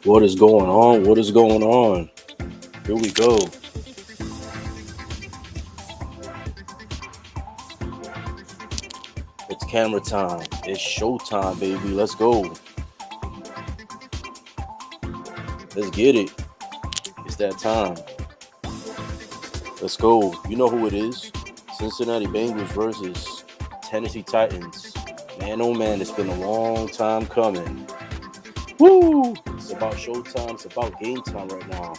What is going on? What is going on? Here we go. It's camera time. It's showtime, baby. Let's go. Let's get it. It's that time. Let's go. You know who it is. Cincinnati Bengals versus Tennessee Titans. Man, oh man, it's been a long time coming. Woo! It's about showtime. It's about game time right now.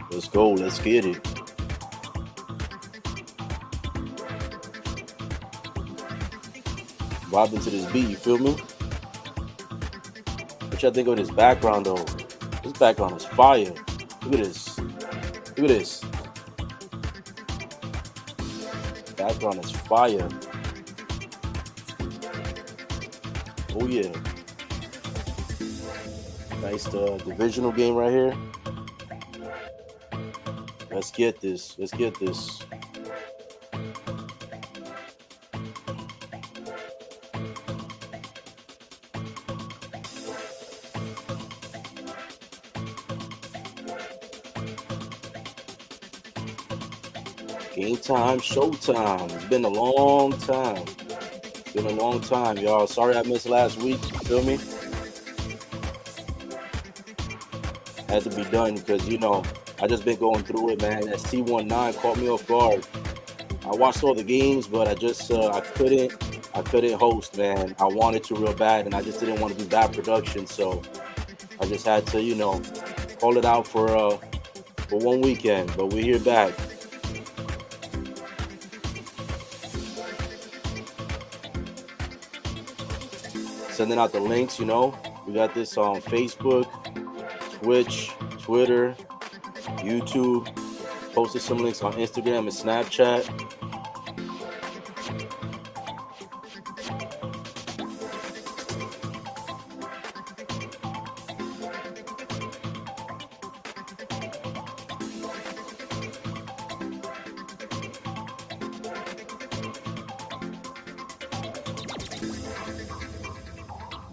Let's go. Let's get it. Vibing to this beat, you feel me? What y'all think of this background though? This background is fire. Look at this. Look at this. Background is fire. Oh yeah. Nice divisional game right here. Let's get this. Let's get this. Game time, showtime. It's been a long time. It's been a long time, y'all. Sorry I missed last week. You feel me? Had to be done because, you know, I just been going through it, man. That C19 caught me off guard. I watched all the games, but I just I couldn't host, man. I wanted to real bad, and I just didn't want to do bad production, so I just had to, you know, hold it out for 1 weekend. But we're here back. Sending out the links, you know. We got this on Facebook, Twitch, Twitter, YouTube. Posted some links on Instagram and Snapchat.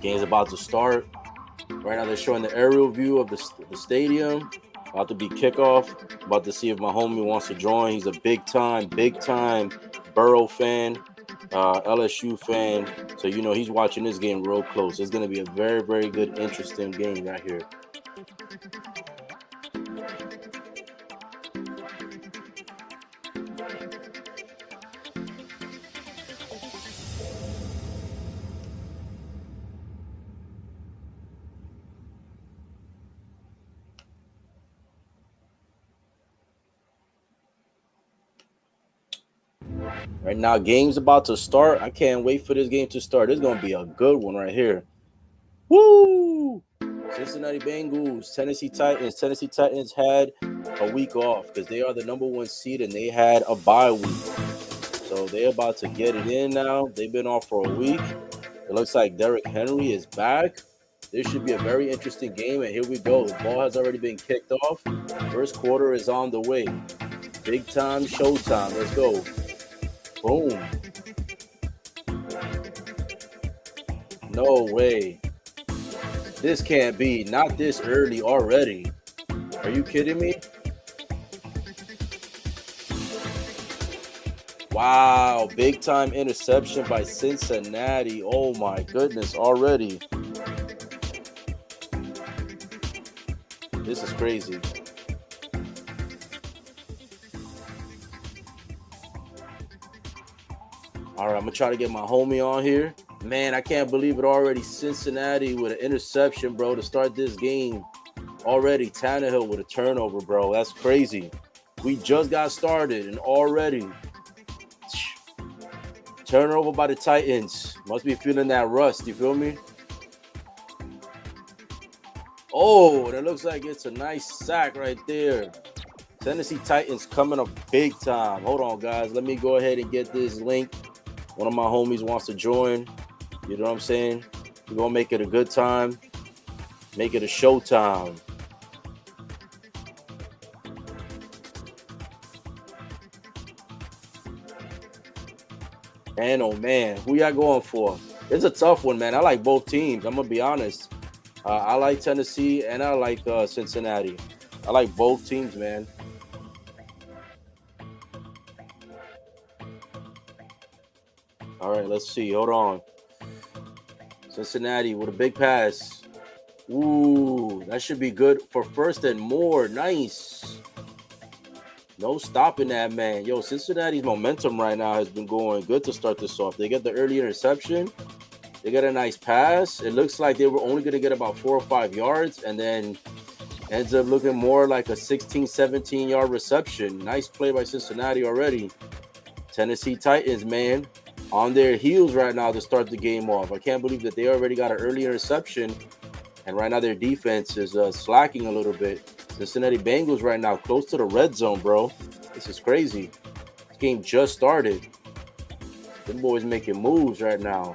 Game's about to start. Right now they're showing the aerial view of the stadium. About to be kickoff. About to see if my homie wants to join. He's a big time Burrow fan, LSU fan. So, you know, he's watching this game real close. It's going to be a very, very good, interesting game right here. Right now, game's about to start. I can't wait for this game to start. It's going to be a good one right here. Woo! Cincinnati Bengals, Tennessee Titans. Tennessee Titans had a week off because they are the #1 seed and they had a bye week. So they're about to get it in now. They've been off for a week. It looks like Derrick Henry is back. This should be a very interesting game, and here we go. The ball has already been kicked off. First quarter is on the way. Big time, showtime. Let's go. Boom. No way. This can't be. Not this early already. Are you kidding me? Wow. Big time interception by Cincinnati. Oh my goodness. Already. This is crazy. All right, I'm going to try to get my homie on here. Man, I can't believe it already. Cincinnati with an interception, bro, to start this game. Already Tannehill with a turnover, bro. That's crazy. We just got started and already turnover by the Titans. Must be feeling that rust. You feel me? Oh, and it looks like it's a nice sack right there. Tennessee Titans coming up big time. Hold on, guys. Let me go ahead and get this link. One of my homies wants to join. You know what I'm saying? We're going to make it a good time. Make it a show time. Man, oh man, who y'all going for? It's a tough one, man. I like both teams. I'm going to be honest. I like Tennessee and I like Cincinnati. I like both teams, man. All right, let's see. Hold on. Cincinnati with a big pass. Ooh, that should be good for first and more. Nice. No stopping that, man. Yo, Cincinnati's momentum right now has been going good to start this off. They get the early interception. They got a nice pass. It looks like they were only going to get about 4 or 5 yards and then ends up looking more like a 16, 17-yard reception. Nice play by Cincinnati already. Tennessee Titans, man, on their heels right now to start the game off. I can't believe that they already got an early interception, and right now their defense is slacking a little bit. Cincinnati Bengals right now close to the red zone, bro. This is crazy. This game just started. Them boys making moves right now.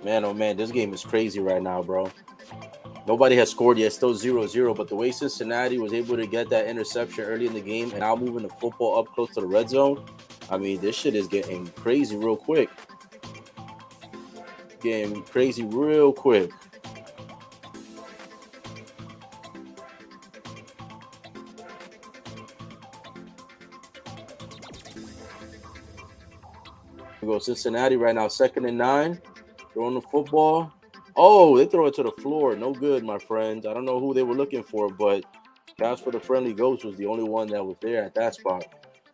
Man, oh man, this game is crazy right now, bro. Nobody has scored yet. Still 0-0. But the way Cincinnati was able to get that interception early in the game and now moving the football up close to the red zone, I mean, this shit is getting crazy real quick. Getting crazy real quick. We go Cincinnati right now, 2nd and 9. Throwing the football. Oh, they throw it to the floor. No good, my friends. I don't know who they were looking for, but Casper the Friendly Ghost was the only one that was there at that spot.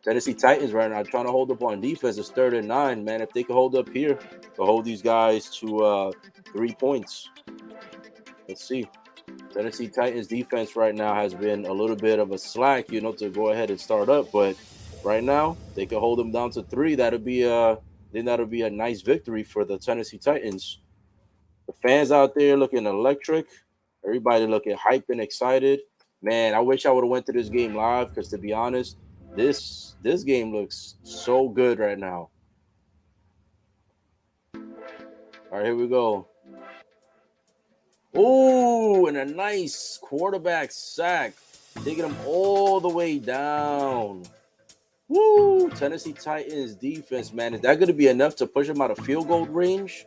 Tennessee Titans right now trying to hold up on defense. It's 3rd and 9, man. If they could hold up here, they'll hold these guys to 3 points. Let's see. Tennessee Titans defense right now has been a little bit of a slack, to go ahead and start up. But right now, they can hold them down to 3. That'll be a nice victory for the Tennessee Titans. The fans out there looking electric. Everybody looking hyped and excited. Man, I wish I would have went to this game live because, to be honest, this game looks so good right now. All right, here we go. Ooh, and a nice quarterback sack. Taking them all the way down. Woo! Tennessee Titans defense, man. Is that going to be enough to push them out of field goal range?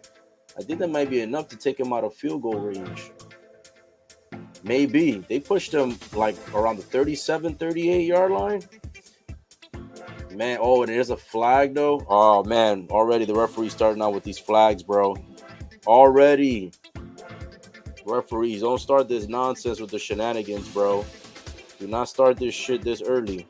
I think that might be enough to take him out of field goal range. Maybe. They pushed him like around the 37, 38-yard line. Man, oh, and there's a flag, though. Oh, man, already the referee's starting out with these flags, bro. Already. Referees, don't start this nonsense with the shenanigans, bro. Do not start this shit this early.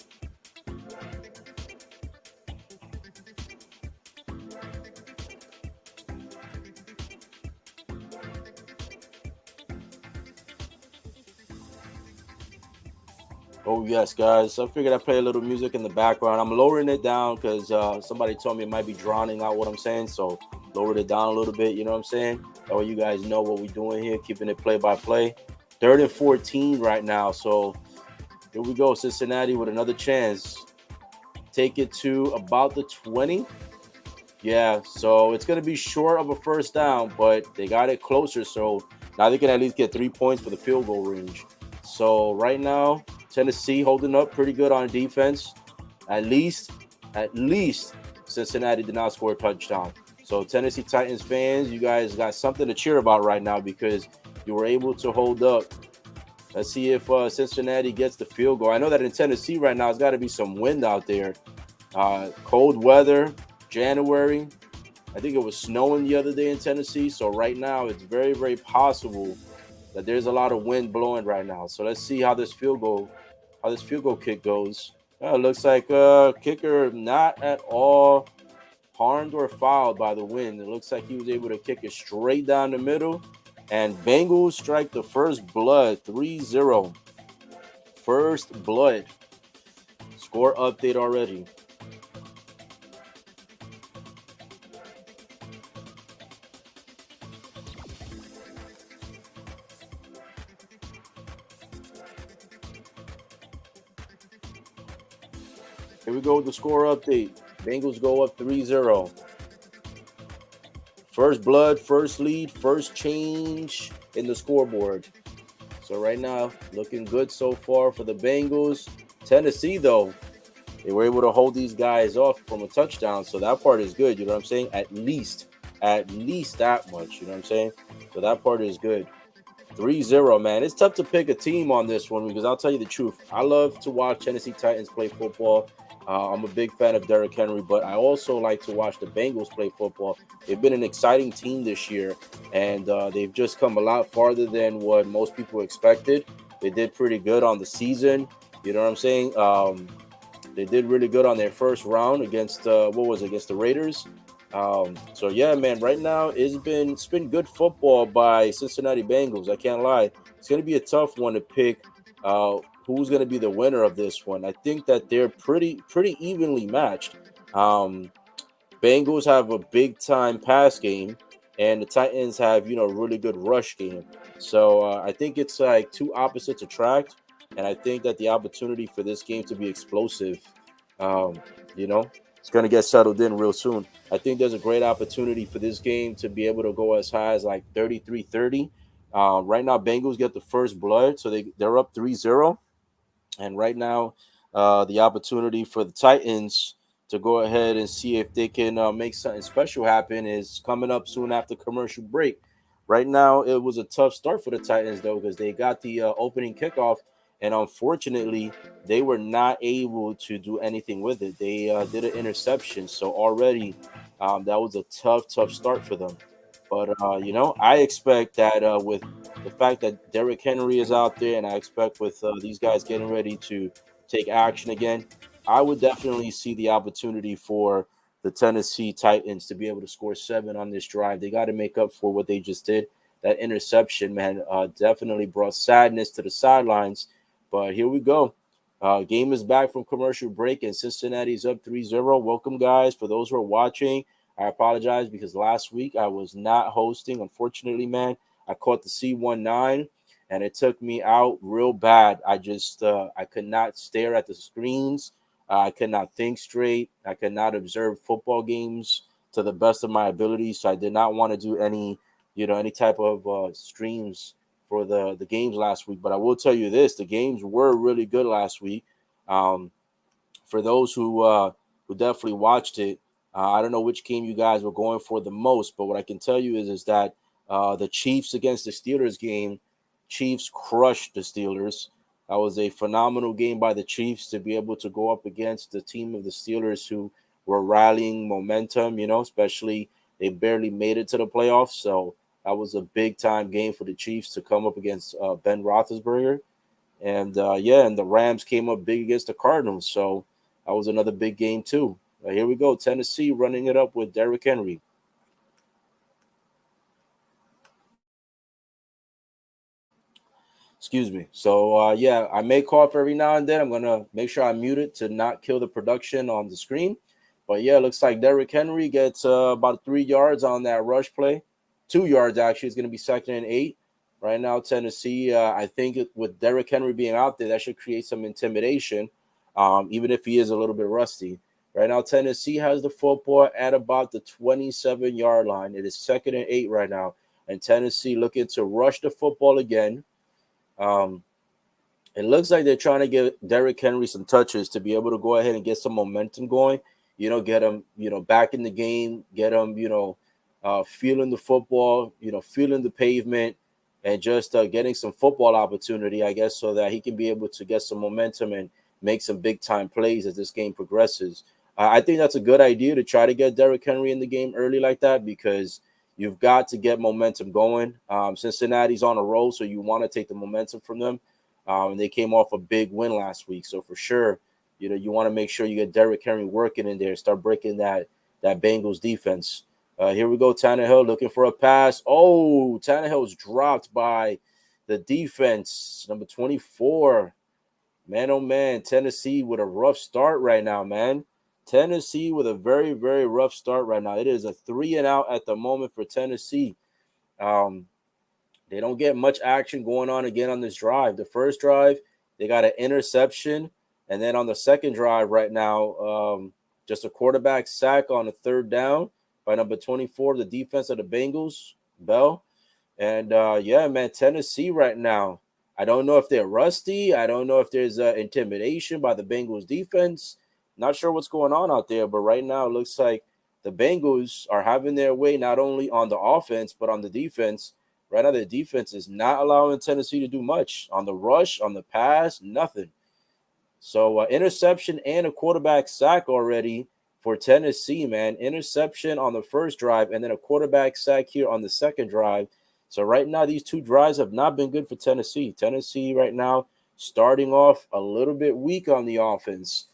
Oh, yes, guys. I figured I'd play a little music in the background. I'm lowering it down because somebody told me it might be drowning out what I'm saying. So lowered it down a little bit, you know what I'm saying? That way you guys know what we're doing here, keeping it play-by-play. 3rd and 14 right now. So here we go. Cincinnati with another chance. Take it to about the 20. Yeah, so it's going to be short of a first down, but they got it closer. So now they can at least get 3 points for the field goal range. So right now, Tennessee holding up pretty good on defense. At least Cincinnati did not score a touchdown. So Tennessee Titans fans, you guys got something to cheer about right now because you were able to hold up. Let's see if Cincinnati gets the field goal. I know that in Tennessee right now, it's got to be some wind out there. Cold weather, January. I think it was snowing the other day in Tennessee. So right now, it's very, very possible that there's a lot of wind blowing right now. So let's see how this field goal kick goes. It looks like kicker not at all harmed or fouled by the wind. It looks like he was able to kick it straight down the middle. And Bengals strike the first blood 3-0. First blood. Score update already. Here we go with the score update. Bengals go up 3-0. First blood, first lead, first change in the scoreboard. So right now, looking good so far for the Bengals. Tennessee, though, they were able to hold these guys off from a touchdown. So that part is good. You know what I'm saying? At least that much. You know what I'm saying? So that part is good. 3-0, man. It's tough to pick a team on this one because I'll tell you the truth. I love to watch Tennessee Titans play football. I'm a big fan of Derrick Henry, but I also like to watch the Bengals play football. They've been an exciting team this year, and they've just come a lot farther than what most people expected. They did pretty good on the season. You know what I'm saying? They did really good on their first round against against the Raiders. So yeah, man. Right now it's been good football by Cincinnati Bengals. I can't lie. It's gonna be a tough one to pick. Who's gonna be the winner of this one? I think that they're pretty evenly matched. Bengals have a big time pass game, and the Titans have a really good rush game. So I think it's like two opposites attract, and I think that the opportunity for this game to be explosive, um, you know, it's gonna get settled in real soon. I think there's a great opportunity for this game to be able to go as high as like 33-30. Right now, Bengals get the first blood, so they're up 3-0. And right now, the opportunity for the Titans to go ahead and see if they can make something special happen is coming up soon after commercial break. Right now, it was a tough start for the Titans, though, because they got the opening kickoff, and unfortunately, they were not able to do anything with it. They did an interception, so already that was a tough start for them. But I expect that with the fact that Derrick Henry is out there, and I expect with these guys getting ready to take action again, I would definitely see the opportunity for the Tennessee Titans to be able to score 7 on this drive. They got to make up for what they just did. That interception, man, definitely brought sadness to the sidelines. But here we go. Game is back from commercial break, and Cincinnati's up 3-0. Welcome, guys. For those who are watching, I apologize because last week I was not hosting. Unfortunately, man, I caught the C19 and it took me out real bad. I could not stare at the screens. I could not think straight. I could not observe football games to the best of my ability. So I did not want to do any type of streams for the games last week. But I will tell you this: the games were really good last week. Um, for those who definitely watched it, I don't know which game you guys were going for the most, but what I can tell you is that the Chiefs against the Steelers game, Chiefs crushed the Steelers. That was a phenomenal game by the Chiefs to be able to go up against the team of the Steelers who were rallying momentum, especially they barely made it to the playoffs. So that was a big time game for the Chiefs to come up against Ben Roethlisberger. And and the Rams came up big against the Cardinals. So that was another big game too. Here we go. Tennessee running it up with Derrick Henry. Excuse me. So I may cough every now and then. I'm gonna make sure I mute it to not kill the production on the screen. But yeah, it looks like Derrick Henry gets about 3 yards on that rush play. 2 yards actually. It's gonna be 2nd and 8. Right now, Tennessee. I think with Derrick Henry being out there, that should create some intimidation, even if he is a little bit rusty. Right now, Tennessee has the football at about the 27-yard line. It is 2nd and 8 right now, and Tennessee looking to rush the football again. Um, it looks like they're trying to give Derrick Henry some touches to be able to go ahead and get some momentum going. Get him, back in the game, get him, feeling the football, feeling the pavement, and just getting some football opportunity, I guess, so that he can be able to get some momentum and make some big time plays as this game progresses. I think that's a good idea to try to get Derrick Henry in the game early like that because, You've got to get momentum going. Cincinnati's on a roll, so you want to take the momentum from them. And they came off a big win last week, so for sure, you want to make sure you get Derrick Henry working in there, start breaking that Bengals defense. Here we go, Tannehill looking for a pass. Oh, Tannehill's dropped by the defense, number 24. Man, oh man, Tennessee with a rough start right now, man. Tennessee with a very, very rough start right now. It is a 3-and-out at the moment for Tennessee. They don't get much action going on again on this drive. The first drive, they got an interception. And then on the second drive right now, just a quarterback sack on the third down by number 24, the defense of the Bengals, Bell. And, yeah, man, Tennessee right now, I don't know if they're rusty. I don't know if there's intimidation by the Bengals defense. Not sure what's going on out there, but right now it looks like the Bengals are having their way not only on the offense, but on the defense. Right now, the defense is not allowing Tennessee to do much. On the rush, on the pass, nothing. So interception and a quarterback sack already for Tennessee, man. Interception on the first drive and then a quarterback sack here on the second drive. So right now, these two drives have not been good for Tennessee. Tennessee right now starting off a little bit weak on the offense.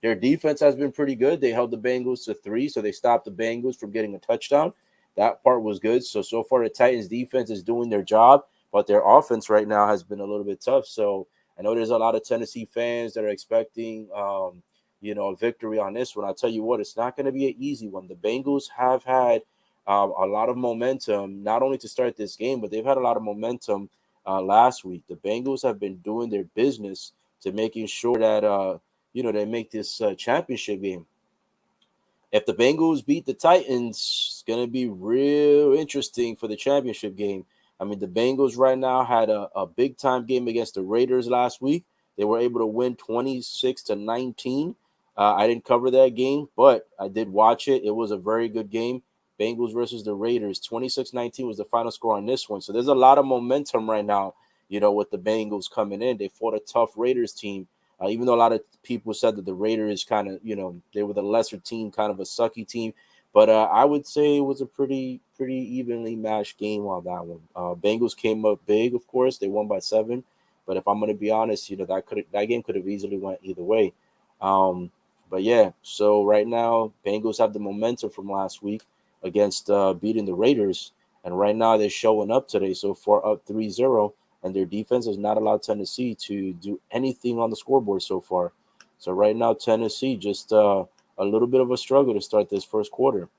Their defense has been pretty good. They held the Bengals to 3, so they stopped the Bengals from getting a touchdown. That part was good. So far the Titans defense is doing their job, but their offense right now has been a little bit tough. So I know there's a lot of Tennessee fans that are expecting, a victory on this one. I'll tell you what, it's not going to be an easy one. The Bengals have had a lot of momentum, not only to start this game, but they've had a lot of momentum last week. The Bengals have been doing their business to making sure that, they make this championship game. If the Bengals beat the Titans, it's going to be real interesting for the championship game. I mean, the Bengals right now had a big-time game against the Raiders last week. They were able to win 26-19. I didn't cover that game, but I did watch it. It was a very good game. Bengals versus the Raiders. 26-19 was the final score on this one. So there's a lot of momentum right now, with the Bengals coming in. They fought a tough Raiders team. Even though a lot of people said that the Raiders kind of, they were the lesser team, kind of a sucky team. But I would say it was a pretty evenly matched game on that one. Bengals came up big, of course. They won by 7. But if I'm going to be honest, that game could have easily went either way. But, yeah, so right now, Bengals have the momentum from last week against beating the Raiders. And right now they're showing up today. So far up 3-0. And their defense has not allowed Tennessee to do anything on the scoreboard so far. So right now, Tennessee just a little bit of a struggle to start this first quarter.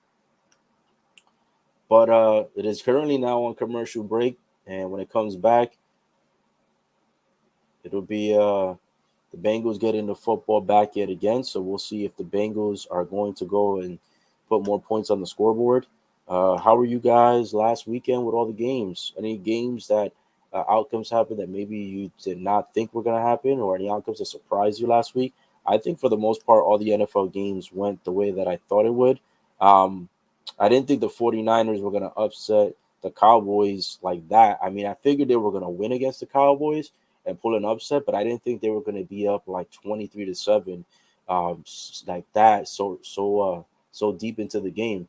But it is currently now on commercial break. And when it comes back, it'll be the Bengals getting the football back yet again. So we'll see if the Bengals are going to go and put more points on the scoreboard. How were you guys last weekend with all the games? Any games that outcomes happened that maybe you did not think were going to happen, or any outcomes that surprised you last week? I think for the most part, all the NFL games went the way that I thought it would. I didn't think the 49ers were going to upset the Cowboys like that. I mean, I figured they were going to win against the Cowboys and pull an upset, but I didn't think they were going to be up like 23-7 like that so deep into the game.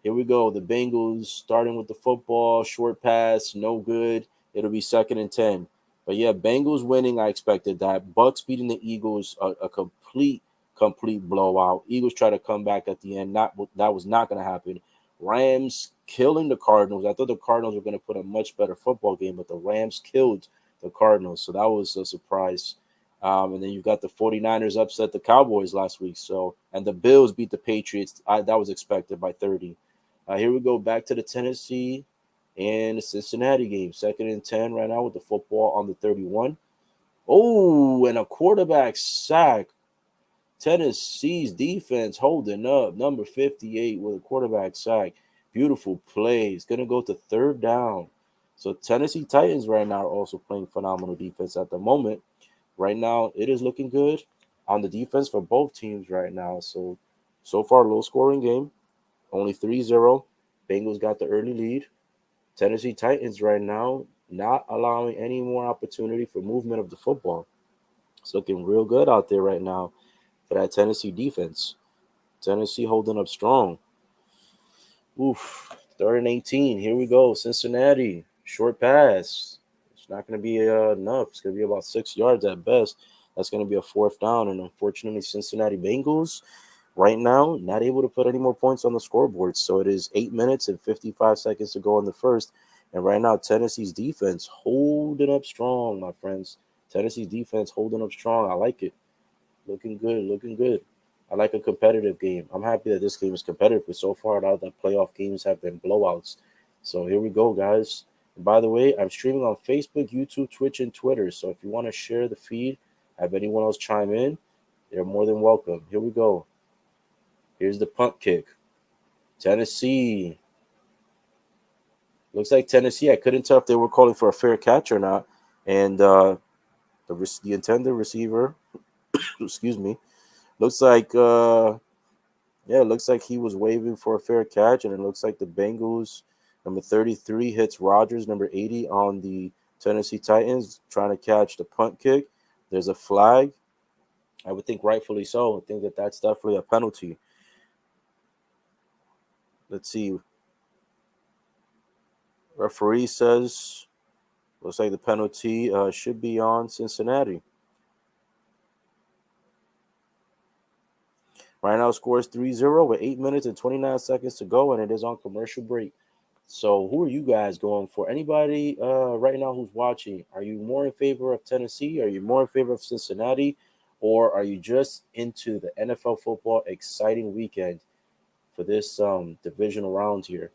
Here we go. The Bengals starting with the football, short pass, no good. It'll be 2nd and 10. But yeah, Bengals winning. I expected that. Bucks beating the Eagles, a complete blowout. Eagles try to come back at the end. That was not going to happen. Rams killing the Cardinals. I thought the Cardinals were going to put a much better football game, but the Rams killed the Cardinals. So that was a surprise. And then you've got the 49ers upset the Cowboys last week. And the Bills beat the Patriots. That was expected by 30. Here we go back to the Tennessee and the Cincinnati game. 2nd and 10 right now with the football on the 31. Oh, and a quarterback sack. Tennessee's defense holding up. Number 58 with a quarterback sack. Beautiful play. It's going to go to 3rd down. So Tennessee Titans right now are also playing phenomenal defense at the moment. Right now, it is looking good on the defense for both teams right now. So far, low-scoring game. Only 3-0. Bengals got the early lead. Tennessee Titans right now not allowing any more opportunity for movement of the football. It's looking real good out there right now for that Tennessee defense. Tennessee holding up strong. Oof. Third and 18. Here we go. Cincinnati. Short pass. It's not going to be enough. It's going to be about 6 yards at best. That's going to be a fourth down. And unfortunately, Cincinnati Bengals right now not able to put any more points on the scoreboard. So it is 8 minutes and 55 seconds to go in the first. And right now, Tennessee's defense holding up strong, my friends. Tennessee's defense holding up strong. I like it. Looking good, looking good. I like a competitive game. I'm happy that this game is competitive, but so far, all the playoff games have been blowouts. So here we go, guys. And by the way, I'm streaming on Facebook, YouTube, Twitch, and Twitter. So if you want to share the feed, have anyone else chime in, they're more than welcome. Here we go. Here's the punt kick. Tennessee. Looks like Tennessee. I couldn't tell if they were calling for a fair catch or not. And the intended receiver, excuse me, looks like yeah, it looks like he was waving for a fair catch, and it looks like the Bengals, number 33, hits Rodgers, number 80, on the Tennessee Titans, trying to catch the punt kick. There's a flag. I would think rightfully so. I think that that's definitely a penalty. Let's see. Referee says, looks like the penalty should be on Cincinnati. Right now, scores 3-0 with 8 minutes and 29 seconds to go, and it is on commercial break. So, who are you guys going for? Anybody right now who's watching? Are you more in favor of Tennessee? Are you more in favor of Cincinnati? Or are you just into the NFL football exciting weekend for this divisional round here?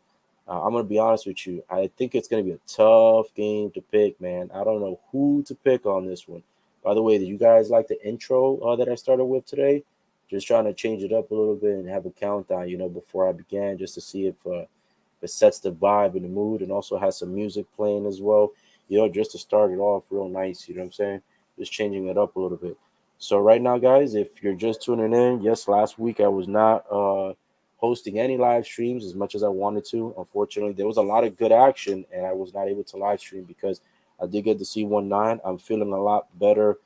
I'm going to be honest with you. I think it's going to be a tough game to pick, man. I don't know who to pick on this one. By the way, did you guys like the intro that I started with today? Just trying to change it up a little bit and have a countdown, before I began, just to see if it sets the vibe and the mood, and also has some music playing as well, just to start it off real nice. You know what I'm saying? Just changing it up a little bit. So right now, guys, if you're just tuning in, yes, last week I was not hosting any live streams as much as I wanted to. Unfortunately, there was a lot of good action, and I was not able to live stream because I did get to see 1-9. I'm feeling a lot better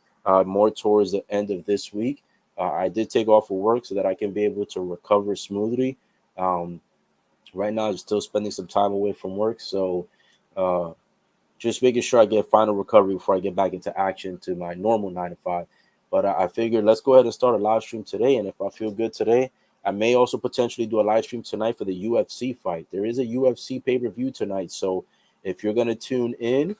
more towards the end of this week. I did take off of work so that I can be able to recover smoothly. Right now, I'm still spending some time away from work, so uh, just making sure I get final recovery before I get back into action to my normal 9 to 5. But I figured let's go ahead and start a live stream today. And if I feel good today, I may also potentially do a live stream tonight for the UFC fight. There is a UFC pay-per-view tonight. So if you're going to tune in,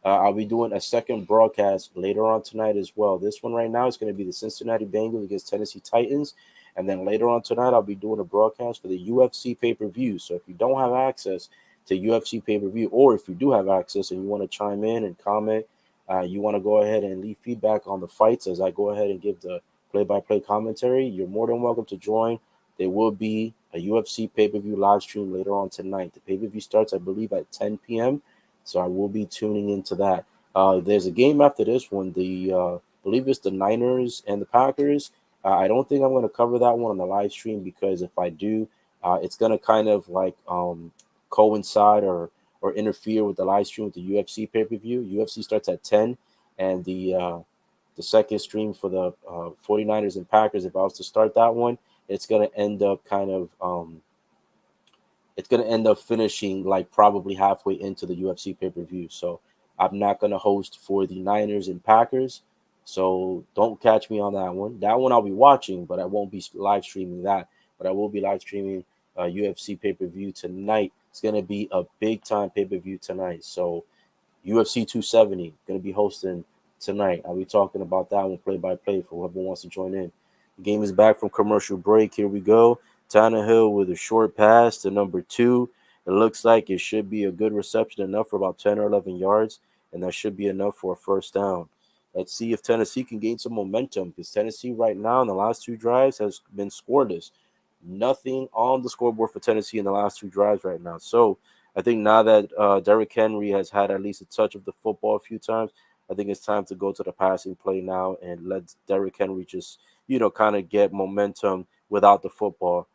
I'll be doing a second broadcast later on tonight as well. This one right now is going to be the Cincinnati Bengals against Tennessee Titans. And then later on tonight, I'll be doing a broadcast for the UFC pay-per-view. So if you don't have access to UFC pay-per-view, or if you do have access and you want to chime in and comment, you want to go ahead and leave feedback on the fights as I go ahead and give the play-by-play commentary, you're more than welcome to join. There will be a UFC pay-per-view live stream later on tonight. The pay-per-view starts, I believe, at 10 p.m., so I will be tuning into that. There's a game after this one. I believe it's the Niners and the Packers. I don't think I'm going to cover that one on the live stream because if I do, it's going to kind of like coincide or interfere with the live stream with the UFC pay-per-view. UFC starts at 10, and the second stream for the 49ers and Packers, if I was to start that one, it's going to end up it's going to end up finishing like probably halfway into the UFC pay-per-view. So I'm not going to host for the Niners and Packers. So don't catch me on that one. That one I'll be watching, but I won't be live streaming that. But I will be live streaming UFC pay-per-view tonight. It's going to be a big time pay-per-view tonight. So UFC 270 going to be hosting tonight. I'll be talking about that one play by play for whoever wants to join in. The game is back from commercial break. Here we go. Tannehill with a short pass to number 2. It looks like it should be a good reception, enough for about 10 or 11 yards, and that should be enough for a first down. Let's see if Tennessee can gain some momentum, because Tennessee right now in the last 2 drives has been scoreless. Nothing on the scoreboard for Tennessee in the last 2 drives right now. So I think now that Derrick Henry has had at least a touch of the football a few times, I think it's time to go to the passing play now and let Derrick Henry just, kind of get momentum without the football.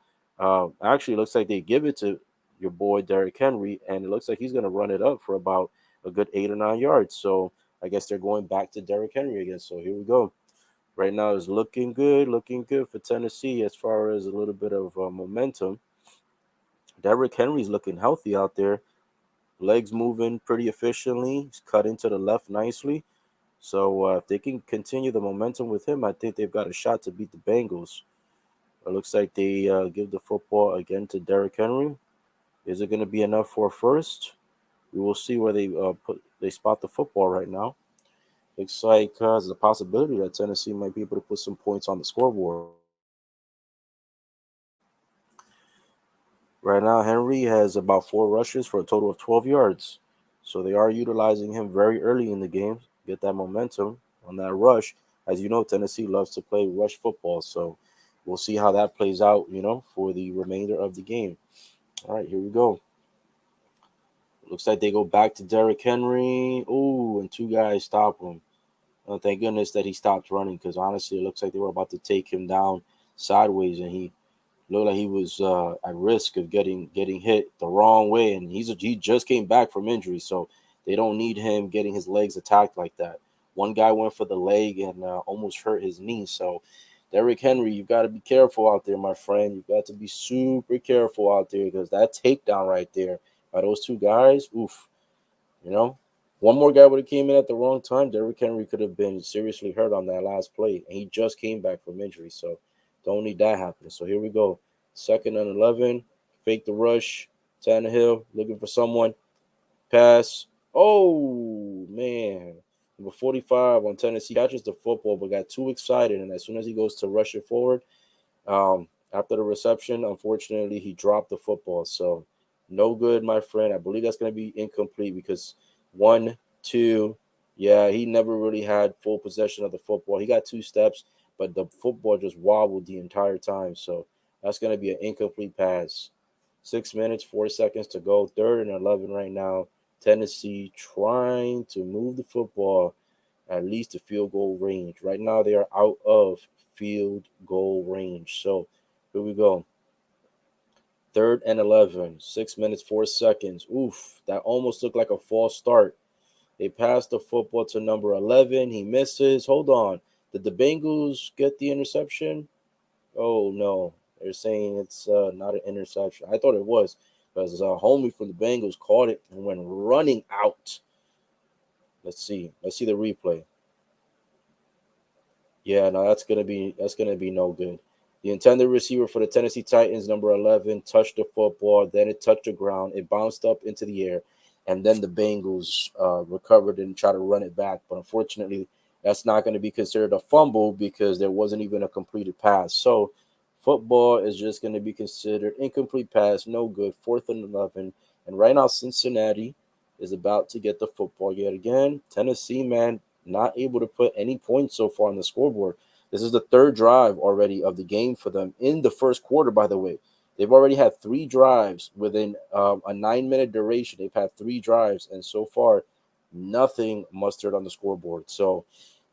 Actually, it looks like they give it to your boy Derrick Henry, and it looks like he's going to run it up for about a good 8 or 9 yards. So I guess they're going back to Derrick Henry again. So here we go. Right now is looking good for Tennessee as far as a little bit of momentum. Derrick Henry's looking healthy out there. Legs moving pretty efficiently. He's cut into the left nicely. So if they can continue the momentum with him, I think they've got a shot to beat the Bengals. It looks like they give the football again to Derrick Henry. Is it going to be enough for a first? We will see where they spot the football right now. Looks like there's a possibility that Tennessee might be able to put some points on the scoreboard. Right now, Henry has about 4 rushes for a total of 12 yards. So they are utilizing him very early in the game, get that momentum on that rush. As you know, Tennessee loves to play rush football. So we'll see how that plays out, for the remainder of the game. All right, here we go. Looks like they go back to Derrick Henry. Ooh, and 2 guys stop him. Thank goodness that he stopped running, because honestly, it looks like they were about to take him down sideways, and he looked like he was at risk of getting hit the wrong way. And he just came back from injury, so they don't need him getting his legs attacked like that. One guy went for the leg and almost hurt his knee. So Derrick Henry, you've got to be careful out there, my friend. You've got to be super careful out there, because that takedown right there by those 2 guys, oof, you know. One more guy would have came in at the wrong time. Derrick Henry could have been seriously hurt on that last play, and he just came back from injury, so don't need that happening. So here we go. 2nd and 11. Fake the rush. Tannehill looking for someone. Pass. Oh, man. Number 45 on Tennessee catches the football, but got too excited, and as soon as he goes to rush it forward, after the reception, unfortunately, he dropped the football. So no good, my friend. I believe that's going to be incomplete, because 1, 2, yeah, he never really had full possession of the football. He got 2 steps, but the football just wobbled the entire time. So that's going to be an incomplete pass. 6 minutes, 4 seconds to go. 3rd and 11 right now. Tennessee trying to move the football at least a field goal range. Right now, they are out of field goal range. So here we go. 3rd and 11. 6 minutes, 4 seconds. Oof, that almost looked like a false start. They passed the football to number 11. He misses. Hold on. Did the Bengals get the interception? Oh, no. They're saying it's not an interception. I thought it was, because a homie from the Bengals caught it and went running out. Let's see. Let's see the replay. Yeah, no, that's gonna be no good. The intended receiver for the Tennessee Titans, number 11, touched the football. Then it touched the ground. It bounced up into the air, and then the Bengals recovered and tried to run it back. But unfortunately, that's not going to be considered a fumble, because there wasn't even a completed pass. So football is just going to be considered incomplete pass, no good. 4th and 11, and right now Cincinnati is about to get the football yet again. Tennessee, man, not able to put any points so far on the scoreboard. This is the 3rd drive already of the game for them in the first quarter, by the way. They've already had 3 drives within a 9-minute duration. They've had 3 drives, and so far, nothing mustered on the scoreboard. So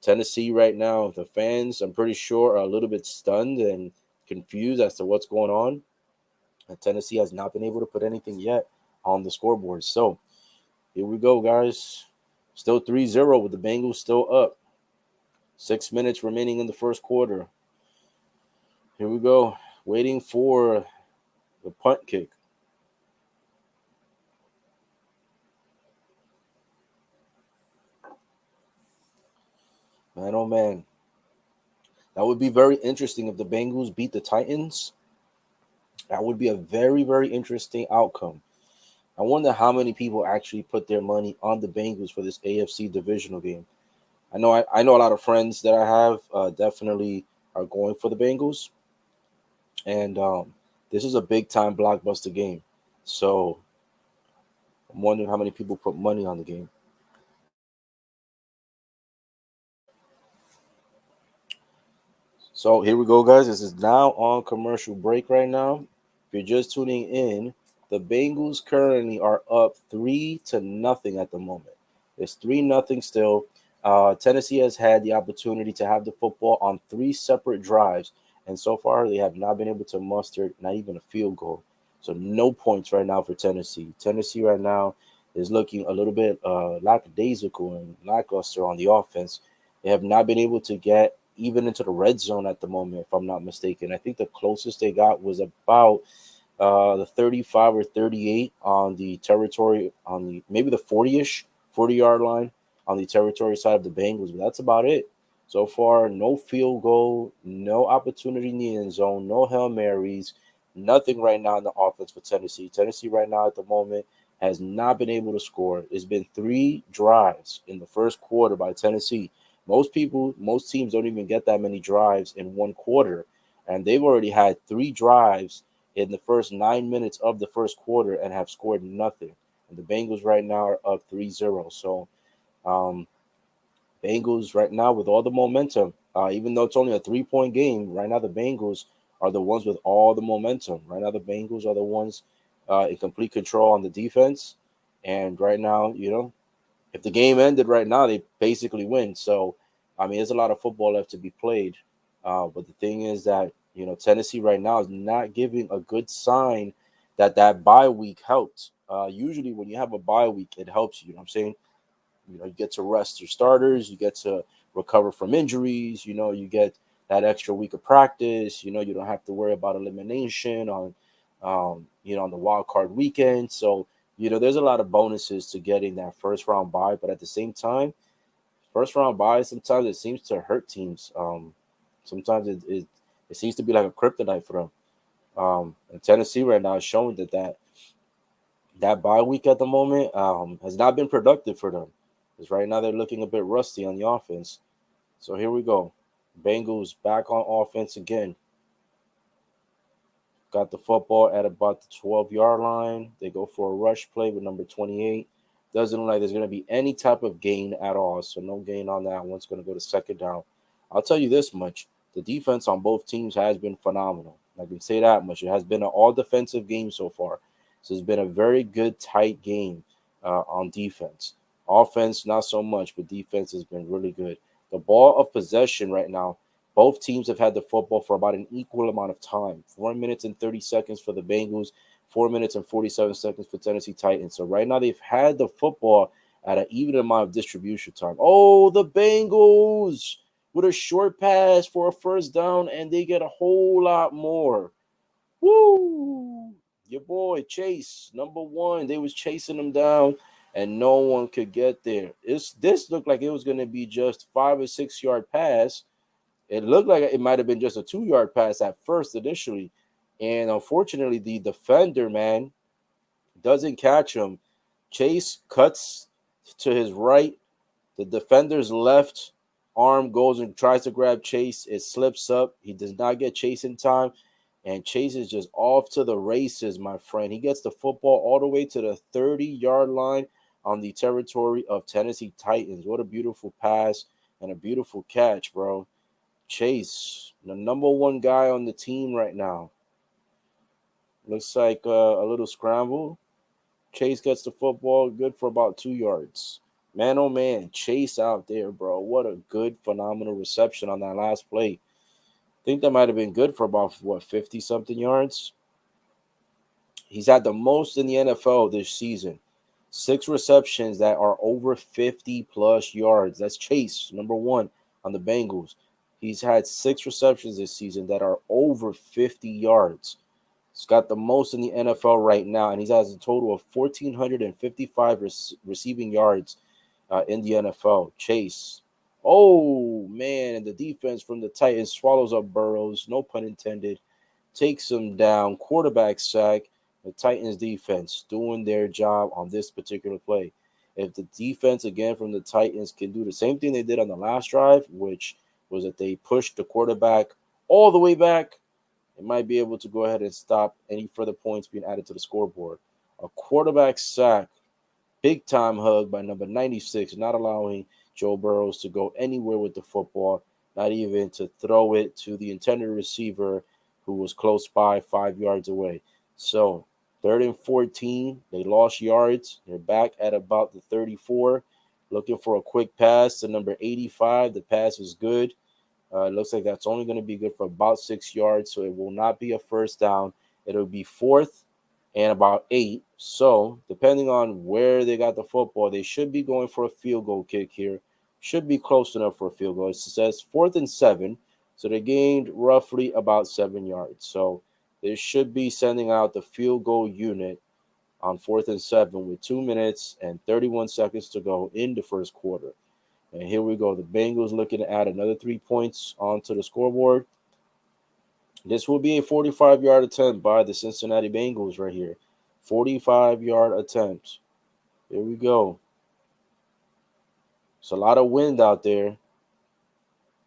Tennessee right now, the fans, I'm pretty sure, are a little bit stunned and confused as to what's going on. And Tennessee has not been able to put anything yet on the scoreboard. So here we go, guys. Still 3-0 with the Bengals still up. 6 minutes remaining in the first quarter. Here we go. Waiting for the punt kick. Man, oh man. That would be very interesting if the Bengals beat the Titans. That would be a very, very interesting outcome. I wonder how many people actually put their money on the Bengals for this AFC divisional game. I know a lot of friends that I have definitely are going for the Bengals, and this is a big time blockbuster game. So I'm wondering how many people put money on the game. So here we go, guys. This is now on commercial break right now. If you're just tuning in, the Bengals currently are up 3-0 at the moment. It's 3-0 still. Tennessee has had the opportunity to have the football on 3 separate drives, and so far they have not been able to muster not even a field goal. So no points right now for Tennessee. Tennessee right now is looking a little bit lackadaisical and lackluster on the offense. They have not been able to get even into the red zone at the moment, if I'm not mistaken. I think the closest they got was about the 35 or 38 on the territory, on the maybe the 40-ish, 40-yard line on the territory side of the Bengals, but that's about it. So far, no field goal, no opportunity in the end zone, no Hail Marys, nothing right now in the offense for Tennessee. Tennessee right now at the moment has not been able to score. It's been 3 drives in the first quarter by Tennessee. Most teams don't even get that many drives in one quarter, and they've already had 3 drives in the first 9 minutes of the first quarter and have scored nothing. And the Bengals right now are up 3-0. So, um, Bengals right now with all the momentum, even though it's only a 3-point game, right now the Bengals are the ones with all the momentum. Right now the Bengals are the ones in complete control on the defense. And right now, if the game ended right now, they basically win. So, I mean, there's a lot of football left to be played. But the thing is that, Tennessee right now is not giving a good sign that that bye week helped. Usually when you have a bye week, it helps you. You know what I'm saying? You get to rest your starters, you get to recover from injuries, you get that extra week of practice, you don't have to worry about elimination on the wild card weekend. So, there's a lot of bonuses to getting that first round bye, but at the same time, first round bye, sometimes it seems to hurt teams. Sometimes it seems to be like a kryptonite for them. And Tennessee right now is showing that bye week at the moment has not been productive for them. Because right now they're looking a bit rusty on the offense. So here we go. Bengals back on offense again. Got the football at about the 12-yard line. They go for a rush play with number 28. Doesn't look like there's going to be any type of gain at all. So no gain on that one. It's going to go to second down. I'll tell you this much. The defense on both teams has been phenomenal. I can say that much. It has been an all-defensive game so far. So it's been a very good, tight game on defense. Offense, not so much, but defense has been really good. The ball of possession right now, both teams have had the football for about an equal amount of time. 4 minutes and 30 seconds for the Bengals, 4 minutes and 47 seconds for Tennessee Titans. So right now they've had the football at an even amount of distribution time. Oh, the Bengals with a short pass for a first down, and they get a whole lot more. Woo! Your boy Chase, number one. They was chasing him down, and no one could get there. This looked like it was going to be just 5 or 6 yard pass. It looked like it might have been just a 2 yard pass at first initially, and unfortunately, the defender man doesn't catch him. Chase cuts to his right. The defender's left arm goes and tries to grab Chase. It slips up. He does not get Chase in time. And Chase is just off to the races, my friend. He gets the football all the way to the 30-yard line on the territory of Tennessee Titans. What a beautiful pass and a beautiful catch, bro. Chase, the number one guy on the team right now. Looks like a little scramble. Chase gets the football, good for about 2 yards. Man, oh man, Chase out there, bro. What a good, phenomenal reception on that last play. I think that might have been good for about, 50-something yards? He's had the most in the NFL this season. 6 receptions that are over 50-plus yards. That's Chase, number one on the Bengals. He's had 6 receptions this season that are over 50 yards. He's got the most in the NFL right now, and he has a total of 1,455 receiving yards in the NFL. Chase. Oh, man, and the defense from the Titans swallows up Burrows, no pun intended, takes him down, quarterback sack. The Titans defense doing their job on this particular play. If the defense, again, from the Titans can do the same thing they did on the last drive, which was that they pushed the quarterback all the way back, it might be able to go ahead and stop any further points being added to the scoreboard. A quarterback sack, big time hug by number 96, not allowing Joe Burrows to go anywhere with the football, not even to throw it to the intended receiver who was close by 5 yards away. So 3rd and 14, they lost yards. They're back at about the 34, looking for a quick pass to number 85. The pass is good. It looks like that's only going to be good for about 6 yards, so it will not be a first down. It'll be 4th and about 8. So, depending on where they got the football, they should be going for a field goal kick here. Should be close enough for a field goal. It says 4th and 7, so they gained roughly about 7 yards. So, They should be sending out the field goal unit on 4th and 7 with 2 minutes and 31 seconds to go in the first quarter. And here we go. The Bengals looking to add another 3 points onto the scoreboard. This will be a 45-yard attempt by the Cincinnati Bengals right here. 45-yard attempt. Here we go. It's a lot of wind out there.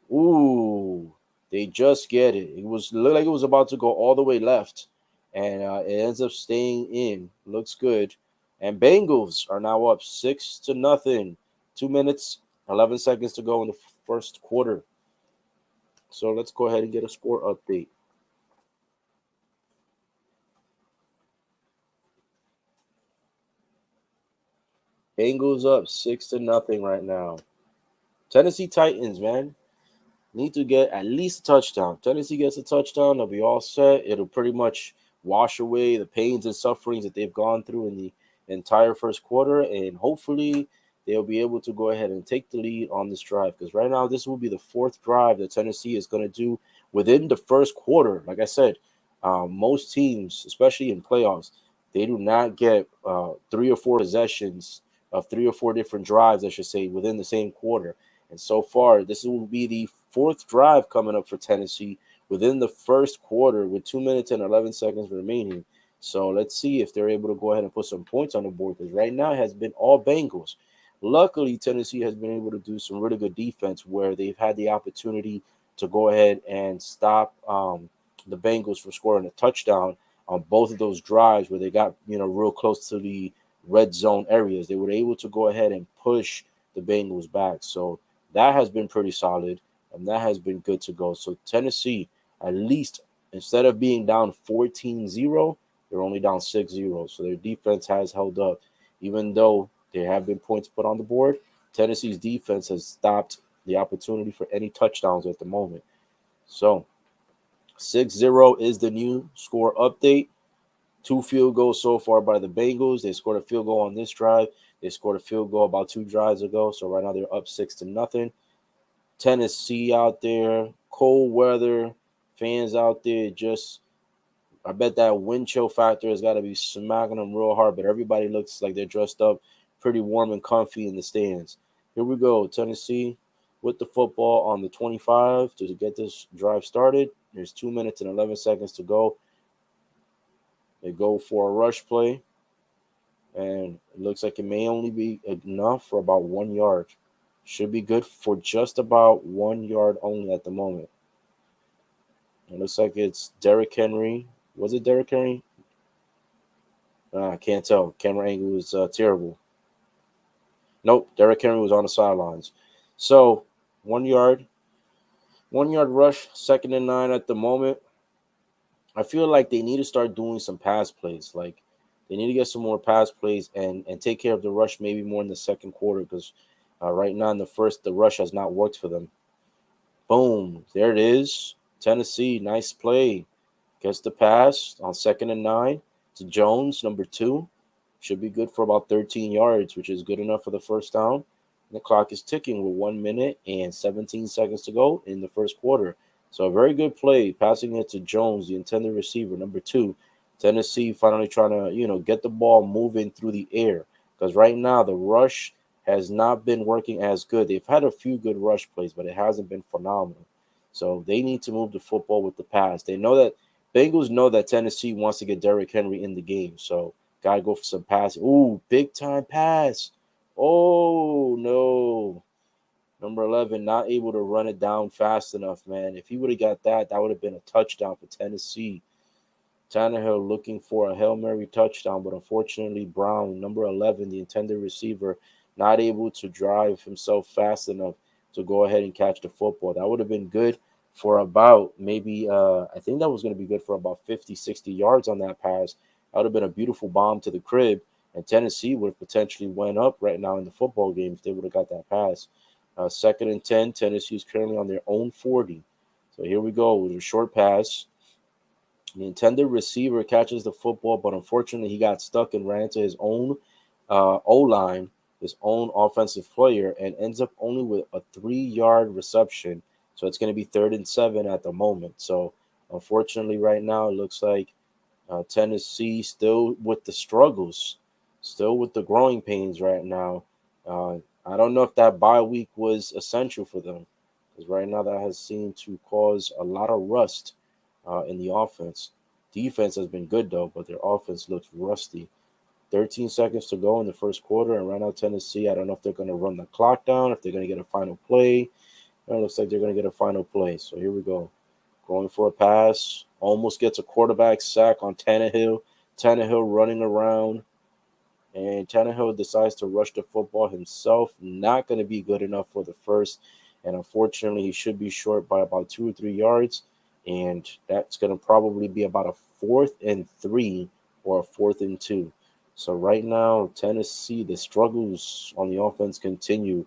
Ooh, they just get it. It looked like it was about to go all the way left, and it ends up staying in. Looks good. And Bengals are now up 6-0. 2 minutes, 11 seconds to go in the first quarter. So let's go ahead and get a score update. Bengals up 6-0 right now. Tennessee Titans, man, need to get at least a touchdown. Tennessee gets a touchdown, they'll be all set. It'll pretty much wash away the pains and sufferings that they've gone through in the entire first quarter, and hopefully they'll be able to go ahead and take the lead on this drive, because right now this will be the fourth drive that Tennessee is going to do within the first quarter. Like I said, most teams, especially in playoffs, they do not get 3 or 4 possessions of 3 or 4 different drives, I should say, within the same quarter. And so far, this will be the fourth drive coming up for Tennessee within the first quarter with 2 minutes and 11 seconds remaining. So let's see if they're able to go ahead and put some points on the board, because right now it has been all Bengals. Luckily, Tennessee has been able to do some really good defense where they've had the opportunity to go ahead and stop the Bengals from scoring a touchdown on both of those drives where they got, real close to the red zone areas. They were able to go ahead and push the Bengals back. So that has been pretty solid, and that has been good to go. So Tennessee, at least, instead of being down 14-0, they're only down 6-0. So their defense has held up. Even though there have been points put on the board, Tennessee's defense has stopped the opportunity for any touchdowns at the moment. So 6-0 is the new score update. 2 field goals so far by the Bengals. They scored a field goal on this drive. They scored a field goal about 2 drives ago. So right now they're up 6-0. Tennessee out there, cold weather, fans out there, I bet that wind chill factor has got to be smacking them real hard, but everybody looks like they're dressed up pretty warm and comfy in the stands. Here we go, Tennessee with the football on the 25 to get this drive started. There's 2 minutes and 11 seconds to go. They go for a rush play, and it looks like it may only be enough for about 1 yard. Should be good for just about 1 yard only at the moment. It looks like it's Derrick Henry. Was it Derrick Henry? I can't tell. Camera angle was terrible. Nope, Derrick Henry was on the sidelines. So 1 yard. 1 yard rush, 2nd and 9 at the moment. I feel like they need to start doing some pass plays. Like, they need to get some more pass plays and take care of the rush maybe more in the second quarter, because right now in the first, the rush has not worked for them. Boom. There it is. Tennessee, nice play. Gets the pass on 2nd and 9 to Jones, number 2. Should be good for about 13 yards, which is good enough for the first down. The clock is ticking with 1 minute and 17 seconds to go in the first quarter. So a very good play, passing it to Jones, the intended receiver, number 2. Tennessee finally trying to, get the ball moving through the air, because right now the rush has not been working as good. They've had a few good rush plays, but it hasn't been phenomenal. So they need to move the football with the pass. Bengals know that Tennessee wants to get Derrick Henry in the game, so got to go for some passing. Ooh, big-time pass. Oh, no. Number 11, not able to run it down fast enough, man. If he would have got that, that would have been a touchdown for Tennessee. Tannehill looking for a Hail Mary touchdown, but unfortunately Brown, number 11, the intended receiver, not able to drive himself fast enough to go ahead and catch the football. That would have been good for about maybe, I think that was going to be good for about 50, 60 yards on that pass. That would have been a beautiful bomb to the crib, and Tennessee would have potentially went up right now in the football game if they would have got that pass. 2nd and 10, Tennessee is currently on their own 40. So here we go with a short pass. The intended receiver catches the football, but unfortunately he got stuck and ran into his own O-line, his own offensive player, and ends up only with a 3-yard reception. So it's going to be 3rd and 7 at the moment. So Unfortunately, right now, it looks like Tennessee still with the struggles, still with the growing pains right now. Uh, I don't know if that bye week was essential for them because right now that has seemed to cause a lot of rust in the offense. Defense has been good though, but their offense looks rusty. 13 seconds to go in the first quarter, and right now Tennessee, I don't know if they're going to run the clock down, if they're going to get a final play. It looks like they're going to get a final play. So here we go. Going for a pass, almost gets a quarterback sack on Tannehill. Tannehill running around, and Tannehill decides to rush the football himself. Not going to be good enough for the first, and unfortunately, he should be short by about 2 or 3 yards, and that's going to probably be about a 4th and 3 or a 4th and 2. So right now, Tennessee, the struggles on the offense continue.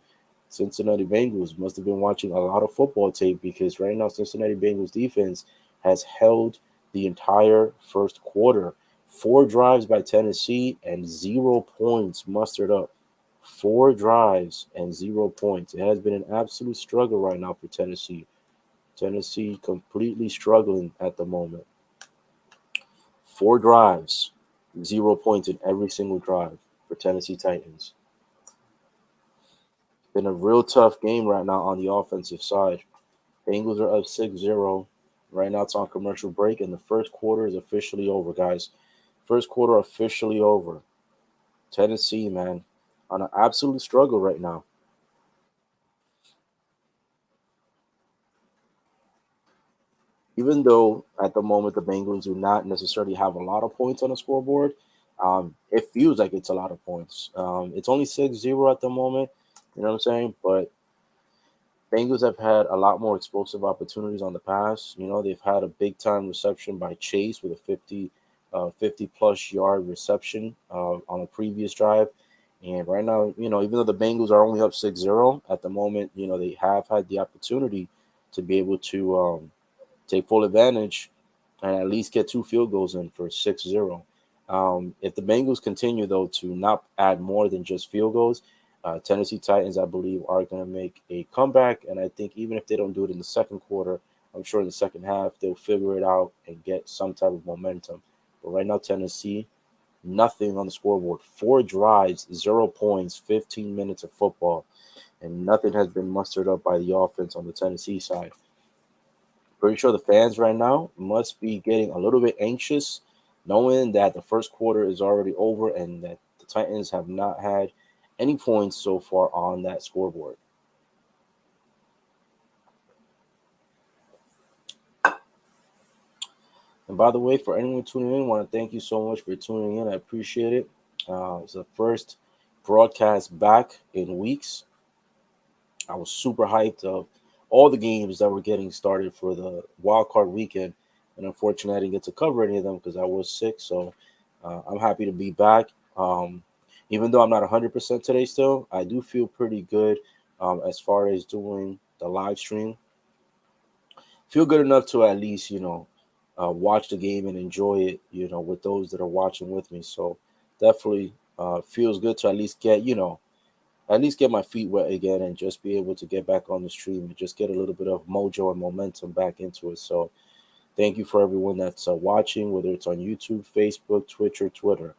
Cincinnati Bengals must have been watching a lot of football tape because right now Cincinnati Bengals defense has held the entire first quarter. 4 drives by Tennessee and 0 points mustered up. 4 drives and 0 points. It has been an absolute struggle right now for Tennessee. Tennessee completely struggling at the moment. 4 drives, 0 points in every single drive for Tennessee Titans. Been a real tough game right now on the offensive side. Bengals are up 6-0. Right now it's on commercial break, and the first quarter is officially over, guys. First quarter officially over. Tennessee, man, on an absolute struggle right now. Even though at the moment the Bengals do not necessarily have a lot of points on the scoreboard, it feels like it's a lot of points. It's only 6-0 at the moment, you know what I'm saying? But Bengals have had a lot more explosive opportunities on the pass. You know, they've had a big time reception by Chase with a 50 plus yard reception on a previous drive. And right now, you know, even though the Bengals are only up 6-0 at the moment, you know, they have had the opportunity to be able to take full advantage and at least get 2 field goals in for 6-0. If the Bengals continue, though, to not add more than just field goals, Tennessee Titans, I believe, are going to make a comeback. And I think even if they don't do it in the second quarter, I'm sure in the second half, they'll figure it out and get some type of momentum. But right now, Tennessee, nothing on the scoreboard. 4 drives, 0 points, 15 minutes of football, and nothing has been mustered up by the offense on the Tennessee side. Pretty sure the fans right now must be getting a little bit anxious, knowing that the first quarter is already over and that the Titans have not had any points so far on that scoreboard. And by the way, for anyone tuning in, I want to thank you so much for tuning in. I appreciate it. It's the first broadcast back in weeks. I was super hyped of all the games that were getting started for the wild card weekend, and unfortunately, I didn't get to cover any of them because I was sick. So I'm happy to be back. Even though I'm not 100% today, still I do feel pretty good as far as doing the live stream. Feel good enough to at least watch the game and enjoy it. You know, with those that are watching with me. So definitely feels good to at least get my feet wet again and just be able to get back on the stream and just get a little bit of mojo and momentum back into it. So thank you for everyone that's watching, whether it's on YouTube, Facebook, Twitch, or Twitter.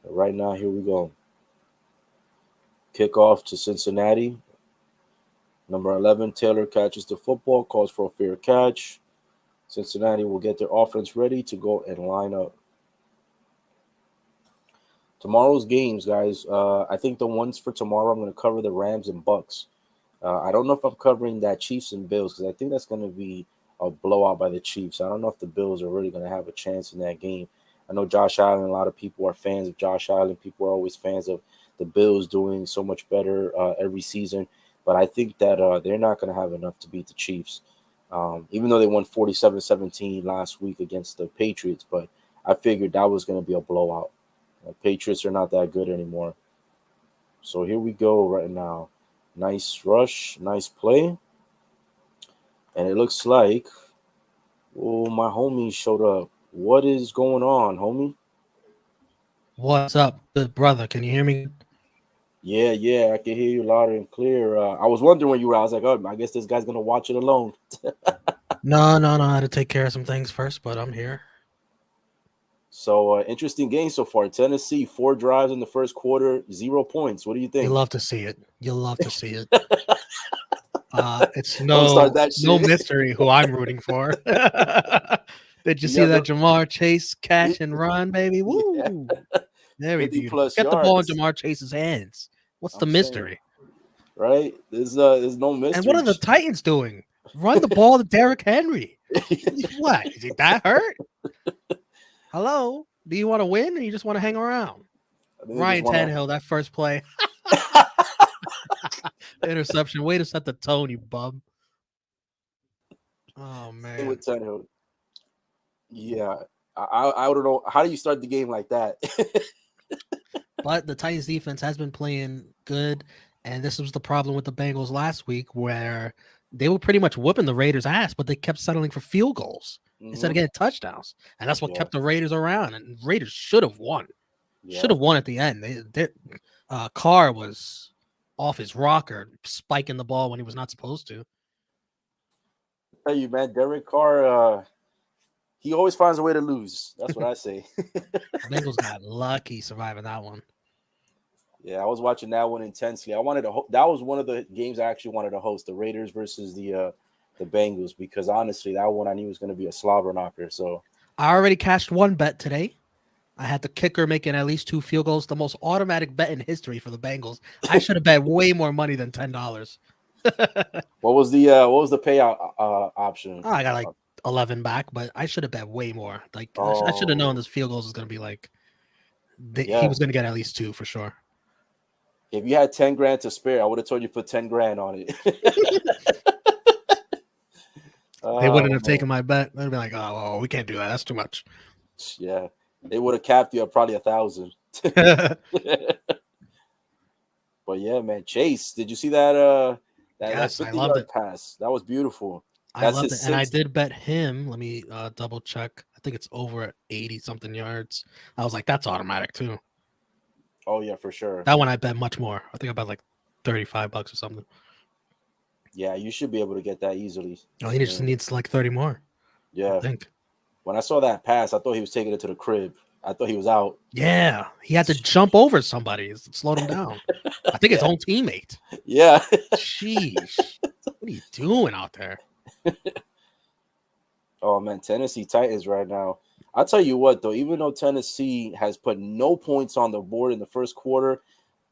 Right now, here we go. Kickoff to Cincinnati. Number 11, Taylor catches the football, calls for a fair catch. Cincinnati will get their offense ready to go and line up. Tomorrow's games, guys. I think the ones for tomorrow, I'm going to cover the Rams and Bucks. I don't know if I'm covering that Chiefs and Bills because I think that's going to be a blowout by the Chiefs. I don't know if the Bills are really going to have a chance in that game. I know Josh Allen, a lot of people are fans of Josh Allen. People are always fans of the Bills doing so much better every season. But I think that they're not going to have enough to beat the Chiefs, even though they won 47-17 last week against the Patriots. But I figured that was going to be a blowout. The Patriots are not that good anymore. So here we go right now. Nice rush, nice play. And it looks like, oh, my homie showed up. What is going on, homie? What's up, good brother? Can you hear me? Yeah, yeah, I can hear you loud and clear. I was wondering when you were. I was like, oh, I guess this guy's gonna watch it alone. No, I had to take care of some things first, but I'm here. So interesting game so far. Tennessee 4 drives in the first quarter, 0 points. What do you You think? love to see it. You love to see it. It's Don't start no that no shit. mystery who I'm rooting for. Did you You see got that the Jamar Chase catch and run, baby? yeah, Woo! Very 50 beautiful. plus Get the ball in yards. Jamar Chase's hands. What's the I'm saying, mystery? right? There's no And what mystery. are the Titans doing? Run the ball to Derrick Henry. What? Is he that hurt? Hello? Do you want to win or you just want to hang around? I think they just Ryan want Tannehill, that first play, interception. Way to set the tone, you bum. Oh to man. with Tannehill. Yeah, I don't know. How do you start the game like that? But the Titans defense has been playing good. And this was the problem with the Bengals last week where they were pretty much whooping the Raiders' ass, but they kept settling for field goals instead of Hmm. getting touchdowns. And that's what Yeah, kept the Raiders around. And Raiders should have won. Should yeah. have won at the end. Carr was off his rocker, spiking the ball when he was not supposed to. Tell you, man, Derek Carr. He always finds a way to lose. That's what I say. Bengals got lucky surviving that one. Yeah, I was watching that one intensely. I wanted to. That was one of the games I actually wanted to host: the Raiders versus the Bengals, because honestly, that one I knew was going to be a slobber knocker. So I already cashed one bet today. I had the kicker making at least 2 field goals, the most automatic bet in history for the Bengals. I should have bet way more money than $10. what was the payout option? I got like 11 back, but I should have bet way more. Like I should have known Oh this field goals was going to be like he yeah, was going to get at least 2 for sure. if you had 10 grand to spare, I would have told you to put 10 grand on it. They wouldn't Oh have man, taken my bet. They'd be like, "Oh, well, we can't do that. That's too much." yeah, they would have capped you at probably 1,000. But yeah, man, Chase, did you see that that Yes, I 50 loved yard it. pass? That was beautiful. I That's loved his it, and I sixth. did bet him. Let me double check. I think it's over at 80 something yards. I was like, that's automatic too. Oh yeah, for sure. That one I bet much more. I think I bet like $35 or something. Yeah, you should be able to get that easily. Oh, he I just mean, needs like 30 more. I yeah. think. When I saw that pass, I thought he was taking it to the crib. I thought he was out. Yeah, he had to jump over somebody. It slowed him down. I think his Yeah, own teammate. yeah. Sheesh, what are you doing out there? Oh man, Tennessee Titans right now. I'll tell you what though, even though Tennessee has put no points on the board in the first quarter,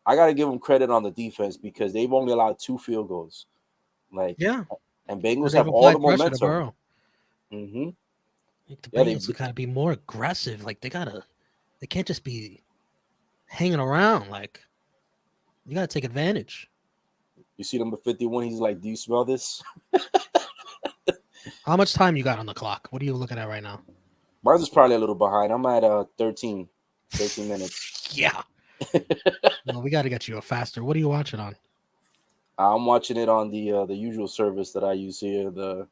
I got to give them credit on the defense because they've only allowed 2 field goals. Like, Yeah, and because Bengals they've have all the applied pressure to momentum. Burrow. Hmm. Like the Yeah, Bengals got to be more aggressive. Like they can't just be hanging around. Like you got to take advantage. you see number 51. He's like, "Do you smell this?" How much time you got on the clock? What are you looking at right now? Mine's is probably a little behind. I'm at 13 minutes. Yeah. Well, we got to get you a faster. What are you watching on? I'm watching it on the usual service that I use here, the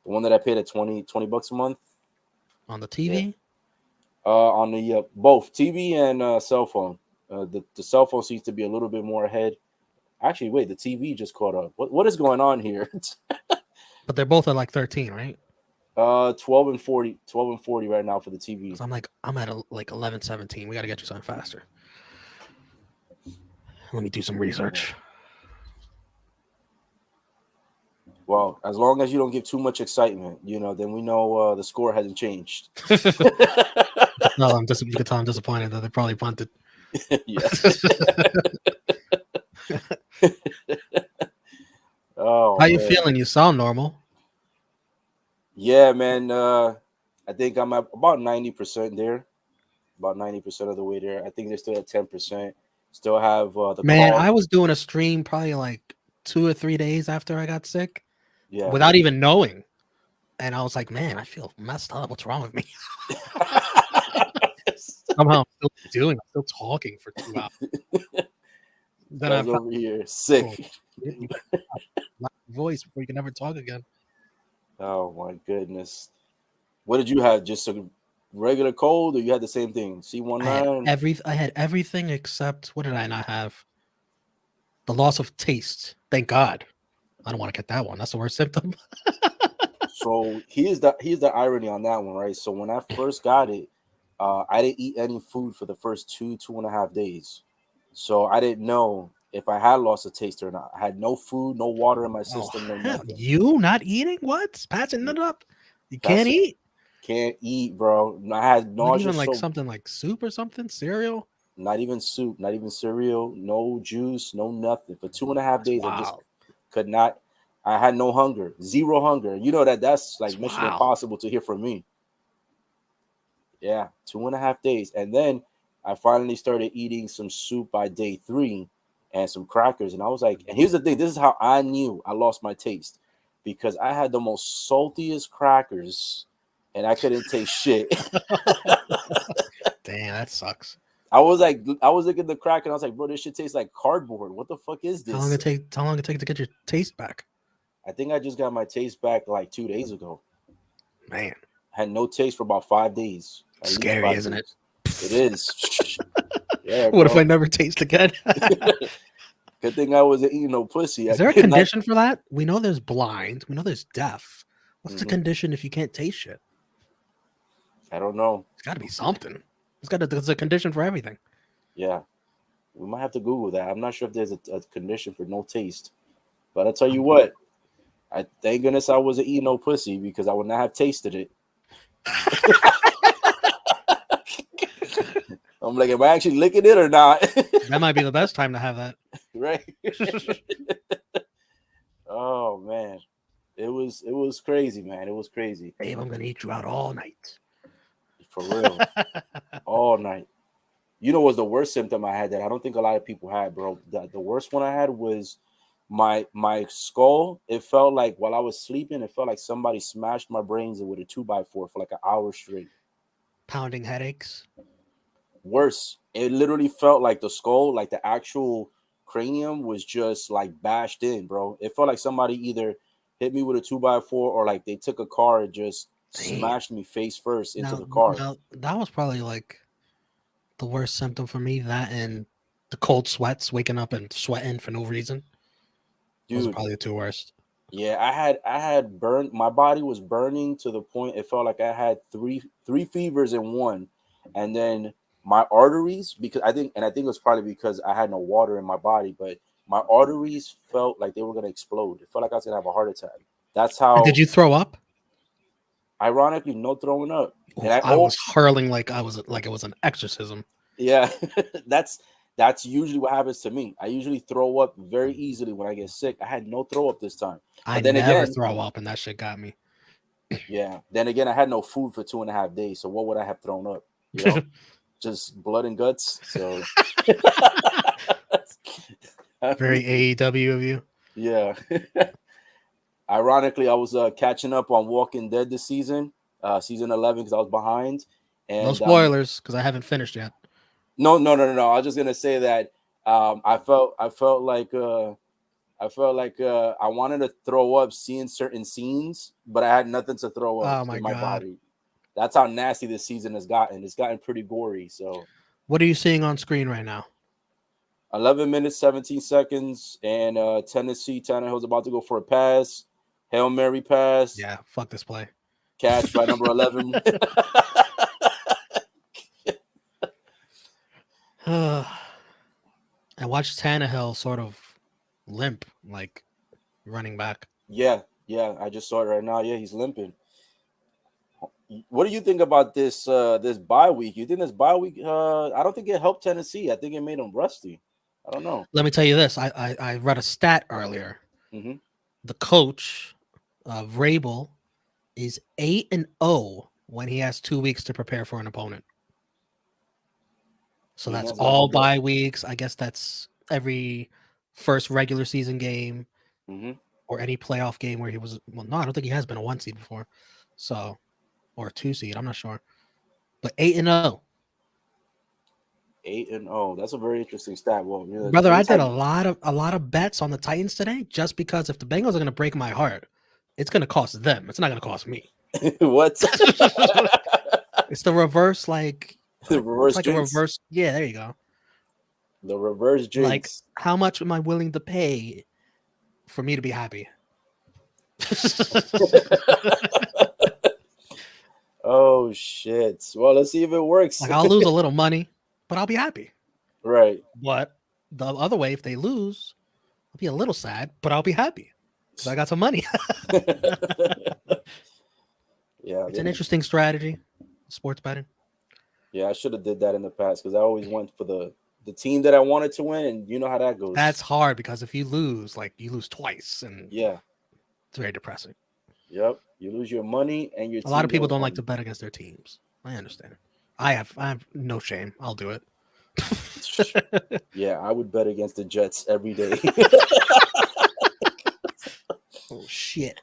one that I paid at 20 bucks a month. On the Yeah. TV? On the both TV and cell phone. The cell phone seems to be a little bit more ahead. Actually, wait, the TV just caught up. What is going on here? But they're both at like 13, right? 12 and 40 right now for the TV. So I'm at like 11, 17. We got to get you something faster. Let me do some research. Well, as long as you don't give too much excitement, then we know the score hasn't changed. No, you can tell I'm disappointed that they probably punted. Yeah. Oh, How you man. feeling? You sound normal. Yeah, man. I think I'm at about 90% there. About 90% of the way there. I think they're still at 10%. Still have the Man, call. I was doing a stream probably like 2 or 3 days after I got sick Yeah. without even knowing. And I was like, man, I feel messed up. What's wrong with me? Somehow I'm still talking for 2 hours. Then I Guys over here sick. you voice before you can never talk again. Oh my goodness. What did you have? Just a regular cold, or you had the same thing? C19? I had everything except what did I not have? The loss of taste. Thank God. I don't want to get that one. That's the worst symptom. So here's the irony on that one, right? So when I first got it, I didn't eat any food for the first 2.5 days. So I didn't know if I had lost a taste or not. I had no food, no water in my Oh system, no hell, nothing. you not eating? What? Patching it up? You can't That's it. eat? Can't eat, bro. I had Not nausea, even like so something like soup or something? Cereal? not even soup, not even cereal, no juice, no nothing. For 2.5 That's days, I just wild. could not. I had no hunger, zero hunger. You know that's like That's mission wild. impossible to hear from me. Yeah, 2.5 days. And then I finally started eating some soup by day 3 and some crackers. And I was like, and here's the thing, this is how I knew I lost my taste because I had the most saltiest crackers and I couldn't taste shit. Damn, that sucks. I was looking at the crack and I was like, bro, this shit tastes like cardboard. What the fuck is How long this? it take? How long it take to get your taste back? I think I just got my taste back like 2 days ago. Man, Had no taste for about 5 days. At least scary, five isn't it? days. It is. Yeah, What if I bro. never taste again? Good thing I wasn't eating no pussy. Is I there a could not. condition for that? We know there's blind. We know there's deaf. What's the Mhm. condition if you can't taste shit? I don't know. It's got to be something. There's a condition for everything. Yeah, we might have to Google that. I'm not sure if there's a condition for no taste. But I'll tell you what. I thank goodness I wasn't eating no pussy because I would not have tasted it. I'm like, am I actually licking it or not? That might be the best time to have that. Right? Oh man, it was crazy, man. It was crazy Babe, I'm gonna eat you out all night. for real, all night. You know, what was the worst symptom I had that I don't think a lot of people had, bro. The worst one I had was my skull. It felt like while I was sleeping, it felt like somebody smashed my brains with a 2x4 for like an hour straight. Pounding headaches. Worse, it literally felt like the skull, like the actual cranium, was just like bashed in, bro. It felt like somebody either hit me with a 2x4 or like they took a car and just Damn. smashed me face first into Now, the car. now that was probably like the worst symptom for me. That and the cold sweats, waking up and sweating for no reason. Those are Dude, probably the two worst. yeah, I had burned, my body was burning to the point it felt like I had three fevers in one. And then my arteries, because I think it was probably because I had no water in my body, but my arteries felt like they were gonna explode. It felt like I was gonna have a heart attack. That's And did how, you throw up? ironically, no throwing up. Oh, And I I oh was hurling like it was an exorcism. yeah, that's usually what happens to me. I usually throw up very easily when I get sick. I had no throw up this time. I But then never again, throw up, and that shit got me. yeah. Then again, I had no food for 2.5 days. So what would I have thrown up? You know, just blood and guts. So Very AEW of you. yeah. Ironically, I was catching up on Walking Dead this season, season 11, because I was behind. No And spoilers, because I haven't finished yet. no. I was just gonna say that I felt like I wanted to throw up seeing certain scenes, but I had nothing to throw up Oh my in my god. body. That's how nasty this season has gotten. It's gotten pretty gory. So What are you seeing on screen right now? 11 minutes, 17 seconds, and Tennessee Tannehill's about to go for a pass. Hail Mary pass. Yeah, fuck this play. Catch by number 11. I watched Tannehill sort of limp, like running back. Yeah. I just saw it right now. Yeah, he's limping. What do you think about this bye week? You think this bye week? I don't think it helped Tennessee. I think it made them rusty. I don't know. Let me tell you this. I read a stat earlier. Mm-hmm. The coach of Vrabel is 8-0 when he has 2 weeks to prepare for an opponent. So He that's has all okay. bye weeks. I guess that's every first regular season game Mm-hmm. or any playoff game where he was. Well, no, I don't think he has been a 1 seed before. So, or a 2 seed. I'm not sure. But 8-0. 8-0. That's a very interesting stat. Well, you know, Brother, I did anytime a lot of bets on the Titans today just because if the Bengals are going to break my heart, it's going to cost them. It's not going to cost me. what It's the reverse, like the it's reverse like a jinx, reverse. Yeah, there you go. the reverse Like, jinx. how much am I willing to pay for me to be happy? shit. Well, let's see if it works. Like I'll lose a little money, but I'll be happy. Right. But the other way, if they lose, I'll be a little sad, but I'll be happy because I got some money. Yeah, It's an interesting strategy, sports betting. Yeah, I should have did that in the past because I always went for the team that I wanted to win, and you know how that goes. That's hard because if you lose, like you lose twice, and yeah, it's very depressing. Yep, you lose your money and your. A lot of people don't like to bet against their teams. I understand. I have no shame. I'll do it. Yeah, I would bet against the Jets every day. Oh shit.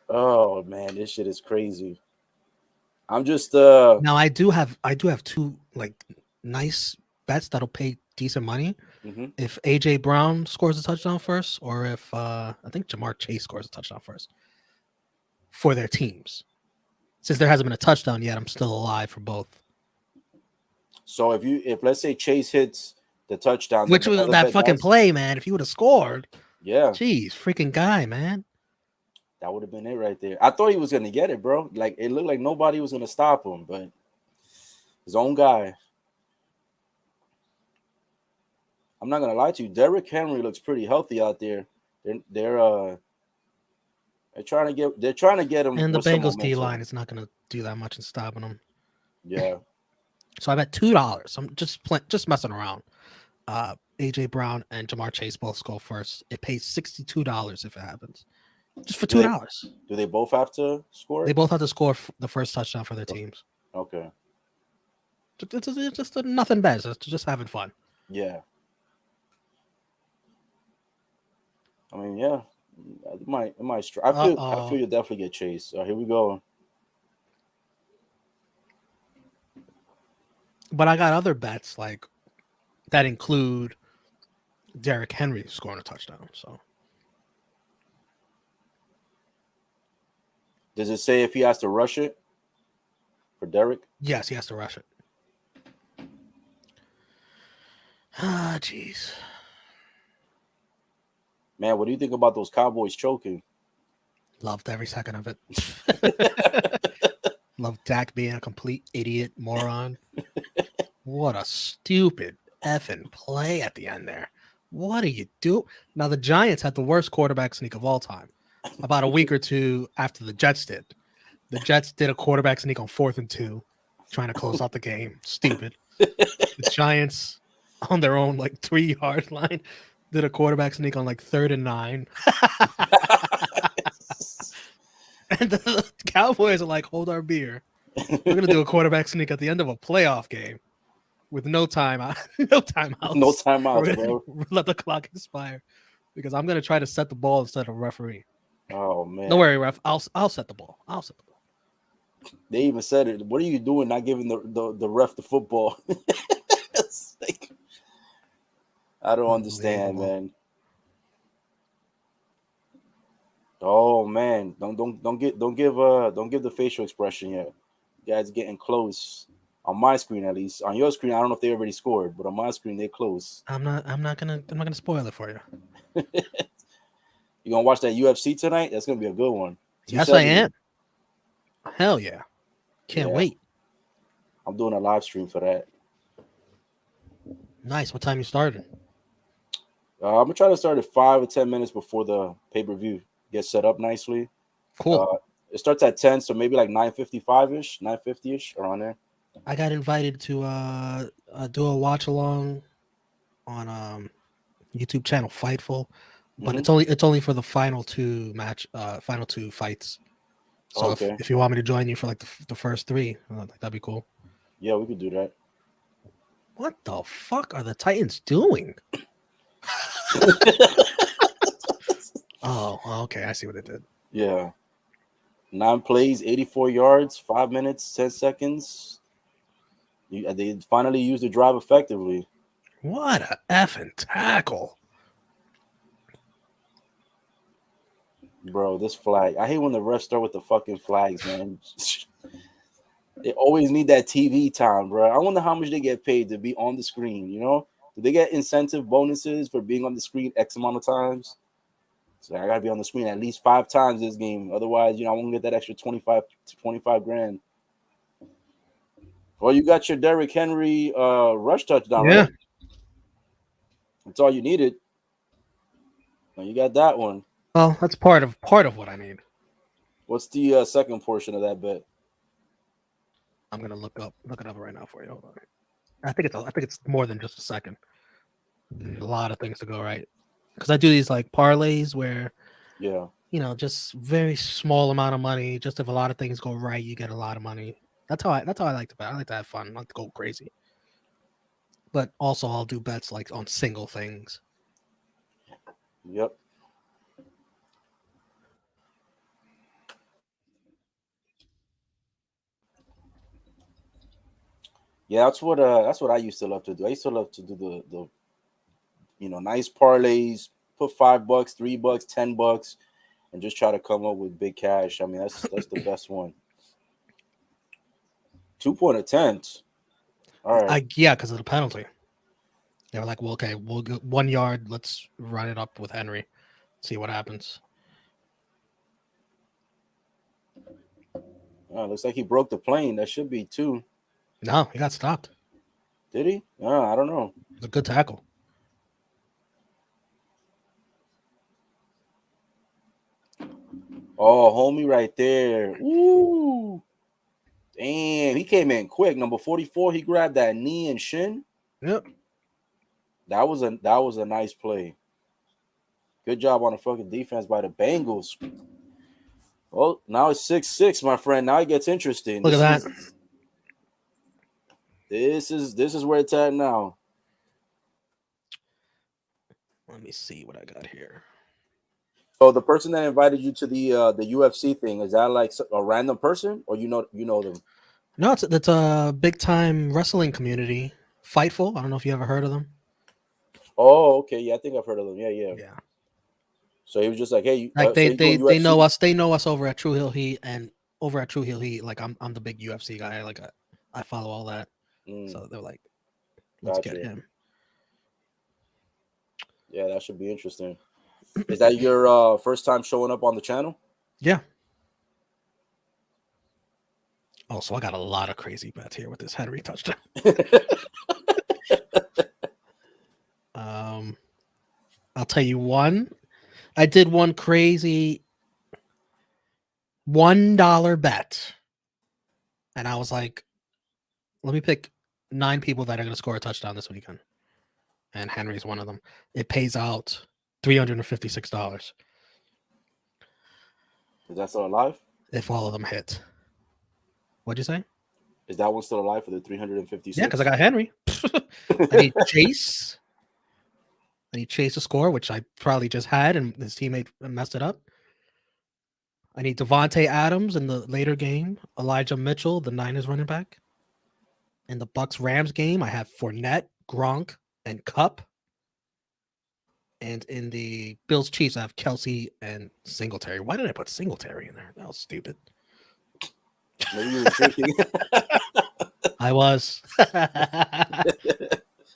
Oh man, this shit is crazy. I'm just now I do have two like nice bets that'll pay decent money. Mm-hmm. If AJ Brown scores a touchdown first, or if I think Jamar Chase scores a touchdown first for their teams. Since there hasn't been a touchdown yet, I'm still alive for both. So if let's say Chase hits the touchdown, which was that fucking play, man. If he would have scored, yeah, jeez, freaking guy, man. That would have been it right there. I thought he was gonna get it, bro. Like it looked like nobody was gonna stop him, but his own guy. I'm not gonna lie to you. Derrick Henry looks pretty healthy out there. They're trying to get him. And the Bengals D line is not gonna do that much in stopping him. Yeah. So I bet $2. I'm just messing around. AJ Brown and Jamar Chase both score first. It pays $62 if it happens. Just for $2. Do they both have to score? They both have to score the first touchdown for their teams. Okay. It's just a nothing bad. It's just having fun. Yeah. I mean, yeah. It might. I feel you'll definitely get Chase. Here we go. But I got other bets like that include Derrick Henry scoring a touchdown. So, does it say if he has to rush it for Derrick? Yes, he has to rush it. Ah, jeez. Man, what do you think about those Cowboys choking? Loved every second of it. Loved Dak being a complete idiot, moron. What a stupid effing play at the end there. What do you do? Now, the Giants had the worst quarterback sneak of all time. About a week or two after the Jets did. The Jets did a quarterback sneak on 4th and 2, trying to close out the game. Stupid. The Giants, on their own, 3-yard line, did a quarterback sneak on 3rd and 9. And the Cowboys are like, hold our beer. We're going to do a quarterback sneak at the end of a playoff game with no timeout. No timeouts. No timeouts, bro. Let the clock expire because I'm going to try to set the ball instead of referee. Oh, man. Don't worry, ref. I'll set the ball. They even said it. What are you doing not giving the ref the football? I don't understand, man. Oh man, don't give the facial expression yet. You guys getting close. On my screen, at least. On your screen, I don't know if they already scored, but on my screen, they're close. I'm not gonna spoil it for you. You gonna watch that UFC tonight? That's gonna be a good one. Yes, I am. Hell yeah. Can't wait. I'm doing a live stream for that. Nice. What time you started? I'm gonna try to start at 5 or 10 minutes before the pay-per-view gets set up nicely. Cool. It starts at 10, so maybe 9:55-ish, 9:50-ish, around there. I got invited to do a watch along on YouTube channel Fightful, but it's only for the final two fights. So if you want me to join you for the first 3, that'd be cool. Yeah, we could do that. What the fuck are the Titans doing? Oh, okay. I see what it did. Yeah. 9 plays, 84 yards, 5 minutes, 10 seconds. They finally used the drive effectively. What a effing tackle. Bro, this flag. I hate when the refs start with the fucking flags, man. They always need that TV time, bro. I wonder how much they get paid to be on the screen, you know? Do they get incentive bonuses for being on the screen X amount of times? So I gotta be on the screen at least 5 times this game. Otherwise, I won't get that extra 25 grand. Well, you got your Derrick Henry rush touchdown, Yeah. right? That's all you needed. Well, you got that one. Well, that's part of what I need. What's the second portion of that bet? I'm gonna look it up right now for you. Hold on. I think it's more than just a second. There's a lot of things to go right because I do these like parlays where Yeah. just very small amount of money. Just if a lot of things go right, you get a lot of money. That's how I like to bet. I like to have fun, not to go crazy. But also, I'll do bets like on single things. Yep. Yeah, that's what I used to love to do. I used to love to do the nice parlays, put $5, $3, $10, and just try to come up with big cash. I mean, that's the best one. 2-point attempts. All right. Yeah, because of the penalty. They were like, well, okay, we'll go 1 yard. Let's run it up with Henry, see what happens. Looks like he broke the plane. That should be 2. No, he got stopped. Did he? I don't know. It was a good tackle. Oh, homie right there. Ooh. Damn, he came in quick. Number 44, he grabbed that knee and shin. Yep. That was a nice play. Good job on the fucking defense by the Bengals. Well, now it's 6-6, my friend. Now it gets interesting. Look at that. This is where it's at now. Let me see what I got here. So the person that invited you to the UFC thing, is that like a random person, or you know them? No, it's a big time wrestling community. Fightful. I don't know if you ever heard of them. Oh, okay. Yeah, I think I've heard of them. Yeah. Yeah. So he was just like, hey, Like so they know us. They know us over at True Hill Heat, and over at True Hill Heat, like I'm the big UFC guy. Like I follow all that. So they're like, let's Gotcha. get him. Yeah, that should be interesting. Is that your first time showing up on the channel? Yeah. Oh, so I got a lot of crazy bets here with this Henry touchdown. I'll tell you one. I did one crazy $1 bet. And I was like, let me pick 9 people that are going to score a touchdown this weekend. And Henry's one of them. It pays out $356. Is that still alive? If all of them hit. What'd you say? Is that one still alive for the 356? Yeah, because I got Henry. I need Chase. I need Chase to score, which I probably just had, and his teammate messed it up. I need Devontae Adams in the later game. Elijah Mitchell, the Niners running back. In the Bucks-Rams game, I have Fournette, Gronk, and Cup. And in the Bills-Chiefs, I have Kelsey and Singletary. Why did I put Singletary in there? That was stupid. Maybe you were drinking. I was.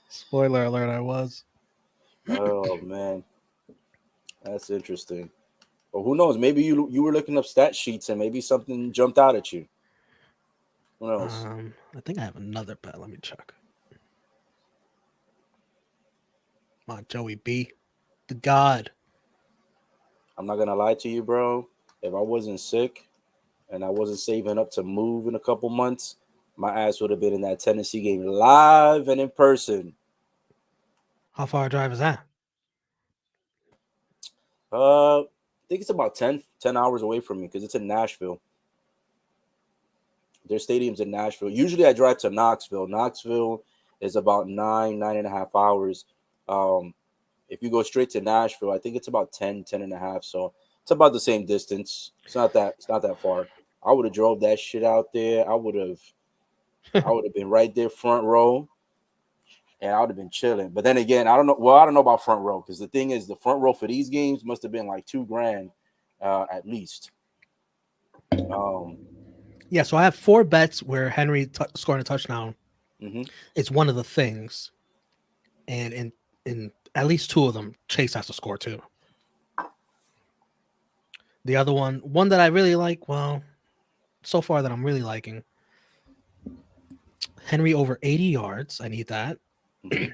Spoiler alert, I was. Oh, man. That's interesting. Well, who knows? Maybe you were looking up stat sheets and maybe something jumped out at you. Who knows? I think I have another bet. Let me check. Come on, Joey B. The God. I'm not going to lie to you, bro. If I wasn't sick and I wasn't saving up to move in a couple months, my ass would have been in that Tennessee game live and in person. How far a drive is that? I think it's about 10 hours away from me because it's in Nashville. Their stadium's in Nashville. Usually I drive to Knoxville. Knoxville is about 9.5 hours. If you go straight to Nashville, I think it's about 10 and a half. So it's about the same distance. It's not that far. I would have drove that shit out there. I would have been right there front row. And I would have been chilling. But then again, I don't know. Well, I don't know about front row because the thing is, the front row for these games must have been like $2,000 at least. Yeah, so I have 4 bets where Henry scoring a touchdown. Mm-hmm. It's one of the things, and in at least 2 of them, Chase has to score too. The other one that I really like, well, so far that I'm really liking, Henry over 80 yards. I need that. Mm-hmm.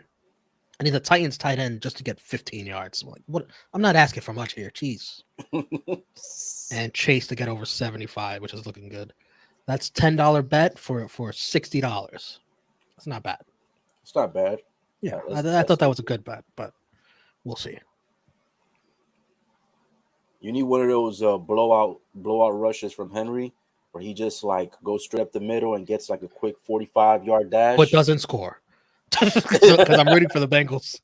I need the Titans tight end just to get 15 yards. Like, what? I'm not asking for much here. Jeez. And Chase to get over 75, which is looking good. That's $10 bet for $60. That's not bad. It's not bad. Yeah, I That's thought that not was a good bet, but we'll see. You need one of those blowout rushes from Henry, where he just like goes straight up the middle and gets like a quick 45-yard But dash. doesn't score because I'm rooting for the Bengals.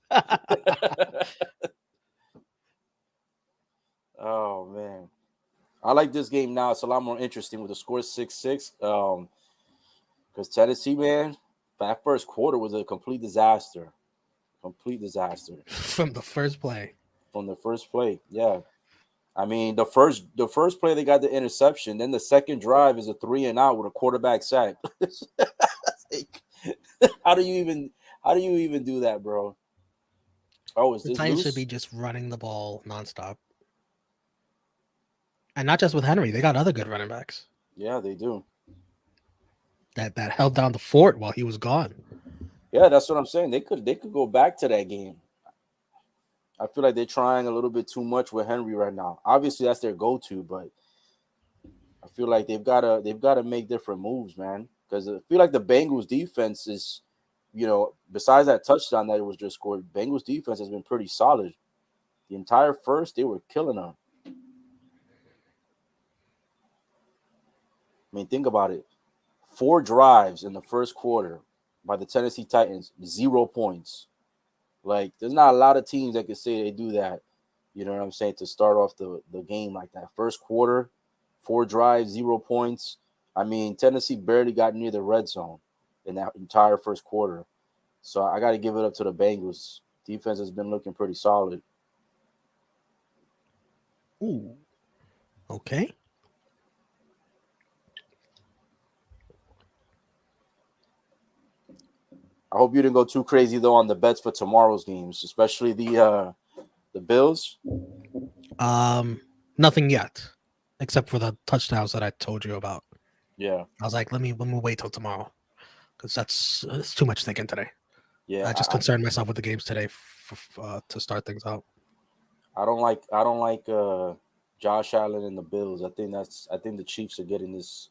Oh man, I like this game now. It's a lot more interesting with the score 6-6. Because Tennessee, man, that first quarter was a complete disaster. Complete disaster From the first play. from the first play. Yeah. I mean, the first play they got the interception. Then the second drive is a 3-and-out with a quarterback sack. how do you even do that, bro? Oh, is The this Titans should be loose? just running the ball nonstop. And not just with Henry, they got other good running backs Yeah, they do. that held down the fort while he was gone. Yeah, that's what I'm saying. They could go back to that game. I feel like they're trying a little bit too much with Henry right now. Obviously, that's their go-to, but I feel like they've gotta make different moves, man. Because I feel like the Bengals defense is, besides that touchdown that it was just scored, Bengals defense has been pretty solid. The entire first, they were killing them. I mean, think about it. 4 drives in the first quarter by the Tennessee Titans, 0 points. Like, there's not a lot of teams that can say they do that. You know what I'm saying? To start off the game like that. First quarter, 4 drives, 0 points. I mean, Tennessee barely got near the red zone in that entire first quarter. So I got to give it up to the Bengals. Defense has been looking pretty solid. Ooh. Okay. I hope you didn't go too crazy though on the bets for tomorrow's games, especially the Bills. Nothing yet, except for the touchdowns that I told you about. Yeah, I was like, let me wait till tomorrow because it's too much thinking today. yeah. I just concerned myself with the games today to start things out. I don't like Josh Allen and the Bills. I think the Chiefs are getting this.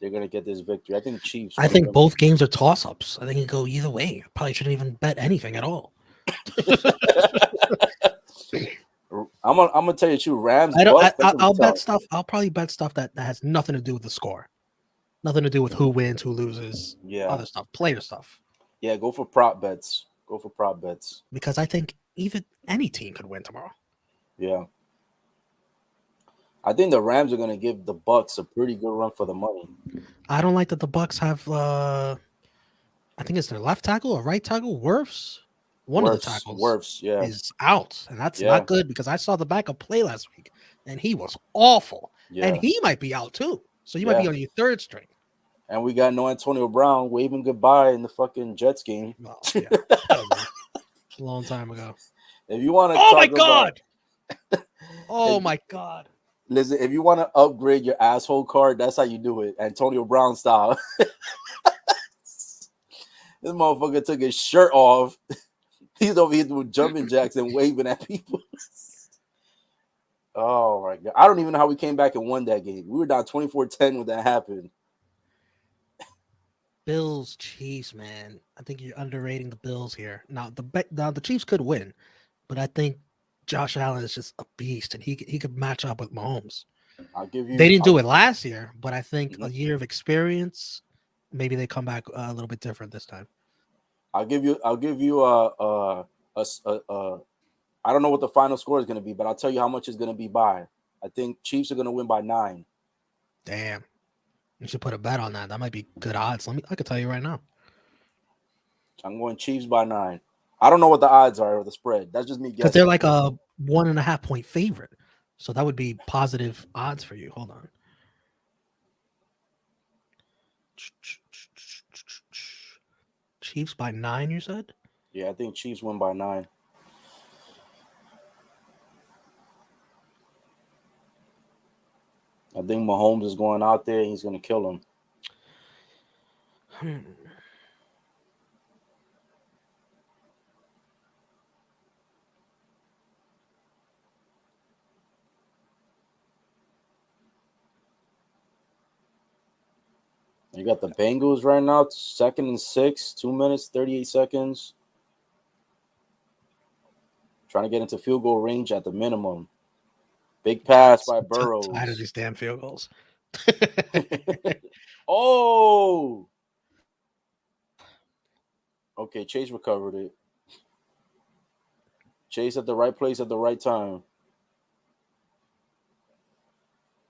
They're gonna get this victory. I think Chiefs. I One of think them. both games are toss ups. I think it go either way. Probably shouldn't even bet anything at all. I'm gonna tell you the truth. Rams I don't. Bucks. That's gonna be I'll bet tough. stuff. I'll probably bet stuff that has nothing to do with the score, nothing to do with who wins, who loses, Yeah, other stuff, player stuff. yeah. Go for prop bets. Go for prop bets. Because I think even any team could win tomorrow. Yeah, I think the Rams are gonna give the Bucks a pretty good run for the money. I don't like that the Bucks have. I think it's their left tackle or right tackle, Wirfs. One of the tackles Worfs. Yeah, is out, and that's yeah, not good because I saw the backup play last week, and he was awful, and yeah, he might be out too. So you might yeah. be on your third string. And we got no Antonio Brown waving goodbye in the fucking Jets game. Well, yeah, that was a long time ago. If you want to Oh my talk about, god! Oh if, my god! listen, if you want to upgrade your asshole card, that's how you do it, Antonio Brown style. This motherfucker took his shirt off. He's over here doing jumping jacks and waving at people. Oh my god! I don't even know how we came back and won that game. We were down 24-10 when that happened. Bills, Chiefs, man. I think you're underrating the Bills here. Now the Chiefs could win, but I think Josh Allen is just a beast, and he could match up with Mahomes. I'll give They you. didn't do it last year, but I think a Mhm. year of experience, maybe they come back a little bit different this time. I'll give you. I'll give you a. I don't know what the final score is going to be, but I'll tell you how much it's going to be by. I think Chiefs are going to win by 9. Damn, you should put a bet on that. That might be good odds. I could tell you right now. I'm going Chiefs by 9. I don't know what the odds are or the spread. That's just me Because they're guessing. like a 1.5 point favorite. So that would be positive odds for you. Hold on. Chiefs by 9, you said? Yeah, I think Chiefs win by 9. I think Mahomes is going out there. He's going to kill him. You got the Bengals right now, 2nd and 6, 2 minutes, 38 seconds. Trying to get into field goal range at the minimum. Big pass by Tired of Burrows. these damn field goals. Oh! Okay, Chase recovered it. Chase at the right place at the right time.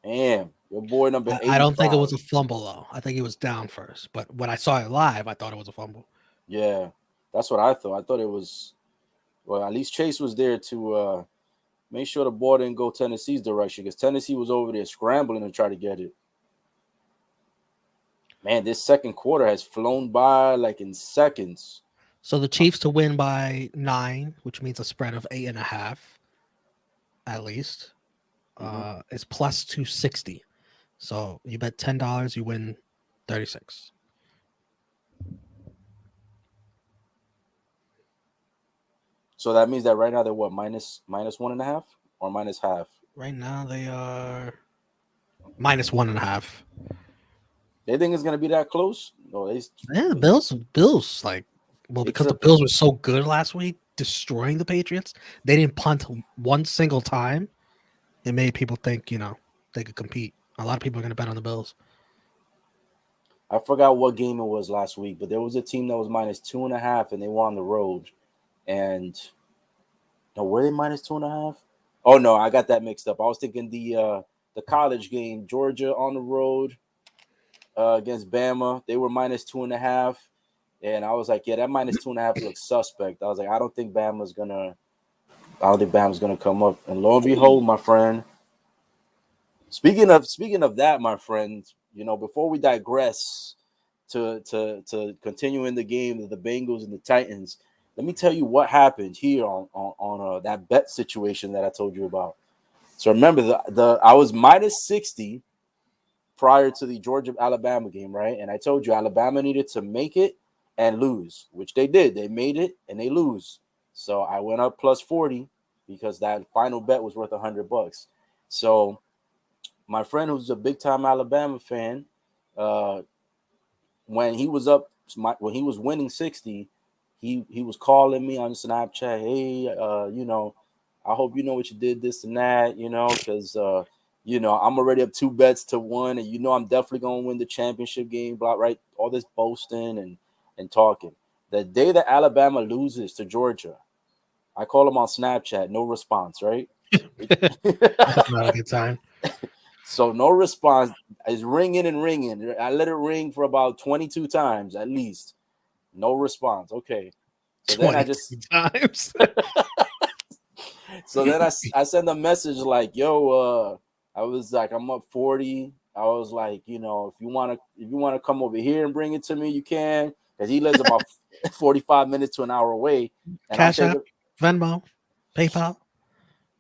Damn, your boy number 85. I don't think it was a fumble though. I think he was down first. But when I saw it live, I thought it was a fumble. Yeah, that's what I thought. I thought it was. Well, at least Chase was there to make sure the ball didn't go Tennessee's direction because Tennessee was over there scrambling to try to get it. Man, this second quarter has flown by like in seconds. So the Chiefs to win by 9, which means a spread of 8.5, at least, is plus 260. So you bet $10, you win 36. So that means that right now they're what, minus 1.5 or minus half? Right now they are minus 1.5. They think it's gonna be that close? No, Yeah, the Bills like, well, because the Bills were so good last week, destroying the Patriots, they didn't punt one single time. It made people think, they could compete. A lot of people are going to bet on the Bills. I forgot what game it was last week, but there was a team that was minus 2.5 and they were on the road. And no, were they minus 2.5? Oh no, I got that mixed up. I was thinking the college game, Georgia on the road against Bama. They were minus 2.5. And I was like, yeah, that minus 2.5 looks suspect. I was like, I don't think Bama's gonna come up. And lo and behold, my friend. Speaking of that, my friend, before we digress to continue in the game of the Bengals and the Titans, let me tell you what happened here on that bet situation that I told you about. So remember, the I was minus 60 prior to the Georgia Alabama game, right? And I told you Alabama needed to make it and lose, which they did. They made it and they lose. So I went up plus 40 because that final bet was worth $100. So my friend, who's a big time Alabama fan, when he was when he was winning 60, he was calling me on Snapchat. Hey, I hope you know what you did, this and that, because I'm already up 2 bets to 1, and I'm definitely gonna win the championship game. Blah, right? All this boasting and talking. The day that Alabama loses to Georgia, I call him on Snapchat. No response. Right? That's not a good sign. So no response. It's ringing and ringing. I let it ring for about 22 times at least. No response. Okay. So then I just times. So then I send a message like, yo, I was like, I'm up 40. I was like, if you wanna come over here and bring it to me, you can, because he lives about 45 minutes to an hour away. And Cash App, Venmo, PayPal.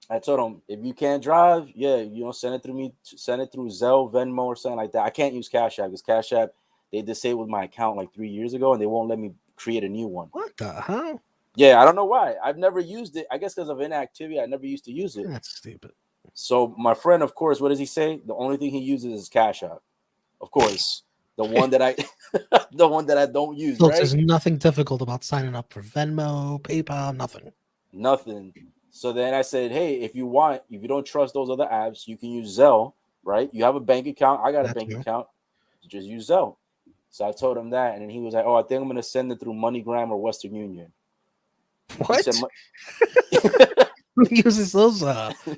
I told him, if you can't drive, send it through me, send it through Zelle, Venmo, or something like that. I can't use Cash App because Cash App, they disabled my account like 3 years ago and they won't let me create a new one. What the hell? Yeah, I don't know why. I've never used it. I guess because of inactivity, I never used to use it. That's stupid. So my friend, of course, what does he say? The only thing he uses is Cash App. Of course, the one that I don't use. Folks, right? There's nothing difficult about signing up for Venmo, PayPal, Nothing. So then I said, hey, if you don't trust those other apps, you can use Zelle, right? You have a bank account. I got a bank account. Just use Zelle. So I told him that, and then he was like, oh, I think I'm going to send it through MoneyGram or Western Union. What? Who uses those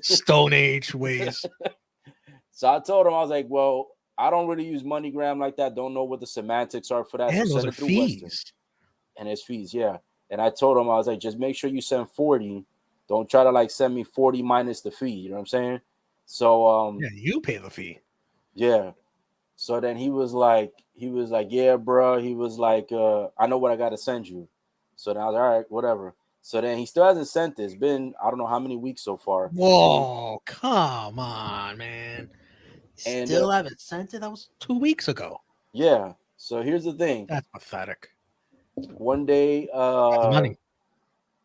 Stone Age ways? So I told him, I was like, well, I don't really use MoneyGram like that. Don't know what the semantics are for that. And so those send are it through fees. Western. And it's fees, yeah. And I told him, I was like, just make sure you send 40. Don't try to send me 40 minus the fee. You know what I'm saying? So yeah, you pay the fee. Yeah. So then he was like, yeah, bro. He was like, I know what I gotta send you. So then I was like, all right, whatever. So then he still hasn't sent it. It's been I don't know how many weeks so far. Whoa, come on, man. And Still haven't sent it. That was 2 weeks ago. yeah, so here's the thing. That's pathetic. One day, Money.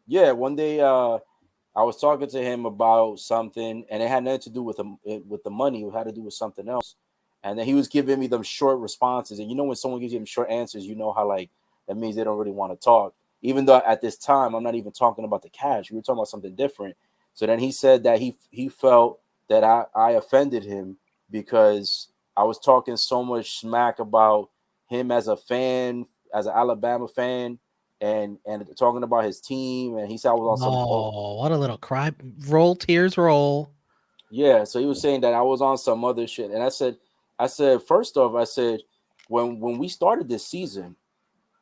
yeah, one day, I was talking to him about something, and it had nothing to do with the money. It had to do with something else. And then he was giving me them short responses. And you know, when someone gives you them short answers, you know how like that means they don't really want to talk. Even though at this time I'm not even talking about the cash, we were talking about something different. So then he said that he felt that I offended him because I was talking so much smack about him as a fan, as an Alabama fan, and talking about his team. And he said I was on some. Oh, what a little cry. Roll, tears roll. Yeah, so he was saying that I was on some other shit, and I said, first off, I said, when we started this season,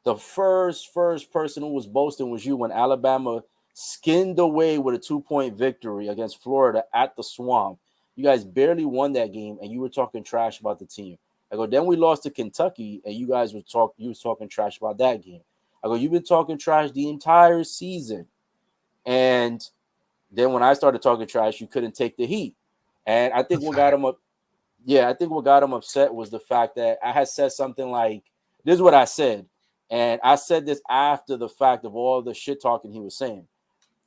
the first person who was boasting was you when Alabama skinned away with a 2-point victory against Florida at the Swamp. You guys barely won that game, and you were talking trash about the team. I go, then we lost to Kentucky, and you was talking trash about that game. I go, you've been talking trash the entire season, and then when I started talking trash, you couldn't take the heat. And I think what got Pathetic. him up, yeah, I think what got him upset was the fact that I had said something like, this is what I said. And I said this after the fact of all the shit talking he was saying.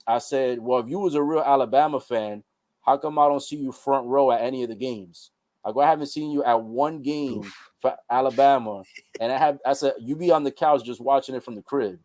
I said, well, if you was a real Alabama fan, how come I don't see you front row at any of the games? I go, I haven't seen you at one game Oof. for Alabama. And I said, you be on the couch just watching it from the crib.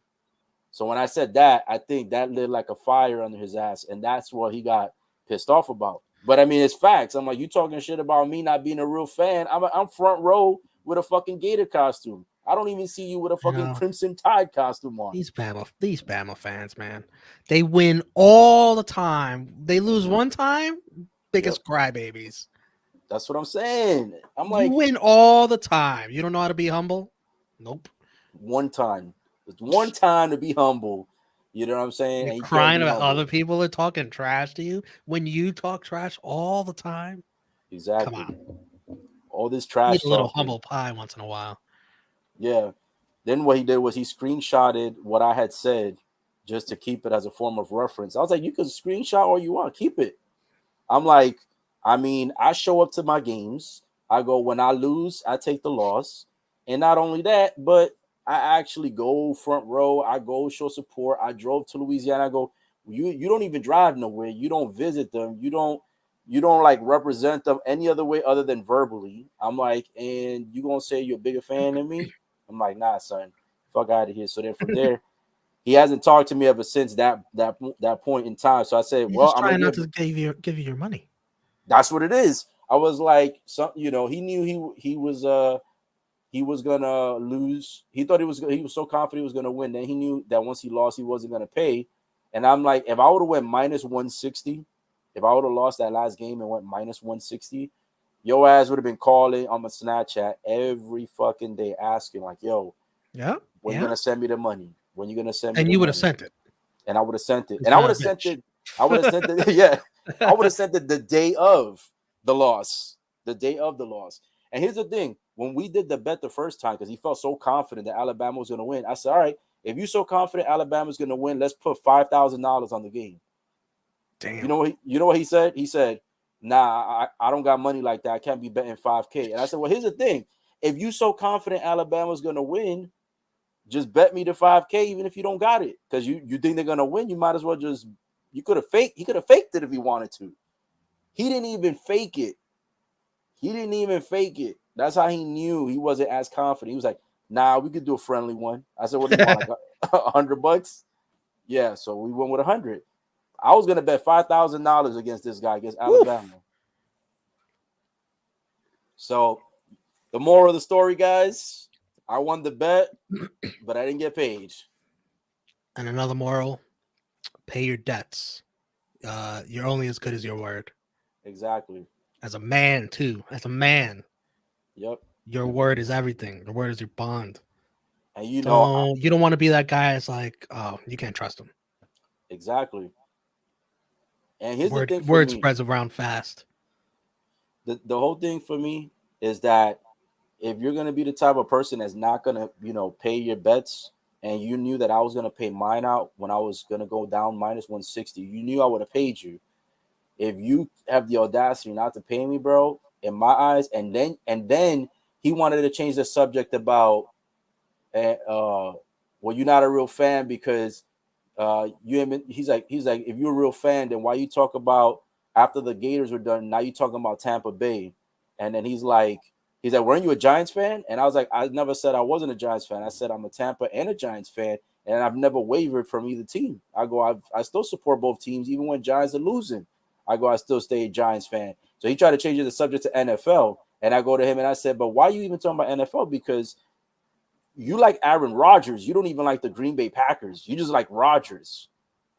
So when I said that, I think that lit like a fire under his ass, and that's what he got pissed off about. But I mean, it's facts. I'm like, you talking shit about me not being a real fan? I'm front row with a fucking Gator costume. I don't even see you with a You fucking know, Crimson Tide costume on. these Bama fans, man. They win all the time. They lose Mhm. one time, Yep, biggest crybabies. that's what I'm saying. I'm You like, win all the time. You don't know how to be humble? Nope. one time, it's one time to be humble. You know what I'm saying? You're And you can't crying be about other humble. people are talking trash to you when you talk trash all the time. Come Exactly. on. All this Eat trash a little talking. humble pie once in a while. Yeah. Then what he did was he screenshotted what I had said just to keep it as a form of reference. I was like, you can screenshot all you want, keep it. I'm like, I mean, I show up to my games. I go, when I lose, I take the loss. And not only that, but I actually go front row. I go show support. I drove to Louisiana. I go, you don't even drive nowhere. You don't visit them. You don't like represent them any other way other than verbally. I'm like, and you gonna say you're a bigger fan than me? I'm like, nah, son, fuck out of here. So then from there, he hasn't talked to me ever since that point in time. So I said, He's well, just I'm gonna trying not give. to give you your money. That's what it is. I was like, some, he knew he was gonna lose. He thought he was so confident he was gonna win. Then he knew that once he lost, he wasn't gonna pay. And I'm like, if I would have went minus 160, if I would have lost that last game and went minus 160, your ass would have been calling on my Snapchat every fucking day asking, like, yo, Yeah, when you yeah. gonna send me the money? When you gonna send me And the you would have money? sent it. And I would have sent it. He's And I not would a have sent bitch. it. I would have sent it. Yeah, I would have sent it the day of the loss. The day of the loss. And here's the thing: when we did the bet the first time, because he felt so confident that Alabama was going to win, I said, "All right, if you're so confident Alabama's going to win, let's put $5,000 on the game." Damn. You know what he said? He said, "Nah, I don't got money like that. I can't be betting 5K." And I said, "Well, here's the thing: if you so confident Alabama's going to win, just bet me the 5K, even if you don't got it, because you think they're gonna win. You might as well just you could have faked. He could have faked it if he wanted to. He didn't even fake it. He didn't even fake it. That's how he knew he wasn't as confident. He was like, "Nah, we could do a friendly one." I said, "What do you want? Like $100?" Yeah, so we went with 100. I was gonna bet $5,000 against this guy against Woof. Alabama. So the moral of the story, guys, I won the bet, but I didn't get paid. And another moral: pay your debts. You're only as good as your word. Exactly. As a man, too. As a man, Yep. your word is everything. Your word is your bond. And You don't want to be that guy that's like, oh, you can't trust him. exactly. And here's the Word thing for word me. spreads around fast. The whole thing for me is that if you're gonna be the type of person that's not gonna, pay your bets, and you knew that I was gonna pay mine out when I was gonna go down minus 160, you knew I would have paid you. If you have the audacity not to pay me, bro, in my eyes. And then he wanted to change the subject about, well, you're not a real fan because he's like if you're a real fan, then why you talk about after the Gators were done, now you talking about Tampa Bay. And then he's like, weren't you a Giants fan? And I was like, I never said I wasn't a Giants fan. I said I'm a Tampa and a Giants fan, and I've never wavered from either team. I still support both teams, even when Giants are losing. I still stay a Giants fan. So he tried to change the subject to NFL, and I go to him and I said, but why are you even talking about NFL? Because you like Aaron Rodgers. You don't even like the Green Bay Packers. You just like Rodgers.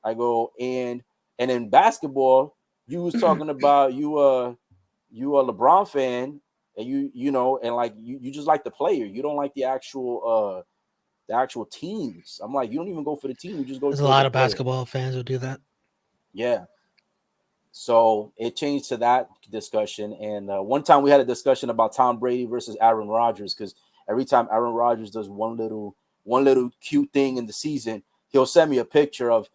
I go, and in basketball, you was talking about you a LeBron fan, and and like you just like the player. You don't like the actual teams. I'm like, you don't even go for the team. You just go. There's a lot of basketball fans who do that. Yeah. So it changed to that discussion. And one time we had a discussion about Tom Brady versus Aaron Rodgers, because every time Aaron Rodgers does one little cute thing in the season, he'll send me a picture of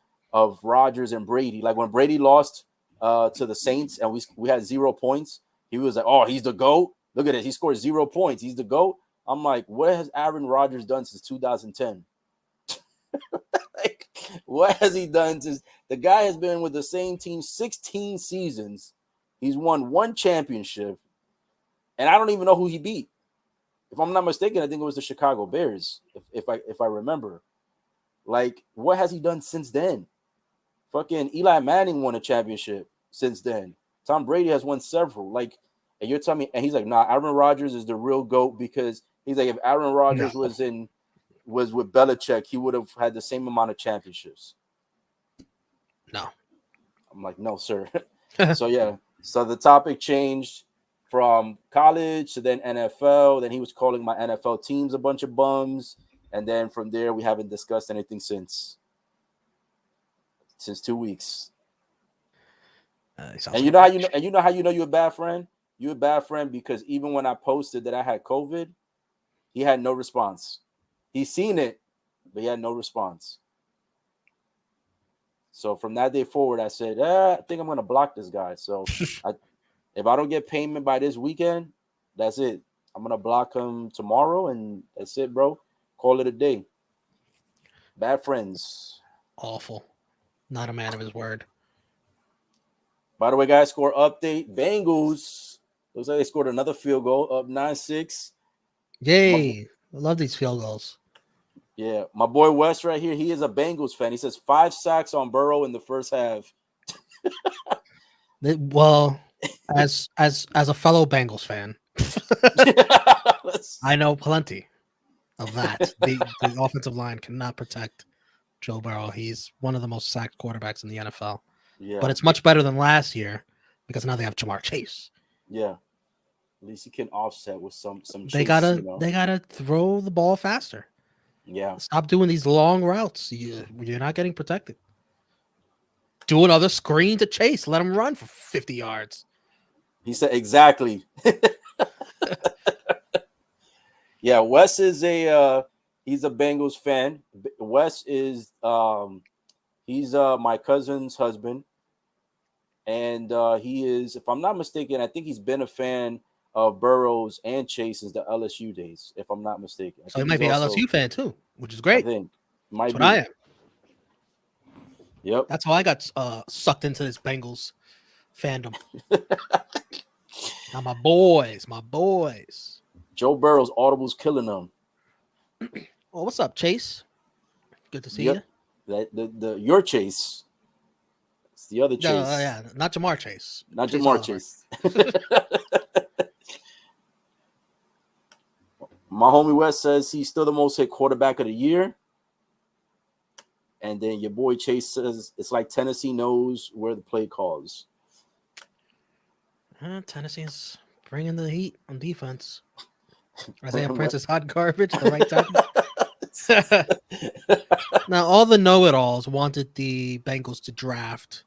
Rodgers and Brady. Like when Brady lost to the Saints and we had 0 points, he was like, oh, he's the GOAT. Look at it. He scored 0 points. He's the GOAT. I'm like, what has Aaron Rodgers done since 2010? Like, what has he done since? The guy has been with the same team 16 seasons. He's won 1 championship, and I don't even know who he beat. If I'm not mistaken, I think it was the Chicago Bears, if I remember. Like, what has he done since then? Fucking Eli Manning won a championship since then. Tom Brady has won several. Like, and you're telling me, and he's like, nah, Aaron Rodgers is the real GOAT, because he's like, if Aaron Rodgers was with Belichick, he would have had the same amount of championships. No. I'm like, no, sir. So, yeah. So the topic changed from college to then NFL. Then he was calling my NFL teams a bunch of bums. And then from there, we haven't discussed anything since 2 weeks. And you know how you know you're a bad friend? You're a bad friend because even when I posted that I had COVID, he had no response. He's seen it, but he had no response. So from that day forward, I said, I think I'm going to block this guy. So if I don't get payment by this weekend, that's it. I'm going to block him tomorrow, and that's it, bro. Call it a day. Bad friends. Awful. Not a man of his word. By the way, guys, score update. Bengals. Looks like they scored another field goal, up 9-6. Yay. I love these field goals. Yeah, my boy Wes right here, he is a Bengals fan. He says 5 sacks on Burrow in the first half. Well, as a fellow Bengals fan, I know plenty of that. The offensive line cannot protect Joe Burrow. He's one of the most sacked quarterbacks in the NFL. Yeah. But it's much better than last year because now they have Jamar Chase. Yeah. At least he can offset with some They gotta throw the ball faster. Yeah. Stop doing these long routes. You're not getting protected. Do another screen to Chase. Let him run for 50 yards. He said exactly. Yeah, Wes is he's a Bengals fan. Wes is he's my cousin's husband. And he is, if I'm not mistaken, I think he's been a fan of Burrows and Chase since the LSU days, if I'm not mistaken. So he might be an LSU fan too, which is great. I think. That's what I am. Yep. That's how I got sucked into this Bengals fandom. Now my boys. Joe Burrow's audible's killing them. Oh, what's up, Chase? Good to see you. The your Chase. It's the other Chase. No, yeah, not Jamar Chase. Not Jamar Chase. My homie West says he's still the most hit quarterback of the year. And then your boy Chase says it's like Tennessee knows where the play calls. Tennessee's bringing the heat on defense. Isaiah Prince is hot garbage at the right time. Now, all the know-it-alls wanted the Bengals to draft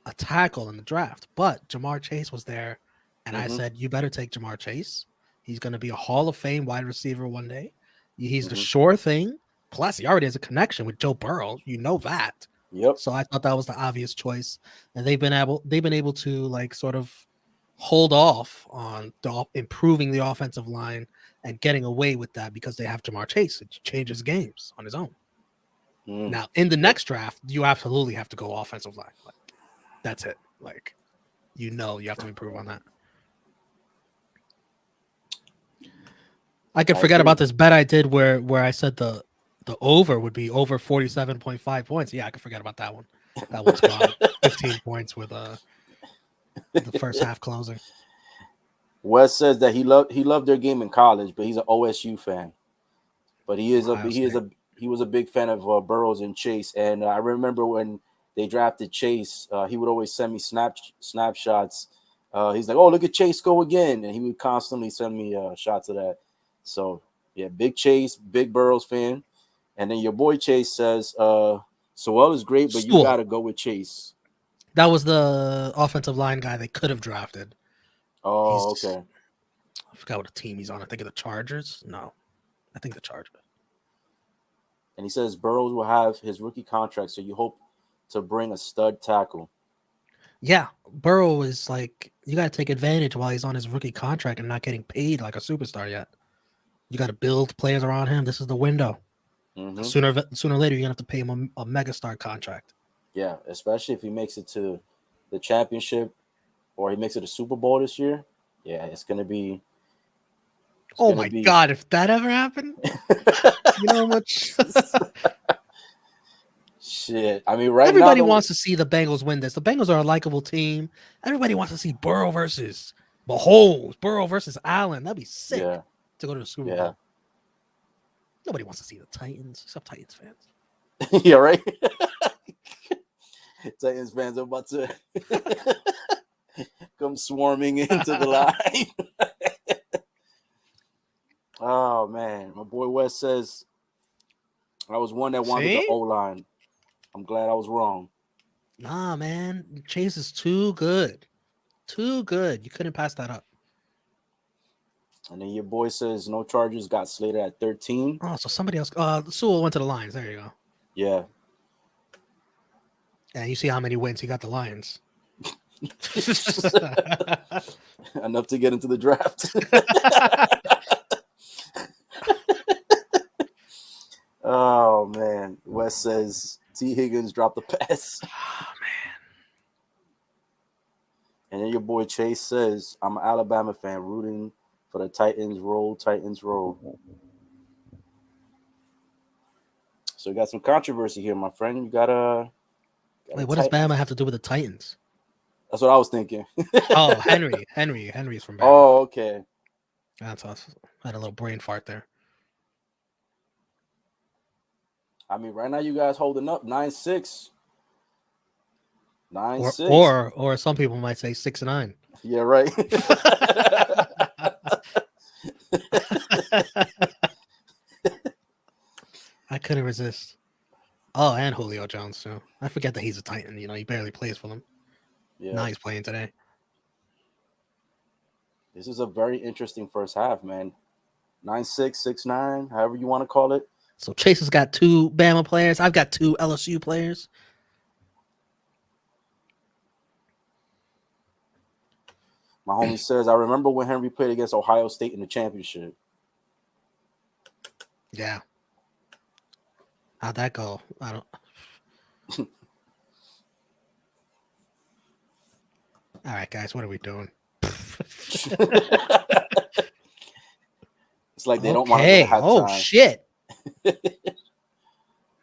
a tackle in the draft, but Jamar Chase was there, and I said, you better take Jamar Chase. He's going to be a Hall of Fame wide receiver one day. He's the sure thing. Plus, he already has a connection with Joe Burrow. You know that. Yep. So I thought that was the obvious choice, and they've been able to like sort of hold off on improving the offensive line and getting away with that because they have Jamar Chase. It changes games on his own. Now, in the next draft, you absolutely have to go offensive line. Like, that's it. Like, you have to improve on that. I could forget about this bet I did where I said the over would be over 47.5 points. Yeah, I could forget about that one. That one's gone. 15 points with the first half closing. Wes says that he loved their game in college, but he's an OSU fan. But he was a big fan of Burrows and Chase. And I remember when they drafted Chase, he would always send me snapshots. He's like, "Oh, look at Chase go again," and he would constantly send me shots of that. So yeah, big Chase, big Burrows fan. And then your boy Chase says, Sewell is great, but you got to go with Chase. That was the offensive line guy they could have drafted. Oh, okay. I forgot what team he's on. I think of the Chargers. No, I think the Chargers. And he says Burrows will have his rookie contract, so you hope to bring a stud tackle. Yeah, Burrow is like, you got to take advantage while he's on his rookie contract and not getting paid like a superstar yet. You got to build players around him. This is the window. Mm-hmm. Sooner or later, you're gonna have to pay him a megastar contract. Yeah, especially if he makes it to the championship or he makes it a Super Bowl this year. Yeah, it's gonna be. Oh my God! If that ever happened, you know how much. Shit, I mean, right everybody now wants to see the Bengals win this. The Bengals are a likable team. Everybody wants to see Burrow versus Mahomes, Burrow versus Allen. That'd be sick to go to the Super Bowl. Nobody wants to see the Titans, except Titans fans. Yeah, right. Titans fans are about to come swarming into the line. Oh man, my boy Wes says I was one that wanted the O-line. I'm glad I was wrong. Nah, man, Chase is too good. Too good. You couldn't pass that up. And then your boy says no Chargers got slated at 13. Oh, so somebody else. Sewell went to the Lions. There you go. Yeah. And you see how many wins he got the Lions. Enough to get into the draft. Oh man. Wes says T. Higgins dropped the pass. Oh man. And then your boy Chase says, I'm an Alabama fan rooting for the Titans. Roll, Titans, roll. So we got some controversy here, my friend. You gotta wait, what does Bama have to do with the Titans? That's what I was thinking. Oh, Henry's from Bama. Oh, okay. That's awesome. I had a little brain fart there. I mean, right now you guys holding up 9-6. 9-6. Or some people might say 6-9. Yeah, right. I couldn't resist. Oh, and Julio Jones too. I forget that he's a Titan. You know, he barely plays for them. Yeah. Now he's playing today. This is a very interesting first half, man. 9-6, 6-9, however you want to call it. So Chase has got 2 Bama players. I've got 2 LSU players. My homie says, I remember when Henry played against Ohio State in the championship. Yeah. How'd that go? I don't. All right, guys, what are we doing? It's like they don't want to have time. Oh, shit.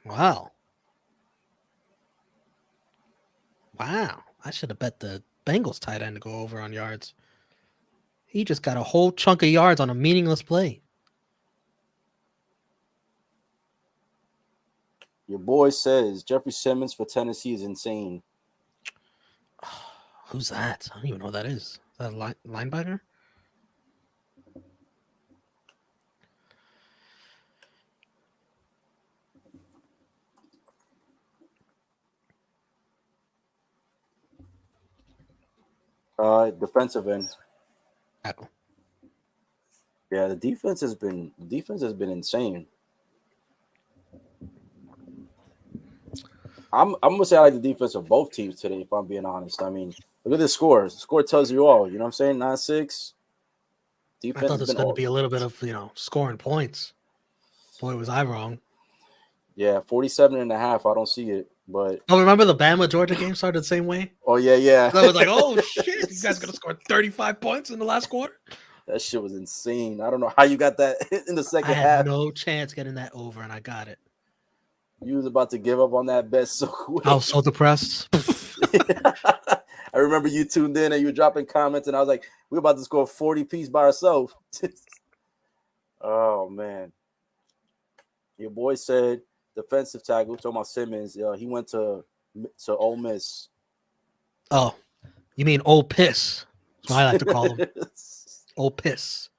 Wow. I should have bet the Bengals tight end to go over on yards. He just got a whole chunk of yards on a meaningless play. Your boy says Jeffrey Simmons for Tennessee is insane. Who's that? I don't even know who that is. Is that a linebacker? Defensive end. Tackle. Yeah, the defense has been insane. I'm gonna say I like the defense of both teams today. If I'm being honest, I mean, look at the scores. The score tells you all. You know what I'm saying? 9-6. I Defense thought has this was been going to all. be a little bit of scoring points. Boy, was I wrong. Yeah, 47.5. I don't see it, but Oh, remember the Bama Georgia game started the same way? oh yeah. I was like, oh shit, you guys going to score 35 points in the last quarter? That shit was insane. I don't know how you got that in the I second had half. no chance getting that over, and I got it. You was about to give up on that bet so quick. I was so depressed. I remember you tuned in and you were dropping comments, and I was like, "We're about to score 40 piece by ourselves." Oh man, your boy said defensive tackle. Talking about Simmons, he went to Ole Miss. Oh, you mean old piss? That's what I like to call him. Old piss.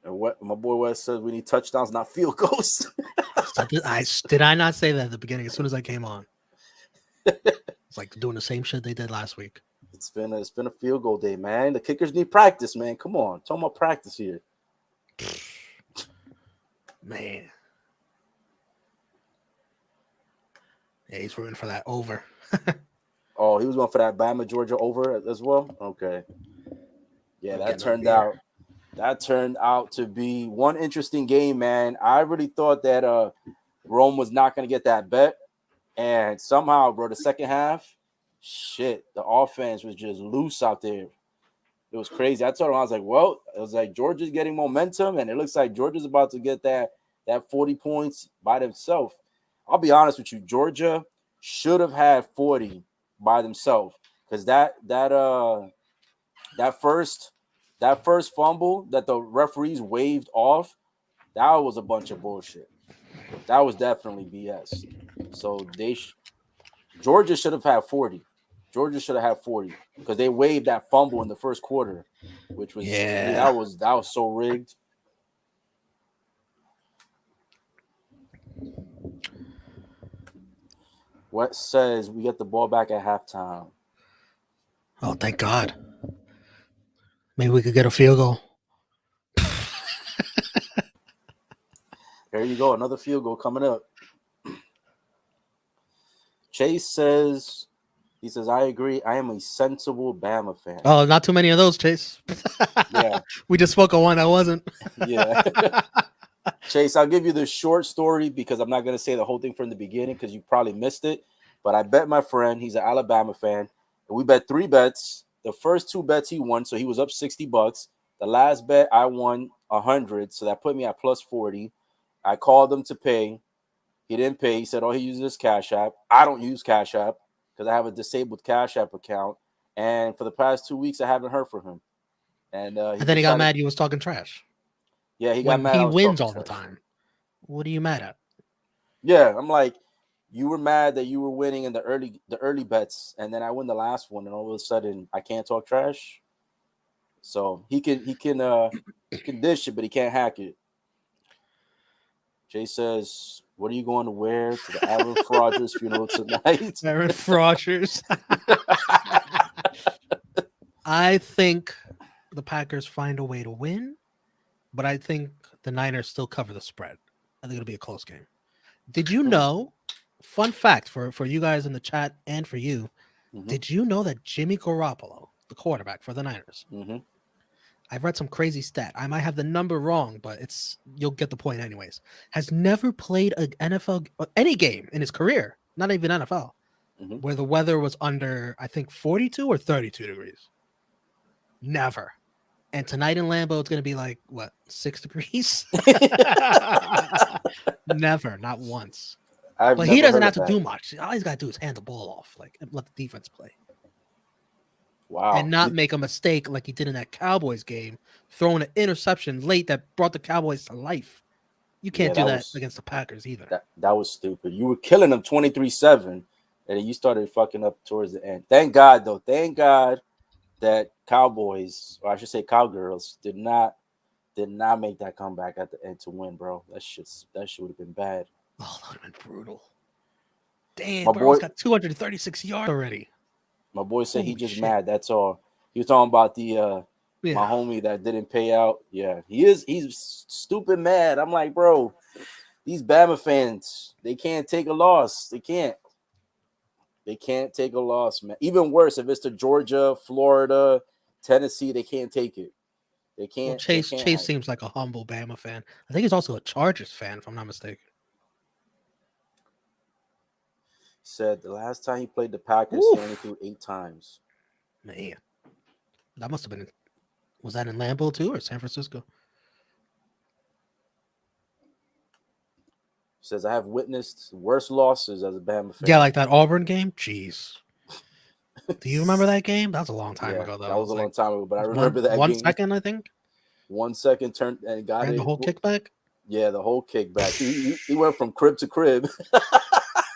And what my boy West says, we need touchdowns, not field goals. Did I not say that at the beginning? As soon as I came on, it's like doing the same shit they did last week. It's been a field goal day, man. The kickers need practice, man. Come on, talking about practice here, man. Yeah, he's rooting for that over. Oh, he was going for that Bama Georgia over as well. Okay, yeah, that turned out to be one interesting game, man. I really thought that Rome was not going to get that bet, and somehow, bro, the second half, shit, the offense was just loose out there. It was crazy. I told him, I was like, well, it was like Georgia's getting momentum, and it looks like Georgia's about to get that 40 points by themselves. I'll be honest with you, Georgia should have had 40 by themselves because that first fumble that the referees waved off, that was a bunch of bullshit. That was definitely BS. So Georgia should have had 40. Georgia should have had 40 because they waived that fumble in the first quarter, which was to me, that was so rigged. What says we get the ball back at halftime? Oh, thank God. Maybe we could get a field goal. There you go. Another field goal coming up. Chase says, I agree. I am a sensible Bama fan. Oh, not too many of those, Chase. Yeah. We just spoke of one that wasn't. Yeah. Chase, I'll give you the short story because I'm not going to say the whole thing from the beginning because you probably missed it. But I bet my friend, he's an Alabama fan, and we bet 3 bets. The first 2 bets he won, so he was up $60. The last bet I won 100, so that put me at plus 40. I called him to pay. He didn't pay. He said, "Oh, he uses his Cash App." I don't use Cash App because I have a disabled Cash App account. And for the past 2 weeks, I haven't heard from him. And then he got mad you was talking trash. Yeah, he got mad. He wins all the time. What are you mad at? Yeah, I'm like, you were mad that you were winning in the early bets, and then I win the last one, and all of a sudden I can't talk trash. So he can dish it, but he can't hack it. Jay says, "What are you going to wear to the Aaron Rodgers funeral tonight?" Aaron Rodgers. I think the Packers find a way to win, but I think the Niners still cover the spread. I think it'll be a close game. Did you know? Fun fact for you guys in the chat and for you. Mm-hmm. Did you know that Jimmy Garoppolo, the quarterback for the Niners, I've read some crazy stat. I might have the number wrong, but you'll get the point anyways. Has never played an NFL any game in his career, not even NFL, where the weather was under, I think, 42 or 32 degrees. Never. And tonight in Lambeau, it's going to be like, what, 6 degrees? Never, not once. But he doesn't have to do much. All he's got to do is hand the ball off, like, and let the defense play. Wow. And not make a mistake like he did in that Cowboys game, throwing an interception late that brought the Cowboys to life. You can't do that against the Packers either. That was stupid. You were killing them 23-7, and then you started fucking up towards the end. Thank God, though. Thank God that Cowboys, or I should say Cowgirls, did not make that comeback at the end to win, bro. That shit would have been bad. Oh, that would have been brutal. Damn, Burrow's got 236 yards already. My boy said he just mad. That's all. He was talking about the my homie that didn't pay out. Yeah, he's stupid mad. I'm like, bro, these Bama fans, they can't take a loss. They can't. They can't take a loss, man. Even worse, if it's to Georgia, Florida, Tennessee, they can't take it. They Well, can't. They Chase can't Chase have it. seems like a humble Bama fan. I think he's also a Chargers fan, if I'm not mistaken. Said the last time he played the Packers, he only Oof, threw 8 times. man, that must have been. Was that in Lambeau too, or San Francisco? Says I have witnessed worse losses as a Bama Yeah, fan. like that Auburn game. Jeez, do you remember that game? That was a long time Yeah, ago, though. that It was was a like long time ago, but I one remember that one game. second, I think. 1 second turned and got Ran the it. whole kickback. Yeah, the whole kickback. He went from crib to crib.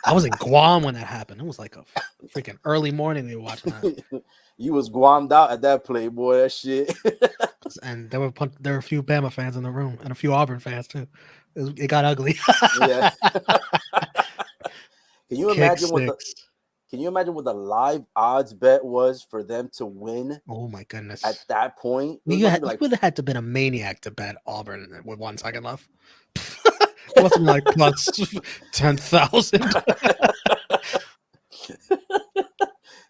I was in Guam when that happened. It was like a freaking early morning. We were watching that, You was guamed out at that play, boy. That shit. and there were a few Bama fans in the room and a few Auburn fans too. It got ugly. Yeah. Can you Kick imagine six. what the live odds bet was for them to win Oh my goodness. at that point? It You must have been you like would have had to been a maniac to bet Auburn with 1 second left. It must have been like plus 10,000.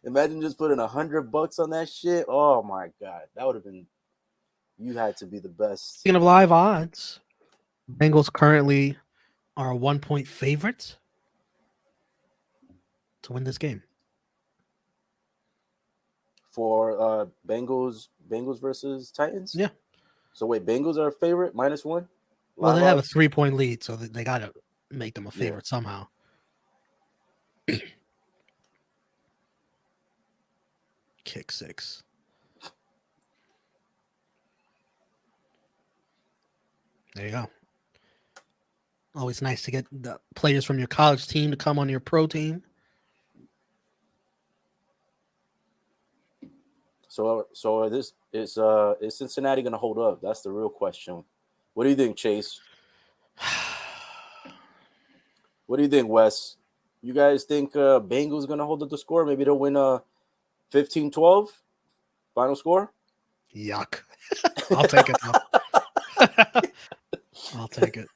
imagine just putting $100 on that shit. Oh my god, that would have been. You had to be the best. Speaking of live odds, Bengals currently are a 1-point favorite to win this game. For Bengals versus Titans. Yeah. So wait, Bengals are a favorite -1. Well, Live they have a odds? 3-point lead, so they got to make them a favorite somehow. Kick six. There you go. Always nice to get the players from your college team to come on your pro team. So this is Cincinnati going to hold up? That's the real question. What do you think, Chase? What do you think, Wes? You guys think Bengals going to hold up the score? Maybe they'll win 15-12 final score? Yuck. I'll take it though. I'll take it.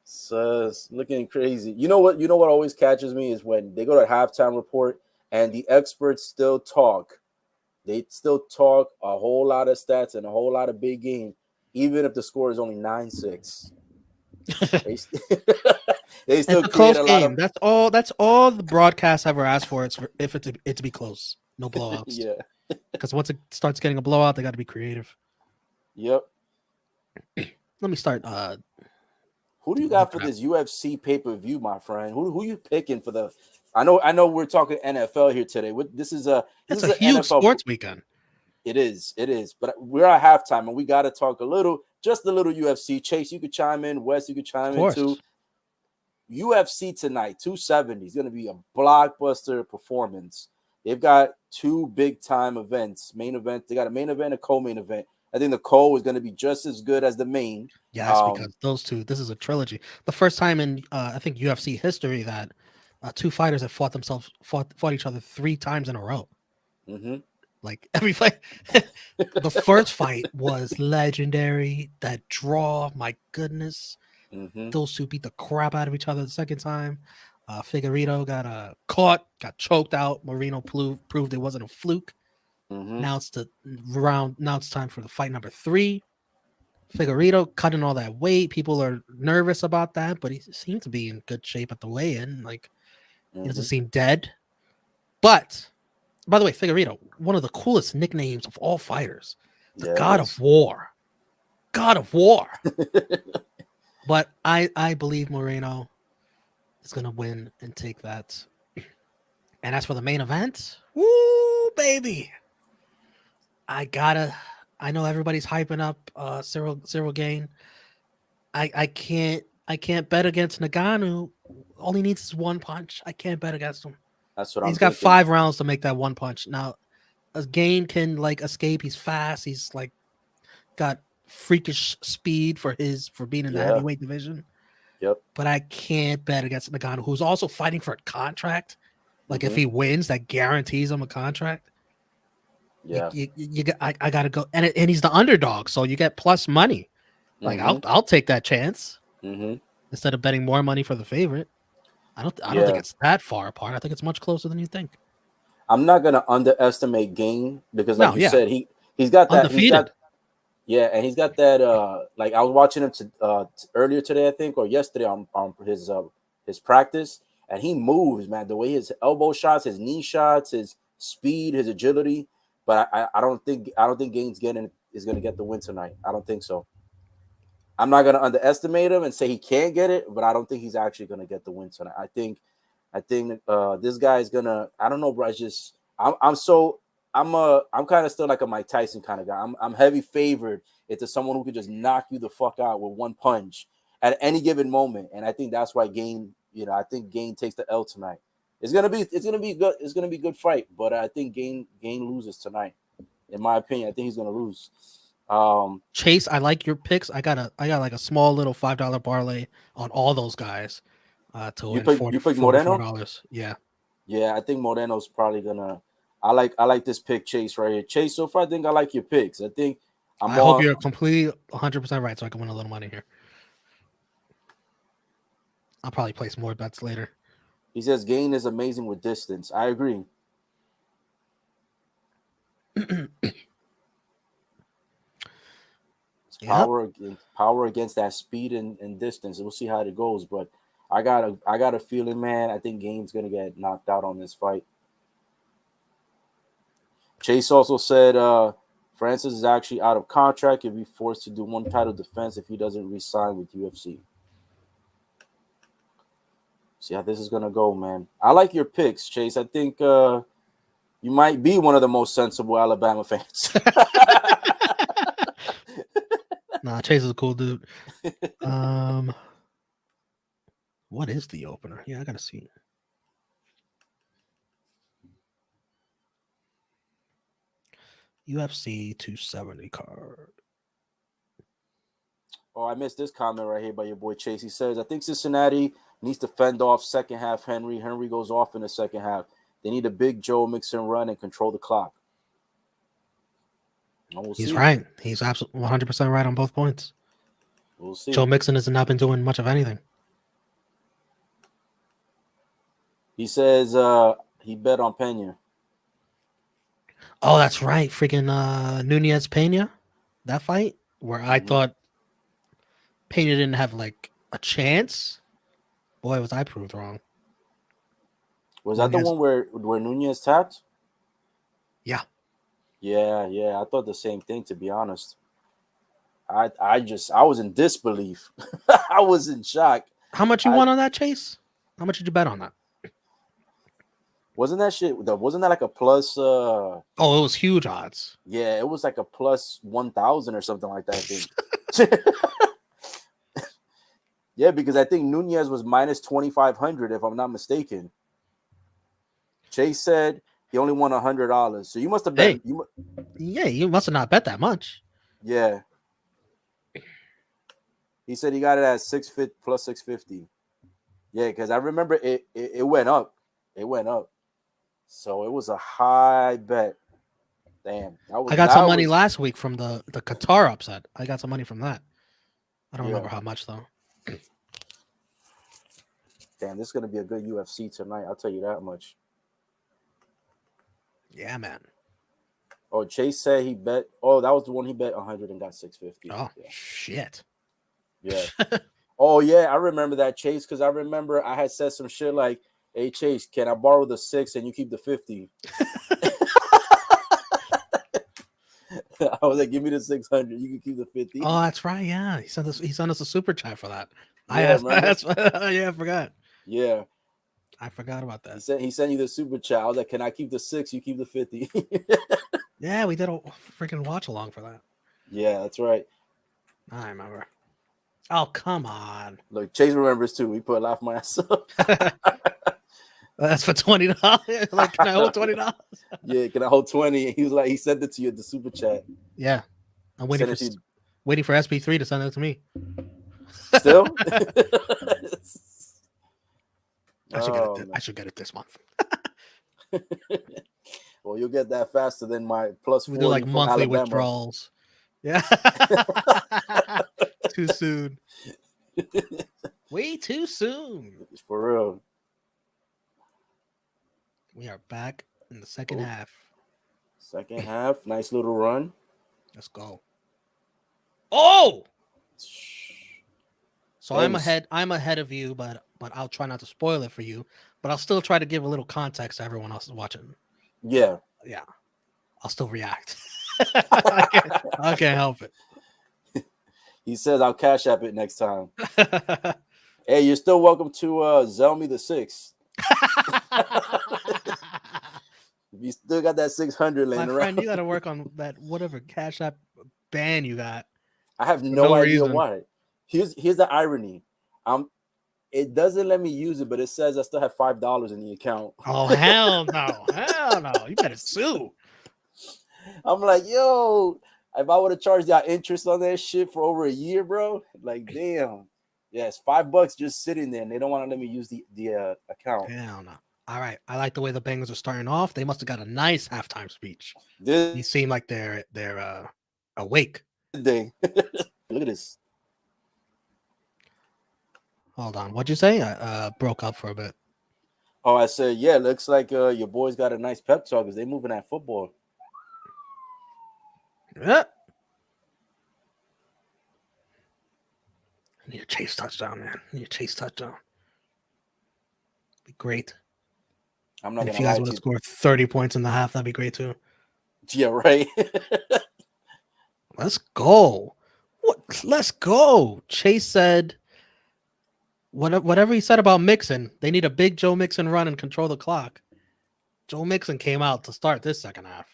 It's looking crazy. You know what always catches me is when they go to halftime report and the experts still talk. They still talk a whole lot of stats and a whole lot of big game, even if the score is only 9-6. They still It's a close create a game. lot of. That's all the broadcast ever asked for. It's if it to be close, no blowouts. Yeah. Because once it starts getting a blowout, they got to be creative. Yep. Let me start. Who do you got for this UFC pay-per-view, my friend? Who you picking for the? I know we're talking NFL here today. This is a huge NFL sports weekend. It is. But we're at halftime and we got to talk just a little UFC. Chase, you could chime in. Wes, you could chime in too. UFC tonight, 270 is going to be a blockbuster performance. They've got two big-time events. Main event. They got a main event, a co-main event. I think the co is going to be just as good as the main. Yes, because those two. This is a trilogy. The first time in I think UFC history that two fighters have fought each other 3 times in a row. Mm-hmm. Like every fight. The first fight was legendary. That draw, my goodness. Mm-hmm. Those two beat the crap out of each other the second time. Figueiredo got caught, got choked out. Moreno proved it wasn't a fluke. Mm-hmm. Now it's Now it's time for the fight number 3. Figueiredo cutting all that weight. People are nervous about that, but he seemed to be in good shape at the weigh-in. Like he doesn't seem dead. But by the way, Figueiredo, one of the coolest nicknames of all fighters, the God of War. God of War. But I believe Moreno is going to win and take that. And as for the main event, woo, baby. I know everybody's hyping up Cyril Gane. I can't bet against Ngannou. All he needs is one punch. I can't bet against him. That's what He's got 5 rounds to make that one punch. Now, Gane can escape. He's fast. He's got freakish speed for being in the heavyweight division. Yep. But I can't bet against Ngannou, who's also fighting for a contract. If he wins, that guarantees him a contract. Yeah. I gotta go, and he's the underdog, so you get plus money. I'll take that chance. Mm-hmm. instead of betting more money for the favorite. I don't think Yeah. it's that far apart. I think it's much closer than you think. I'm not gonna underestimate Game because, like No, you yeah, said, he's got that. He's got undefeated. Yeah, and he's got that. Like I was watching him earlier today, I think, or yesterday on his practice, and he moves, man. The way his elbow shots, his knee shots, his speed, his agility. But I don't think Gaines getting is going to get the win tonight. I don't think so. I'm not going to underestimate him and say he can't get it, but I don't think he's actually going to get the win tonight. I think this guy is gonna. I don't know, bro. I'm kind of still like a Mike Tyson kind of guy. I'm heavy favored into someone who could just knock you the fuck out with one punch at any given moment, and I think that's why Gain. I think Gain takes the L tonight. It's gonna be good. It's gonna be a good fight, but I think Gain loses tonight. In my opinion, I think he's gonna lose. Chase, I like your picks. I got like a small little $5 parlay on all those guys to You win pick 40 you pick Moreno. $44. Yeah. Yeah, I think Moreno's probably gonna. I like this pick, Chase, right here. Chase, so far I think I like your picks. I think I'm I hope on. you're completely 100% right so I can win a little money here. I'll probably place more bets later. He says Gain is amazing with distance. I agree. It's Yep. power against that speed and distance. We'll see how it goes, but I got a feeling, man. I think Gain's gonna get knocked out on this fight. Chase also said Francis is actually out of contract. He'll be forced to do one title defense if he doesn't re-sign with UFC. See how this is gonna go, man. I like your picks, Chase. I think you might be one of the most sensible Alabama fans. Nah, Chase is a cool dude. What is the opener? Yeah, I gotta see. UFC 270 card. Oh, I missed this comment right here by your boy Chase. He says, I think Cincinnati needs to fend off second half Henry. Henry goes off in the second half. They need a big Joe mix and run and control the clock. And we'll He's see. right. He's absolutely 100% right on both points. We'll see. Joe Mixon has not been doing much of anything. He says he bet on Pena. Oh, that's right. Freaking Nunez Pena. That fight where I thought Pena didn't have like a chance. Boy, was I proved wrong. Was that the Nunez. one where Nunez tapped? Yeah. Yeah. I thought the same thing, to be honest. I was in disbelief. I was in shock. How much you won on that, Chase? How much did you bet on that? Wasn't that like a plus Oh, it was huge odds. yeah, it was like a plus 1,000 or something like that, I think. Yeah, because I think Nunez was minus 2,500 if I'm not mistaken. Chase said he only won $100. So you must have bet Yeah, you must have not bet that much. Yeah. He said he got it at 650 plus 650. Yeah, because I remember it went up. It went up. So it was a high bet. Damn. I got some money last week from the Qatar upset. I got some money from that. I don't remember how much though. Damn, this is gonna be a good UFC tonight. I'll tell you that much. Yeah, man. Oh, Chase said he bet. Oh, that was the one he bet 100 and got 650. Oh, shit. Yeah. Oh, yeah. I remember that, Chase, because I remember I had said some shit like, hey, Chase, can I borrow the 6 and you keep the 50? I was like, give me the 600. You can keep the 50. Oh, that's right. Yeah. He sent us a super chat for that. Yeah, Yeah, I forgot. Yeah. I forgot about that. He sent you the super chat. I was like, can I keep the 6? You keep the 50. Yeah, we did a freaking watch along for that. Yeah, that's right. I remember. Oh, come on. Look, Chase remembers too. We put laugh my ass up. That's for $20. Like, can I hold $20? Yeah, can I hold 20? And he was like, he sent it to you at the super chat. Yeah. I'm waiting for SP3 to send it to me. Still? I should get it this month. Well, you'll get that faster than my plus 40. We do like monthly Alabama withdrawals. Yeah. Too soon. Way too soon. For real. We are back in the second Oh, half. second half, nice little run. Let's go. Oh! So Thanks. I'm ahead of you, but I'll try not to spoil it for you. But I'll still try to give a little context to everyone else watching. Yeah. Yeah. I'll still react. I can't help it. He says I'll cash app it next time. Hey, you're still welcome to Zelmy the Six. If you still got that 600 My laying friend, you around, got to work on that whatever Cash App ban you got I have for no no idea reason. why. Here's the irony. It doesn't let me use it, but it says I still have $5 in the account. Oh hell no, hell no! You better sue. I'm like, yo, if I would have charged that interest on that shit for over a year, bro, like, damn. Yes, $5 just sitting there, and they don't want to let me use the account. Hell no. All right, I like the way the Bengals are starting off. They must have got a nice halftime speech. This You seem like they're awake. day, look at this. Hold on, what'd you say? I broke up for a bit. Oh, I said, yeah, looks like your boys got a nice pep talk because they moving that football. Yeah. I need a chase touchdown, man. I need a chase touchdown. Be great. I'm not And if gonna you guys lie would to have you. scored 30 points in the half, that'd be great too. Yeah, right. Let's go. What? Let's go. Chase said whatever he said about Mixon. They need a big Joe Mixon run and control the clock. Joe Mixon came out to start this second half.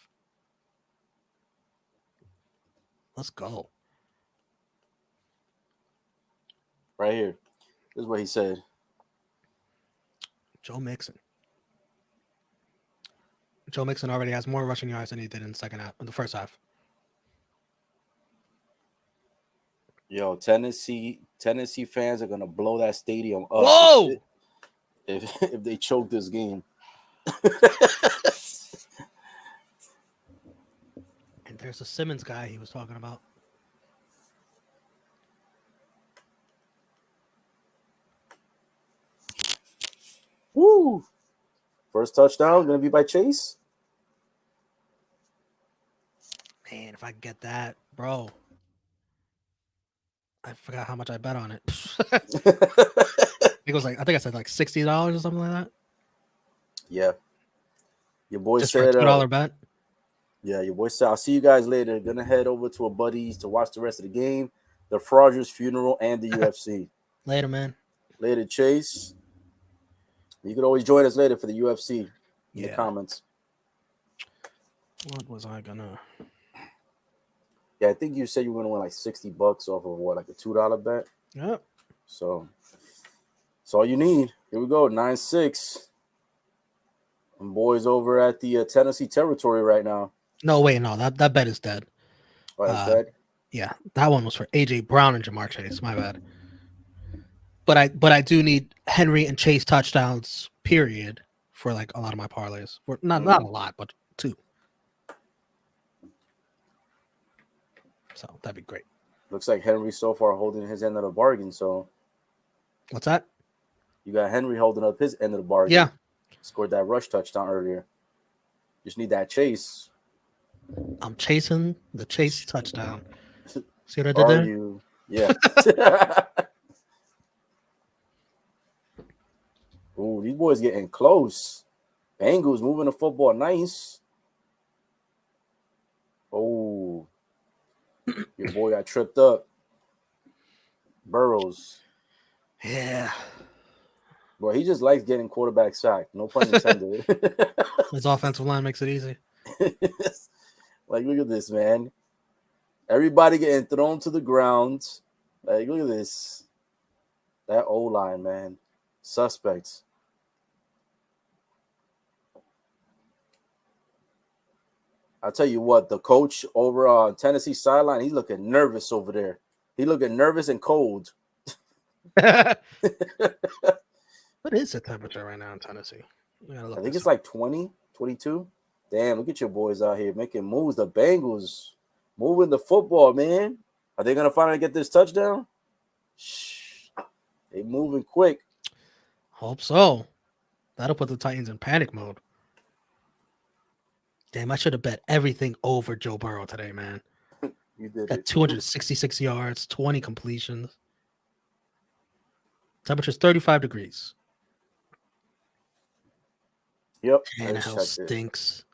Let's go. Right here. This is what he said. Joe Mixon. Joe Mixon already has more rushing yards than he did in the first half. Yo, Tennessee fans are gonna blow that stadium up Whoa! if they choke this game. And there's a Simmons guy he was talking about. Woo! First touchdown gonna be by Chase. Man, if I could get that, bro. I forgot how much I bet on it. It was I think I said like $60 or something like that. Yeah. Your boy Just for a said $2 bet. yeah, your boy said I'll see you guys later. Gonna head over to a buddy's to watch the rest of the game, the Frogers funeral, and the UFC. Later, man. Later, Chase. You could always join us later for the UFC in the Yeah. comments. What was I gonna? Yeah, I think you said you were gonna win like $60 off of what, like a $2 bet. Yep. So that's all you need. Here we go, 9-6. And boys over at the Tennessee territory right now. No, wait, no, that bet is dead. Oh, that's dead. Yeah, that one was for AJ Brown and Jamar Chase. My bad. But I do need Henry and Chase touchdowns. Period. For like a lot of my parlays. For not a lot, but 2. So that'd be great. Looks like Henry so far holding his end of the bargain. So What's that? you got Henry holding up his end of the bargain. Yeah. Scored that rush touchdown earlier. Just need that chase. I'm chasing the Chase touchdown. See what I did Are there? you? Yeah. Ooh, these boys getting close. Bengals moving the football nice. Oh, your boy got tripped up. Burrows. Yeah. Boy, he just likes getting quarterback sacked. No pun intended. His offensive line makes it easy. Like, look at this, man. Everybody getting thrown to the ground. Like, look at this. That O-line, man. Suspects. I'll tell you what, the coach over on Tennessee sideline, he's looking nervous over there. He looking nervous and cold. What is the temperature right now in Tennessee? I think it's like 20, 22. Damn, look at your boys out here making moves. The Bengals moving the football, man. Are they going to finally get this touchdown? Shh. They moving quick. Hope so. That'll put the Titans in panic mode. Damn, I should have bet everything over Joe Burrow today, man. You did Got it. 266 yards, 20 completions. Temperature's 35 degrees. Yep. And the house stinks.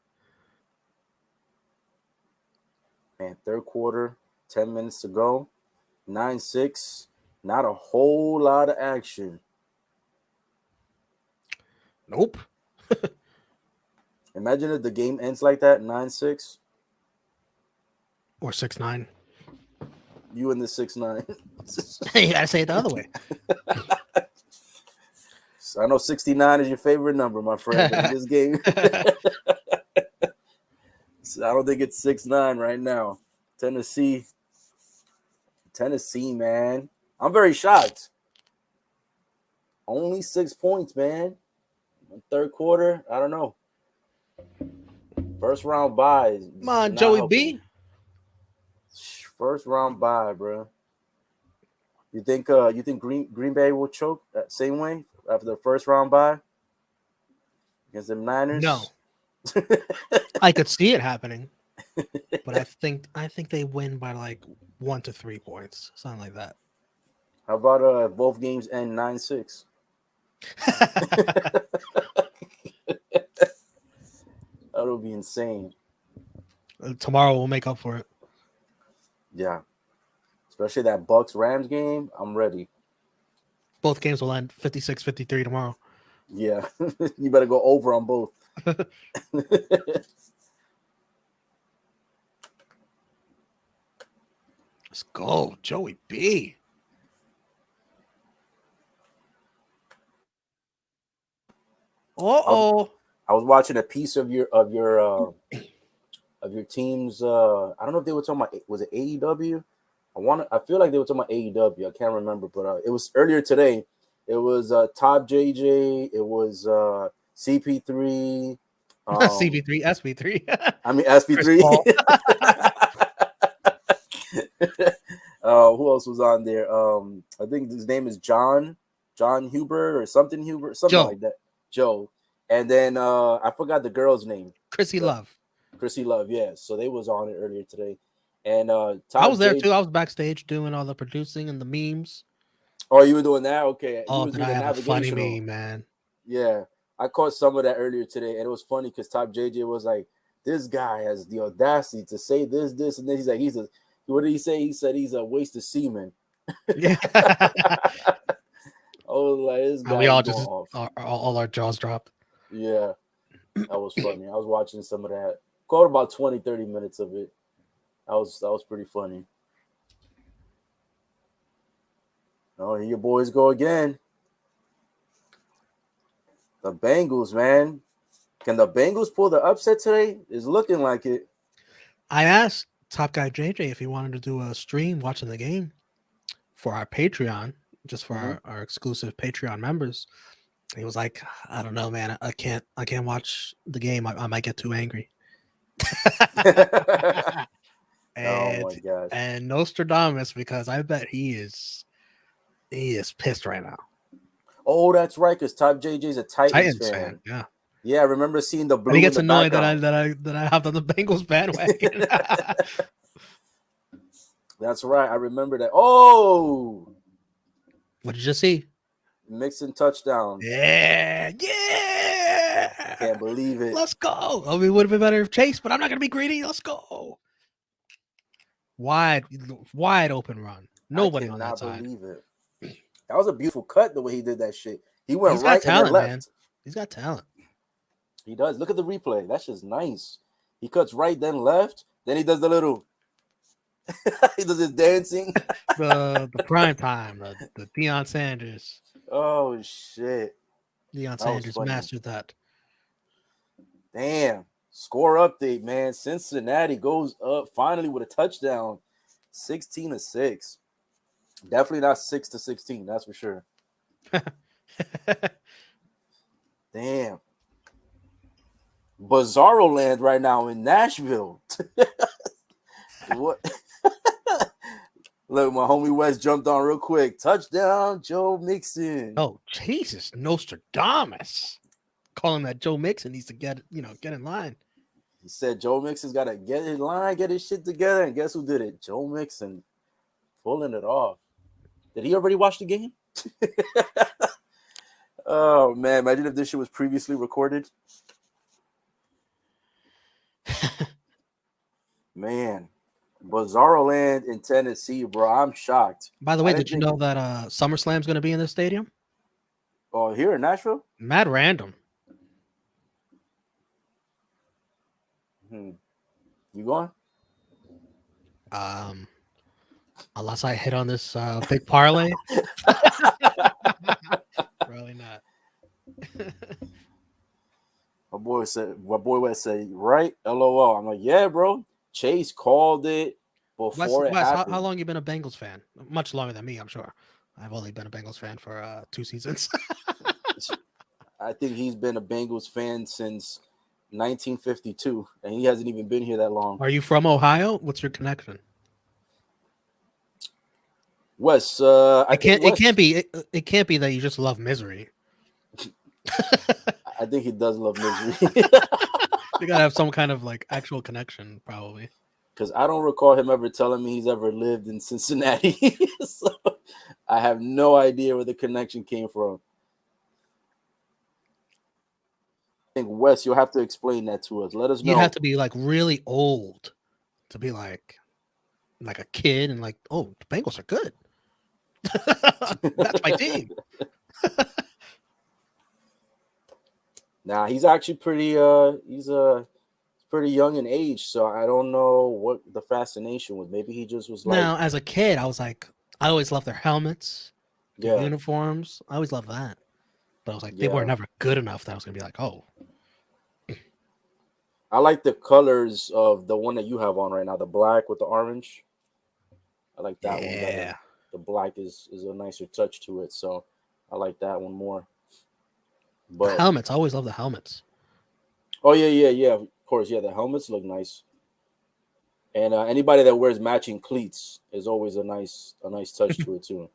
Man, third quarter, 10 minutes to go. 9-6. Not a whole lot of action. Nope. Imagine if the game ends like that, 9-6. Or 6'9". You in the 6-9. You gotta say it the other way. I know 69 is your favorite number, my friend. But in this game, so I don't think it's 6-9 right now. Tennessee, man. I'm very shocked. Only 6 points, man. Third quarter, I don't know. First round bye. Come on, Joey B. First round bye, bro. You think Green Bay will choke that same way after the first round bye against the Niners? No. I could see it happening, but I think they win by like 1 to 3 points, something like that. How about both games end 9-6? That'll be insane. Tomorrow we'll make up for it. Yeah. Especially that Bucks-Rams game. I'm ready. Both games will end 56-53 tomorrow. Yeah. You better go over on both. Let's go, Joey B. Uh-oh. I was watching a piece of your team's. I don't know if they were talking about, was it AEW? I feel like they were talking about AEW. I can't remember, but it was earlier today. It was Top JJ. It was CP3. CP3, SP3. I mean SP3. Who else was on there? I think his name is John Hubert or something Hubert, something Joe. like that. Joe. And then I forgot the girl's name. Chrissy Love, yeah. So they was on it earlier today. And I was there too. I was backstage doing all the producing and the memes. Oh, you were doing that? Okay. Oh, did I have a funny meme, man? Yeah. I caught some of that earlier today, and it was funny because Top JJ was like, this guy has the audacity to say this, and then he's like, what did he say? He said he's a waste of semen. Yeah. I was like, this guy. And we all just all our jaws dropped. Yeah. That was funny. I was watching some of that. Caught about 20, 30 minutes of it. That was pretty funny. Oh, here your boys go again. The Bengals, man. Can the Bengals pull the upset today? It's looking like it. I asked Top Guy JJ if he wanted to do a stream watching the game for our Patreon, just for our exclusive Patreon members. And he was like, I don't know, man. I can't watch the game. I might get too angry. Oh my gosh. And Nostradamus, because I bet he is pissed right now. Oh, that's right, because Top JJ's a Titans fan. Yeah. Yeah, I remember seeing the blue. And he gets annoyed that I hopped on the Bengals bandwagon. That's right. I remember that. Oh, what did you just see? Mixon touchdown. Yeah. I can't believe it. Let's go. I mean, it would have been better if Chase, but I'm not going to be greedy. Let's go. Wide open run. Nobody on that side. Believe it. That was a beautiful cut the way he did that shit. He went He's right got talent, and then left. Man. He's got talent. He does. Look at the replay. That's just nice. He cuts right, then left. Then he does the little. He does his dancing. the prime time. The Deion Sanders. Oh shit! Deion Sanders mastered that. Damn. Score update, man. Cincinnati goes up finally with a touchdown. 16-6. Definitely not 6-16. That's for sure. Damn. Bizarro land right now in Nashville. What? Look, my homie West jumped on real quick. Touchdown, Joe Mixon. Oh, Jesus, Nostradamus. Calling that Joe Mixon needs to get in line. He said Joe Mixon's got to get in line, get his shit together. And guess who did it? Joe Mixon pulling it off. Did he already watch the game? Oh, man. Imagine if this shit was previously recorded. Man. Bizarro Land in Tennessee, bro. I'm shocked. By the way, did you know that SummerSlam's going to be in this stadium? Oh, here in Nashville? Mad random. You going? Unless I hit on this big parlay. Probably not. My boy West said, right? LOL. I'm like, yeah, bro. Chase called it before it happened. How long you been a Bengals fan? Much longer than me, I'm sure. I've only been a Bengals fan for 2 seasons. I think he's been a Bengals fan since 1952, and he hasn't even been here that long. Are you from Ohio? What's your connection? Wes, It can't be that you just love misery. I think he does love misery. You gotta have some kind of like actual connection, probably. Because I don't recall him ever telling me he's ever lived in Cincinnati. So I have no idea where the connection came from. I think, Wes, you'll have to explain that to us. Let us know. You have to be like really old to be like a kid and like, oh, the Bengals are good. That's my team. Nah, he's actually pretty he's pretty young in age, so I don't know what the fascination was. Maybe he just was like, now as a kid, I was like, I always loved their helmets, their uniforms. I always loved that. But I was like, they were never good enough that I was gonna be like, oh. I like the colors of the one that you have on right now, the black with the orange. I like that one better. The black is a nicer touch to it, so I like that one more. But the helmets, I always love the helmets. Oh yeah. Of course, yeah. The helmets look nice, and anybody that wears matching cleats is always a nice touch to it too.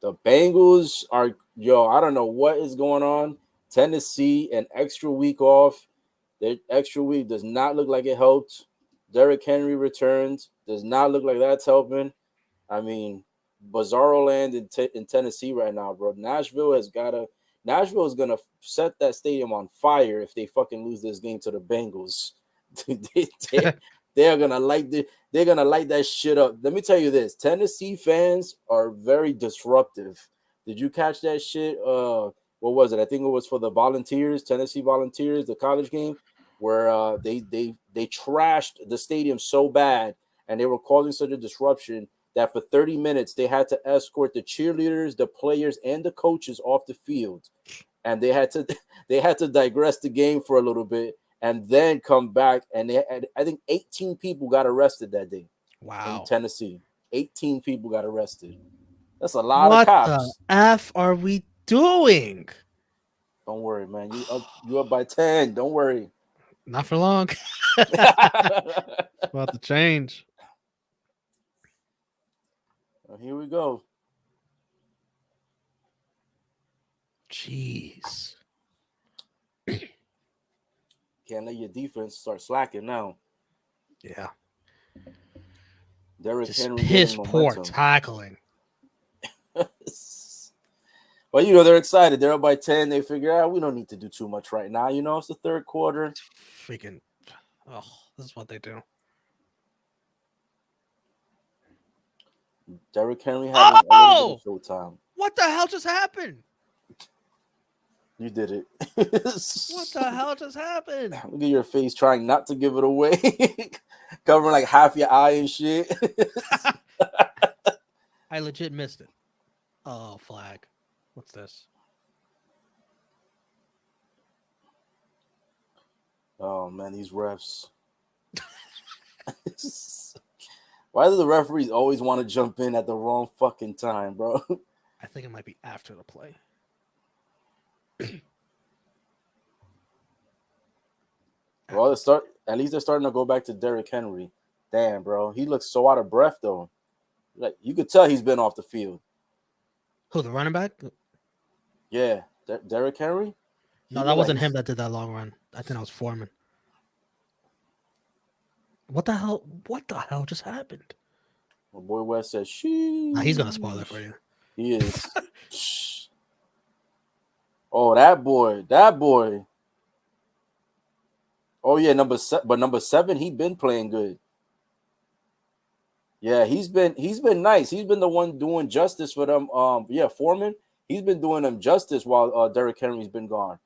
The Bengals are I don't know what is going on. Tennessee, an extra week off. Their extra week does not look like it helped. Derrick Henry returns. Does not look like that's helping. I mean, Bizarro Land in Tennessee right now, bro. Nashville is gonna set that stadium on fire if they fucking lose this game to the Bengals. They're gonna light that shit up. Let me tell you this: Tennessee fans are very disruptive. Did you catch that shit? What was it? I think it was for the Volunteers, Tennessee Volunteers, the college game, where they trashed the stadium so bad and they were causing such a disruption that for 30 minutes they had to escort the cheerleaders, the players, and the coaches off the field, and they had to digress the game for a little bit and then come back. And I think 18 people got arrested that day. Wow. In Tennessee, 18 people got arrested. That's a lot of cops. What the F are we doing? Don't worry, man. You up by 10. Don't worry. Not for long. It's about to change. Well, here we go. Jeez. Can't let your defense start slacking now. Yeah. Derrick Henry piss poor tackling. Well, they're excited. They're up by 10. They figure out we don't need to do too much right now. It's the third quarter. Freaking, this is what they do. Derrick Henry having a little bit of showtime. What the hell just happened? You did it. What the hell just happened? Look at your face trying not to give it away. Covering like half your eye and shit. I legit missed it. Oh, flag. What's this? Oh, man, these refs. Why do the referees always want to jump in at the wrong fucking time, bro? I think it might be after the play. Well, At least they're starting to go back to Derrick Henry. Damn, bro, he looks so out of breath though. Like you could tell he's been off the field. Who, the running back? Yeah, Derrick Henry. He No, that looked like wasn't him he's. that did that long run. I think that was Foreman. What the hell? What the hell just happened? My boy West says, Nah, he's gonna spoil it for "Sheesh." you. He is. Oh, that boy, that boy. Oh yeah, number 7, he been playing good. Yeah, he's been nice. He's been the one doing justice for them. Yeah, Foreman. He's been doing them justice while Derrick Henry's been gone.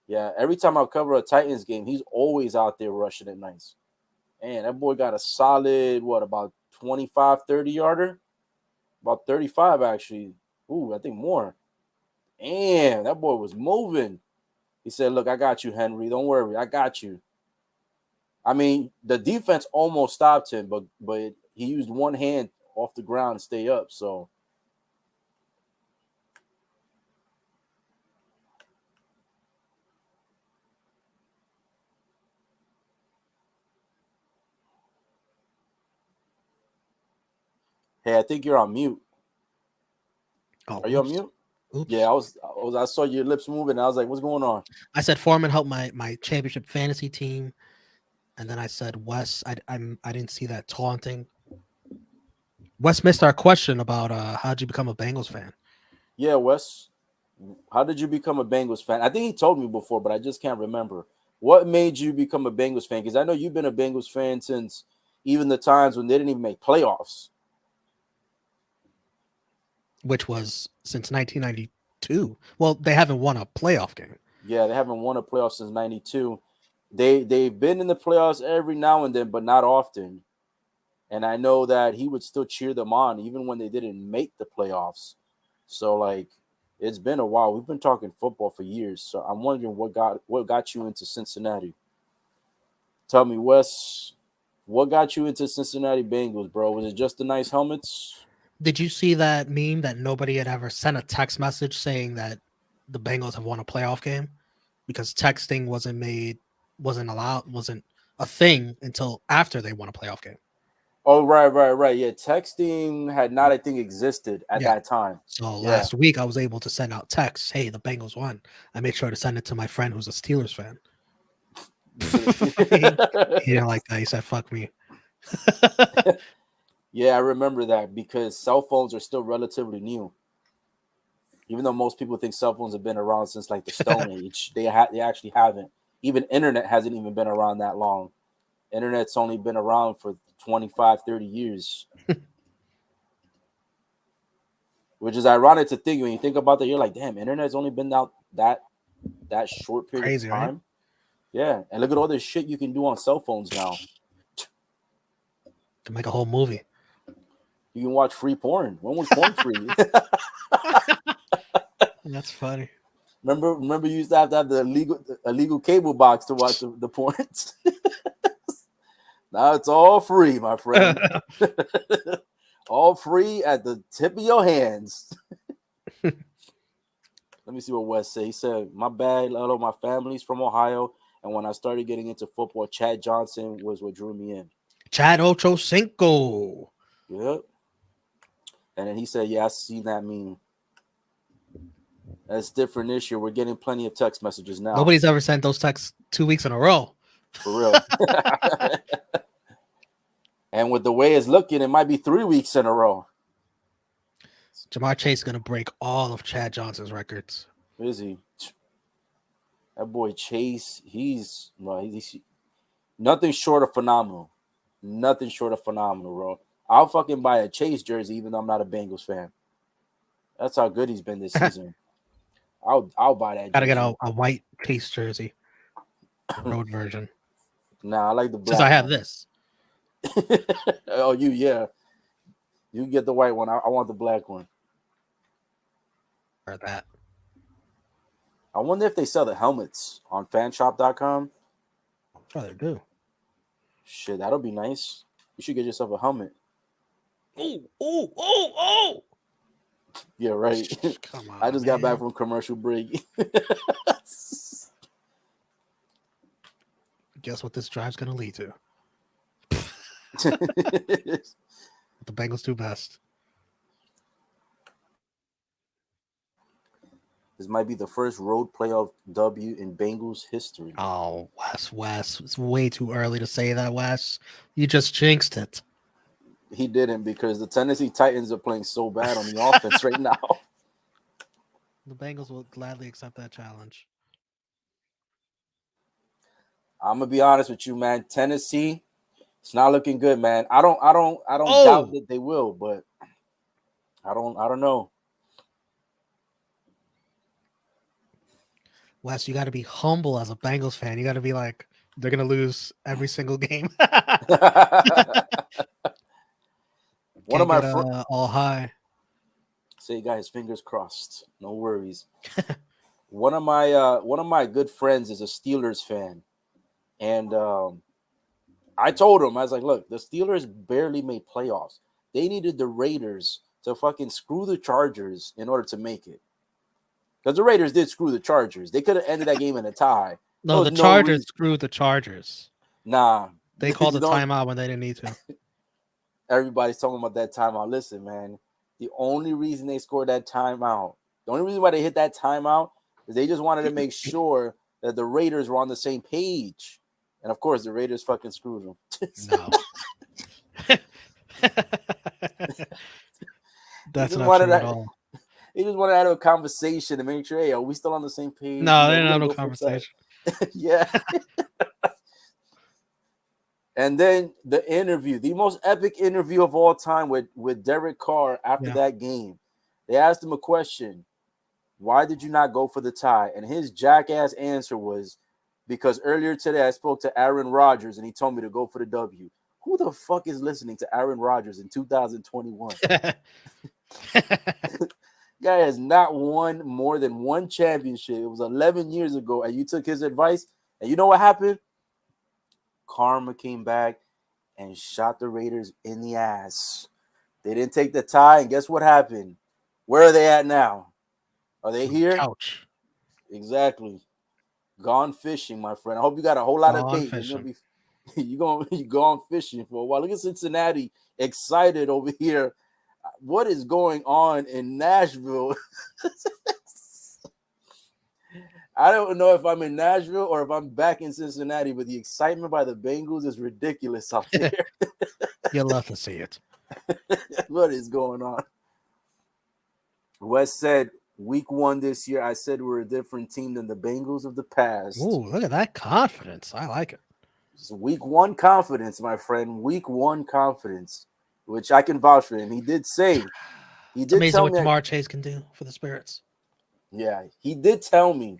Yeah, every time I cover a Titans game, he's always out there rushing it nice. And that boy got a solid about 25, 30 yarder, about 35 actually. Ooh, I think more. Damn, that boy was moving. He said, "Look, I got you, Henry. Don't worry, I got you." I mean, the defense almost stopped him, but he used one hand off the ground to stay up. So hey, I think you're on mute. Oh, Are you on oops. mute? Oops. Yeah, I saw your lips moving. I was like, "What's going on?" I said Foreman helped my championship fantasy team, and then I said Wes. I didn't see that taunting. Wes missed our question about how'd you become a Bengals fan. Yeah, Wes. How did you become a Bengals fan? I think he told me before, but I just can't remember. What made you become a Bengals fan? Because I know you've been a Bengals fan since even the times when they didn't even make playoffs. Which was since 1992. Well, they haven't won a playoff game. Yeah, they haven't won a playoff since '92. They've been in the playoffs every now and then, but not often. And I know that he would still cheer them on even when they didn't make the playoffs. So like it's been a while. We've been talking football for years. So I'm wondering what got you into Cincinnati. Tell me, Wes, what got you into Cincinnati Bengals, bro? Was it just the nice helmets? Did you see that meme that nobody had ever sent a text message saying that the Bengals have won a playoff game because texting wasn't allowed, wasn't a thing until after they won a playoff game. Oh, right, right, right. Yeah, texting had not, I think, existed at Yeah. that time. So Yeah. last week I was able to send out texts. Hey, the Bengals won. I make sure to send it to my friend who's a Steelers fan. He didn't like that. He said, "Fuck me." Yeah, I remember that because cell phones are still relatively new. Even though most people think cell phones have been around since like the Stone Age, they actually haven't. Even internet hasn't even been around that long. Internet's only been around for 25, 30 years. Which is ironic to think when you think about that, you're like, damn, internet's only been out that short period of Crazy, right? time. Yeah. And look at all this shit you can do on cell phones now. To make a whole movie. You can watch free porn. When was porn free? That's funny. remember you used to have the illegal cable box to watch the porns. Now it's all free, my friend. All free at the tip of your hands. Let me see what Wes said. He said, "My bad, a lot of my family's from Ohio, and when I started getting into football, Chad Johnson was what drew me in." Chad Ochocinco. Yep. And then he said, "Yeah, I seen that meme. That's different this year. We're getting plenty of text messages now, Nobody's ever sent those texts 2 weeks in a row. for real." And with the way it's looking, it might be 3 weeks in a row. Jamar Chase is going to break all of Chad Johnson's records. Is he? That boy Chase, he's nothing short of phenomenal. Nothing short of phenomenal, bro. I'll fucking buy a Chase jersey even though I'm not a Bengals fan. That's how good he's been this season. I'll buy that Got to get jersey. a white Chase jersey, the road version. Nah, I like the Since black I have one. this. Oh, yeah. You get the white one. I want the black one. Or that. I wonder if they sell the helmets on fanshop.com. I'm sure they do. Shit, that'll be nice. You should get yourself a helmet. Oh. Yeah, right. Come on. I just got man. back from commercial break. guess what this drive's going to lead to? This The Bengals do best. might be the first road playoff W in Bengals history. Oh, Wes. It's way too early to say that, Wes. You just jinxed it. He didn't, because the Tennessee Titans are playing so bad on the offense right now. The Bengals will gladly accept that challenge. I'm gonna be honest with you, man. Tennessee, it's not looking good, man. I don't doubt Oh, that they will, but I don't know. Wes, you got to be humble as a Bengals fan. You got to be like, they're going to lose every single game. One of Can't my get friends all high. say, guys, fingers crossed. No worries. One of my good friends is a Steelers fan, and I told him, I was like, look, the Steelers barely made playoffs. They needed the Raiders to fucking screw the Chargers in order to make it. Because the Raiders did screw the Chargers. They could have ended that game in a tie. There No, was the no Chargers reason. screwed the Chargers. Nah. They called You the know, timeout when they didn't need to. everybody's talking about that timeout. Listen, man, the only reason they scored that timeout, the only reason why they hit that timeout is they just wanted to make sure that the Raiders were on the same page. And of course, the Raiders fucking screwed them. No. That's just not wanted true at to, all. they just wanted to have a conversation to make sure, hey, are we still on the same page? No, You they know, didn't we're have gonna no go for a tie. conversation. Yeah. And then the interview, the most epic interview of all time with Derek Carr after Yeah. that game. They asked him a question. Why did you not go for the tie? And his jackass answer was, because earlier today I spoke to Aaron Rodgers and he told me to go for the W. Who the fuck is listening to Aaron Rodgers in 2021? Guy has not won more than one championship. It was 11 years ago, and you took his advice. And you know what happened? Karma came back and shot the Raiders in the ass. They didn't take the tie, and guess what happened? Where are they at now? Are they here? Couch. Exactly. Gone fishing, my friend. I hope you got a whole lot of Gone bait. You're fishing. you gone fishing for a while. Look at Cincinnati excited over here. What is going on in Nashville? I don't know if I'm in Nashville or if I'm back in Cincinnati, but the excitement by the Bengals is ridiculous out there. You'll love to see it. What is going on? Wes said, week 1 this year, I said we're a different team than the Bengals of the past. Ooh, look at that confidence. I like it. It's week 1 confidence, my friend. Week 1 confidence, which I can vouch for him. He did say, he It's did amazing tell what me, Jamar Chase can do for the Spirits. yeah, he did tell me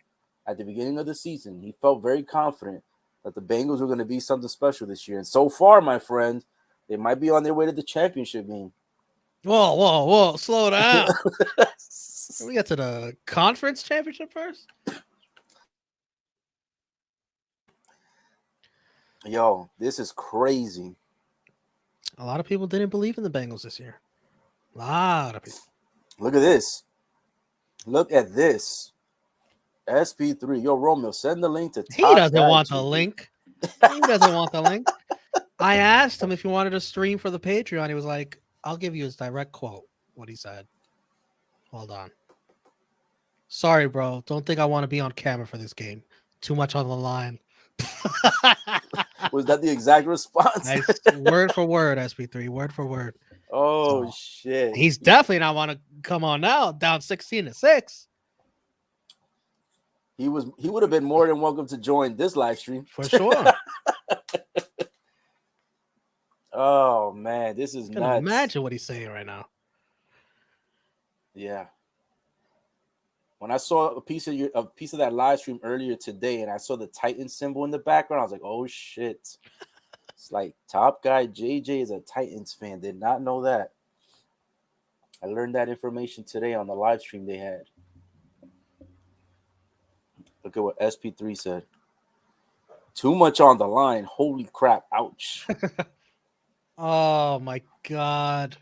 at the beginning of the season, he felt very confident that the Bengals were going to be something special this year. And so far, my friend, they might be on their way to the championship game. Whoa. Slow down. Can we get to the conference championship first? Yo, this is crazy. A lot of people didn't believe in the Bengals this year. A lot of people. Look at this. Look at this. SP3. Yo, Romeo, send the link to He Top doesn't Guy want the JD. link. He doesn't want the link. I asked him if he wanted to stream for the Patreon. He was like, I'll give you his direct quote, what he said. Hold on. Sorry, bro. Don't think I want to be on camera for this game. Too much on the line. Was that the exact response? Nice. Word for word, SP3. Word for word. Oh, So, shit. he's definitely not want to come on now, down 16-6. He would have been more than welcome to join this live stream. For sure. Oh, man, this is I can nuts. imagine what he's saying right now. Yeah. When I saw a piece of that live stream earlier today, and I saw the Titan symbol in the background, I was like, "Oh shit!" It's like Top Guy JJ is a Titans fan. Did not know that. I learned that information today on the live stream they had. Look at what SP3 said. Too much on the line. Holy crap! Ouch. Oh my God.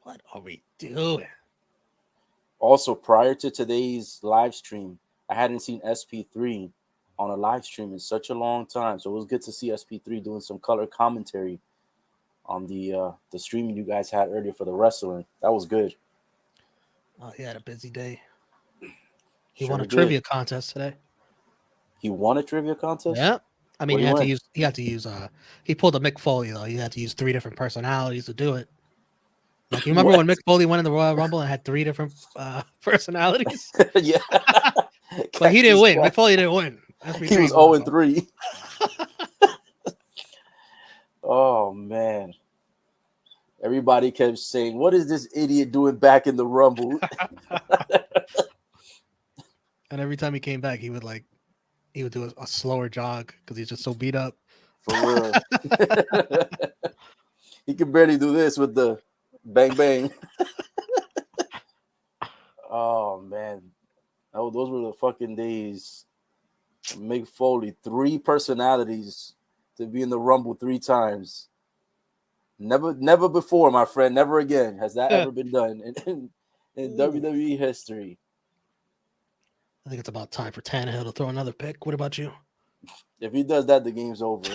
What are we doing? Also, prior to today's live stream, I hadn't seen SP3 on a live stream in such a long time. So it was good to see SP3 doing some color commentary on the stream you guys had earlier for the wrestling. That was good. Oh, he had a busy day. He won Sure a did. trivia contest today. He won a trivia contest? Yeah. I mean, What do you win? he pulled a Mick Foley though. He had to use 3 different personalities to do it. Like, you remember What? when Mick Foley went in the Royal Rumble and had 3 different personalities? Yeah. But he didn't Cactus win. Jack. Mick Foley didn't win. He was 0 and 3. Oh man. Everybody kept saying, "What is this idiot doing back in the Rumble?" And every time he came back, he would do a slower jog because he's just so beat up. For real. He could barely do this with the bang bang. Oh man. Oh, those were the fucking days. Mick Foley, 3 personalities to be in the Rumble 3 times. Never before, my friend. Never again has that ever been done in WWE history. I think it's about time for Tannehill to throw another pick. What about you? If he does that, the game's over.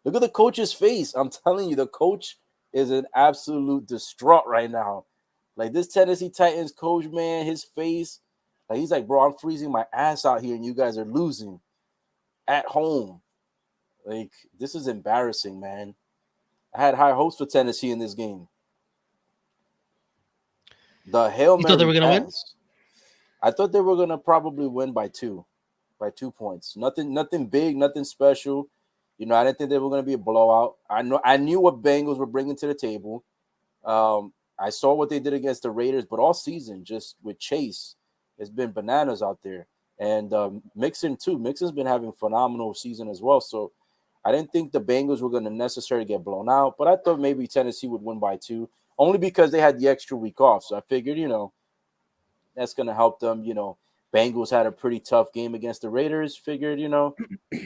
Look at the coach's face. I'm telling you, the coach is an absolute distraught right now. Like, this Tennessee Titans coach, man, his face, like, he's like, bro, I'm freezing my ass out here and you guys are losing at home. Like, this is embarrassing, man. I had high hopes for Tennessee in this game. The Hail You thought they were Mary going to win? pass. I thought they were going to probably win by 2 points. Nothing big, nothing special. You know, I didn't think they were going to be a blowout. I knew what Bengals were bringing to the table. I saw what they did against the Raiders, but all season, just with Chase, it's been bananas out there. And Mixon, too. Mixon's been having a phenomenal season as well. So I didn't think the Bengals were going to necessarily get blown out, but I thought maybe Tennessee would win by 2, only because they had the extra week off. So I figured, you know, that's going to help them. You know, Bengals had a pretty tough game against the Raiders. Figured, you know,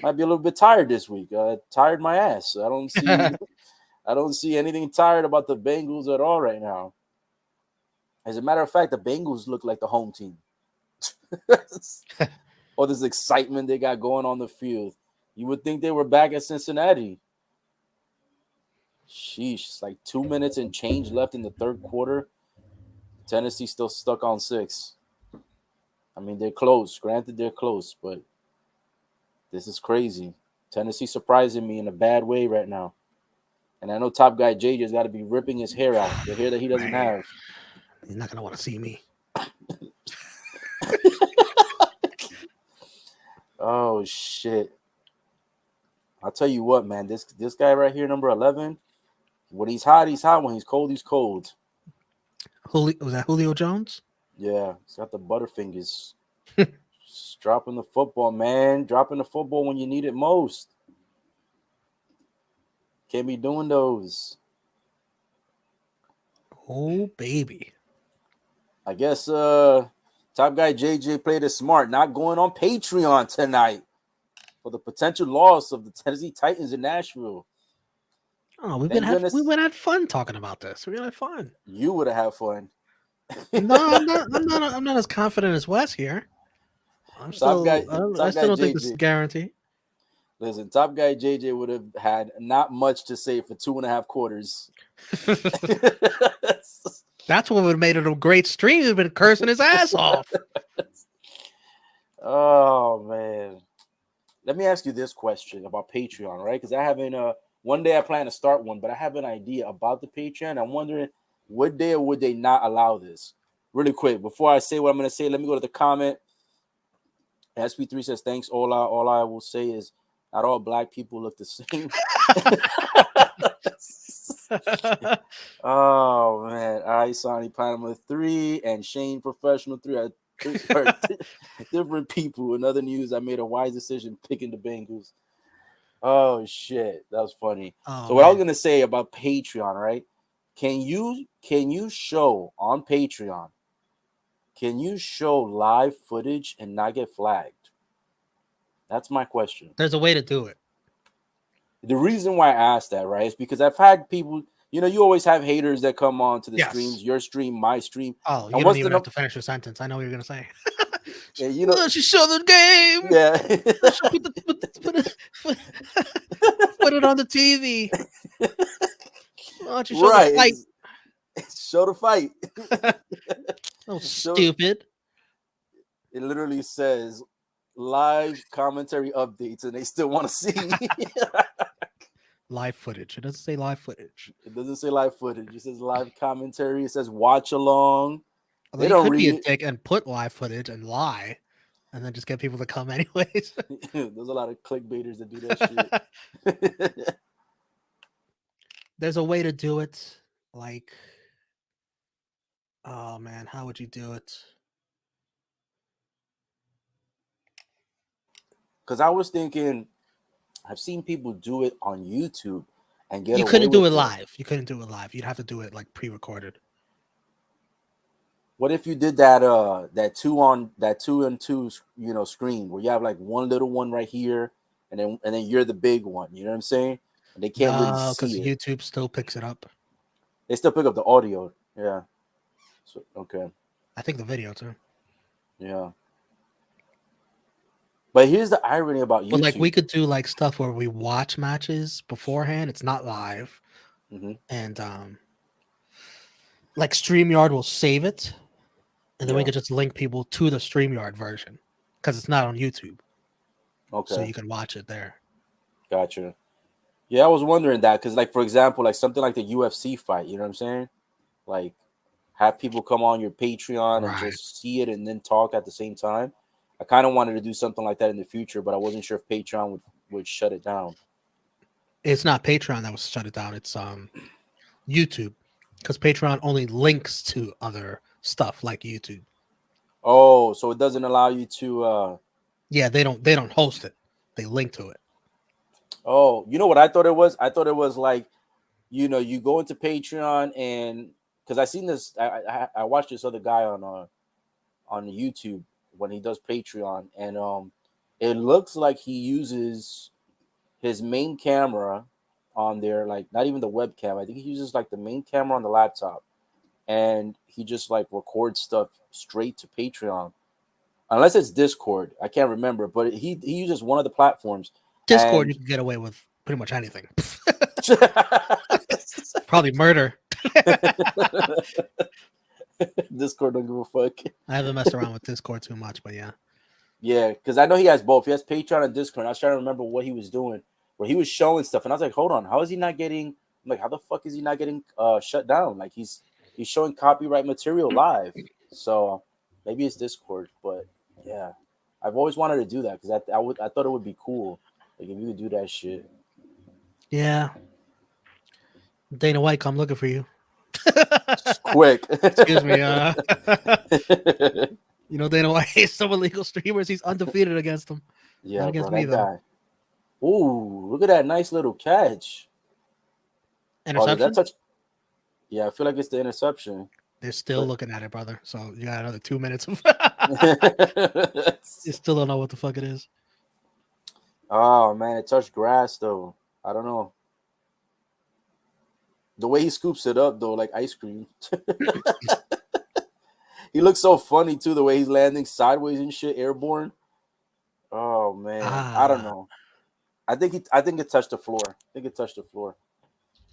might be a little bit tired this week. Tired my ass. I don't see anything tired about the Bengals at all right now. As a matter of fact, the Bengals look like the home team. All this excitement they got going on the field. You would think they were back at Cincinnati. Sheesh, it's like 2 minutes and change left in the third quarter. Tennessee still stuck on 6. I mean, they're close. Granted, they're close, but this is crazy. Tennessee surprising me in a bad way right now. And I know top guy JJ's got to be ripping his hair out, the hair that he doesn't have. He's not going to want to see me. Oh, shit. I'll tell you what, man. This guy right here, number 11, when he's hot, he's hot. When he's cold, he's cold. Was that Julio Jones? Yeah, he's got the butterfingers. Just dropping the football, man. Dropping the football when you need it most. Can't be doing those. Oh, baby. I guess top guy JJ played it smart, not going on Patreon tonight for the potential loss of the Tennessee Titans in Nashville. Oh, we had fun talking about this. We had fun. You would have had fun. No, I'm not as confident as Wes here. I still don't think this is a guarantee. Listen, top guy JJ would have had not much to say for 2.5 quarters. That's what would have made it a great stream. He's been cursing his ass off. Oh, man. Let me ask you this question about Patreon, right? Because I haven't one day I plan to start one, but I have an idea about the Patreon. I'm wondering, would they or would they not allow this? Really quick, before I say what I'm going to say, let me go to the comment. SP3 says, thanks, Ola. All I will say is not all black people look the same. Oh, man. All right, Sonny Panama 3 and Shane Professional 3 are different people. In other news, I made a wise decision picking the Bengals. Oh, shit. That was funny. So what I was going to say about Patreon, right? Can you show on Patreon, can you show live footage and not get flagged? That's my question. There's a way to do it. The reason why I asked that, right, is because I've had people, you know, you always have haters that come on to the streams, your stream, my stream. Oh, you don't even have to finish your sentence. I know what you're going to say. Yeah, you know, She show the game. yeah. She put it on the TV. Why don't you show the Right. fight? Show the fight. Oh, Show, stupid. it literally says live commentary updates, and they still want to see. Live footage. It doesn't say live footage. It doesn't say live footage. It says live commentary. It says watch along. Although They you don't could be read a dick and put live footage and lie, and then just get people to come anyways. it. There's a lot of clickbaiters that do that shit. There's a way to do it. Like, oh man, how would you do it? Because I was thinking, I've seen people do it on YouTube and get You away couldn't do with it it. live. You couldn't do it live. You'd have to do it like pre-recorded. What if you did that two and two screen where you have like one little one right here and then you're the big one, you know what I'm saying? And they can't really No, because see it. YouTube still picks it up. They still pick up the audio. Yeah. So, okay. I think the video too. Yeah. But here's the irony about YouTube. But like we could do like stuff where we watch matches beforehand. It's not live. Mm-hmm. And like StreamYard will save it. And then we Yeah. could just link people to the StreamYard version because it's not on YouTube. Okay. So you can watch it there. Gotcha. Yeah, I was wondering that because, like, for example, like something like the UFC fight, you know what I'm saying? Like, have people come on your Patreon and Right. just see it and then talk at the same time. I kind of wanted to do something like that in the future, but I wasn't sure if Patreon would shut it down. It's not Patreon that was shut it down. It's YouTube because Patreon only links to other stuff like YouTube. Oh, so it doesn't allow you to. Yeah, they don't host it. They link to it. Oh, you know what I thought it was? I thought it was like, you go into Patreon and because I seen this, I watched this other guy on YouTube when he does Patreon, and it looks like he uses his main camera on there, like not even the webcam. I think he uses like the main camera on the laptop, and he just like records stuff straight to Patreon, unless it's Discord. I can't remember, but he uses one of the platforms. Discord, And you can get away with pretty much anything. Probably murder. Discord don't give a fuck. I haven't messed around with Discord too much, but yeah. Yeah, because I know he has both. He has Patreon and Discord. And I was trying to remember what he was doing, where he was showing stuff, and I was like, "Hold on, how is he not getting? I'm like, how the fuck is he not getting shut down? Like he's showing copyright material live. So maybe it's Discord, but yeah, I've always wanted to do that because I thought it would be cool, like if you could do that shit. Yeah. Dana White, come looking for you. Quick. Excuse me. You know Dana White hates some illegal streamers. He's undefeated against them. Yeah, Not against bro, me that though. guy. Ooh, look at that nice little catch. Interception? That touch. Yeah, I feel like it's the interception. They're still looking at it, brother. So you got another 2 minutes of you still don't know what the fuck it is. Oh man, it touched grass though. I don't know. The way he scoops it up though, like ice cream. He looks so funny too, the way he's landing sideways and shit, airborne. Oh man, I don't know. I think it touched the floor. I think it touched the floor.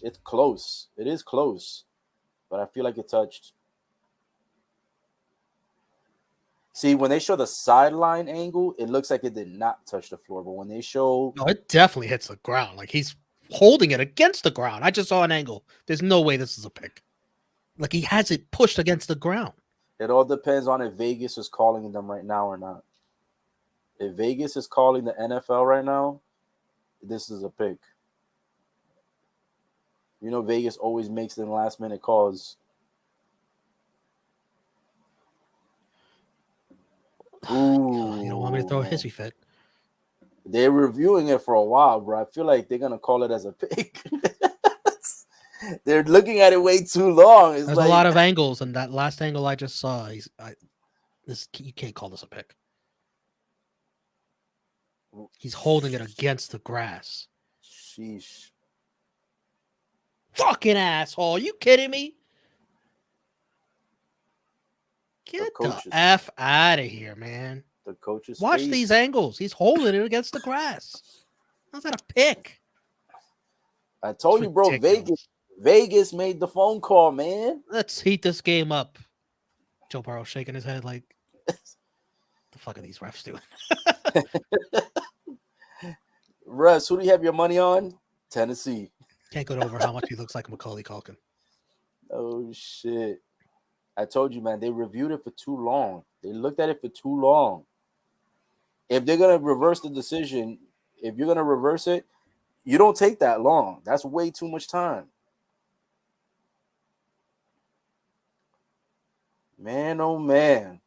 It's close. It is close, but I feel like it touched. See, when they show the sideline angle, it looks like it did not touch the floor. But when they show, No, it definitely hits the ground. Like he's holding it against the ground. I just saw an angle. There's no way this is a pick. Like he has it pushed against the ground. it all depends on if Vegas is calling them right now or not. If Vegas is calling the NFL right now, this is a pick. You know, Vegas always makes them last minute calls. Ooh. You don't want me to throw a hissy fit. They're reviewing it for a while, bro. I feel like they're gonna call it as a pick. They're looking at it way too long. It's There's like a lot of angles, and that last angle I just saw, you can't call this a pick. He's holding it against the grass. Sheesh. Fucking asshole! You kidding me? Get the F out of here, man. The coach's Watch face. these angles. He's holding it against the grass. How's that a pick? I told you, bro. Vegas made the phone call, man. Let's heat this game up. Joe Burrow shaking his head like, the fuck are these refs doing? Russ, who do you have your money on? Tennessee. Can't get over how much he looks like Macaulay Culkin. Oh, shit. I told you, man, they reviewed it for too long. They looked at it for too long. If they're going to reverse the decision, if you're going to reverse it, you don't take that long. That's way too much time. Man, oh, man.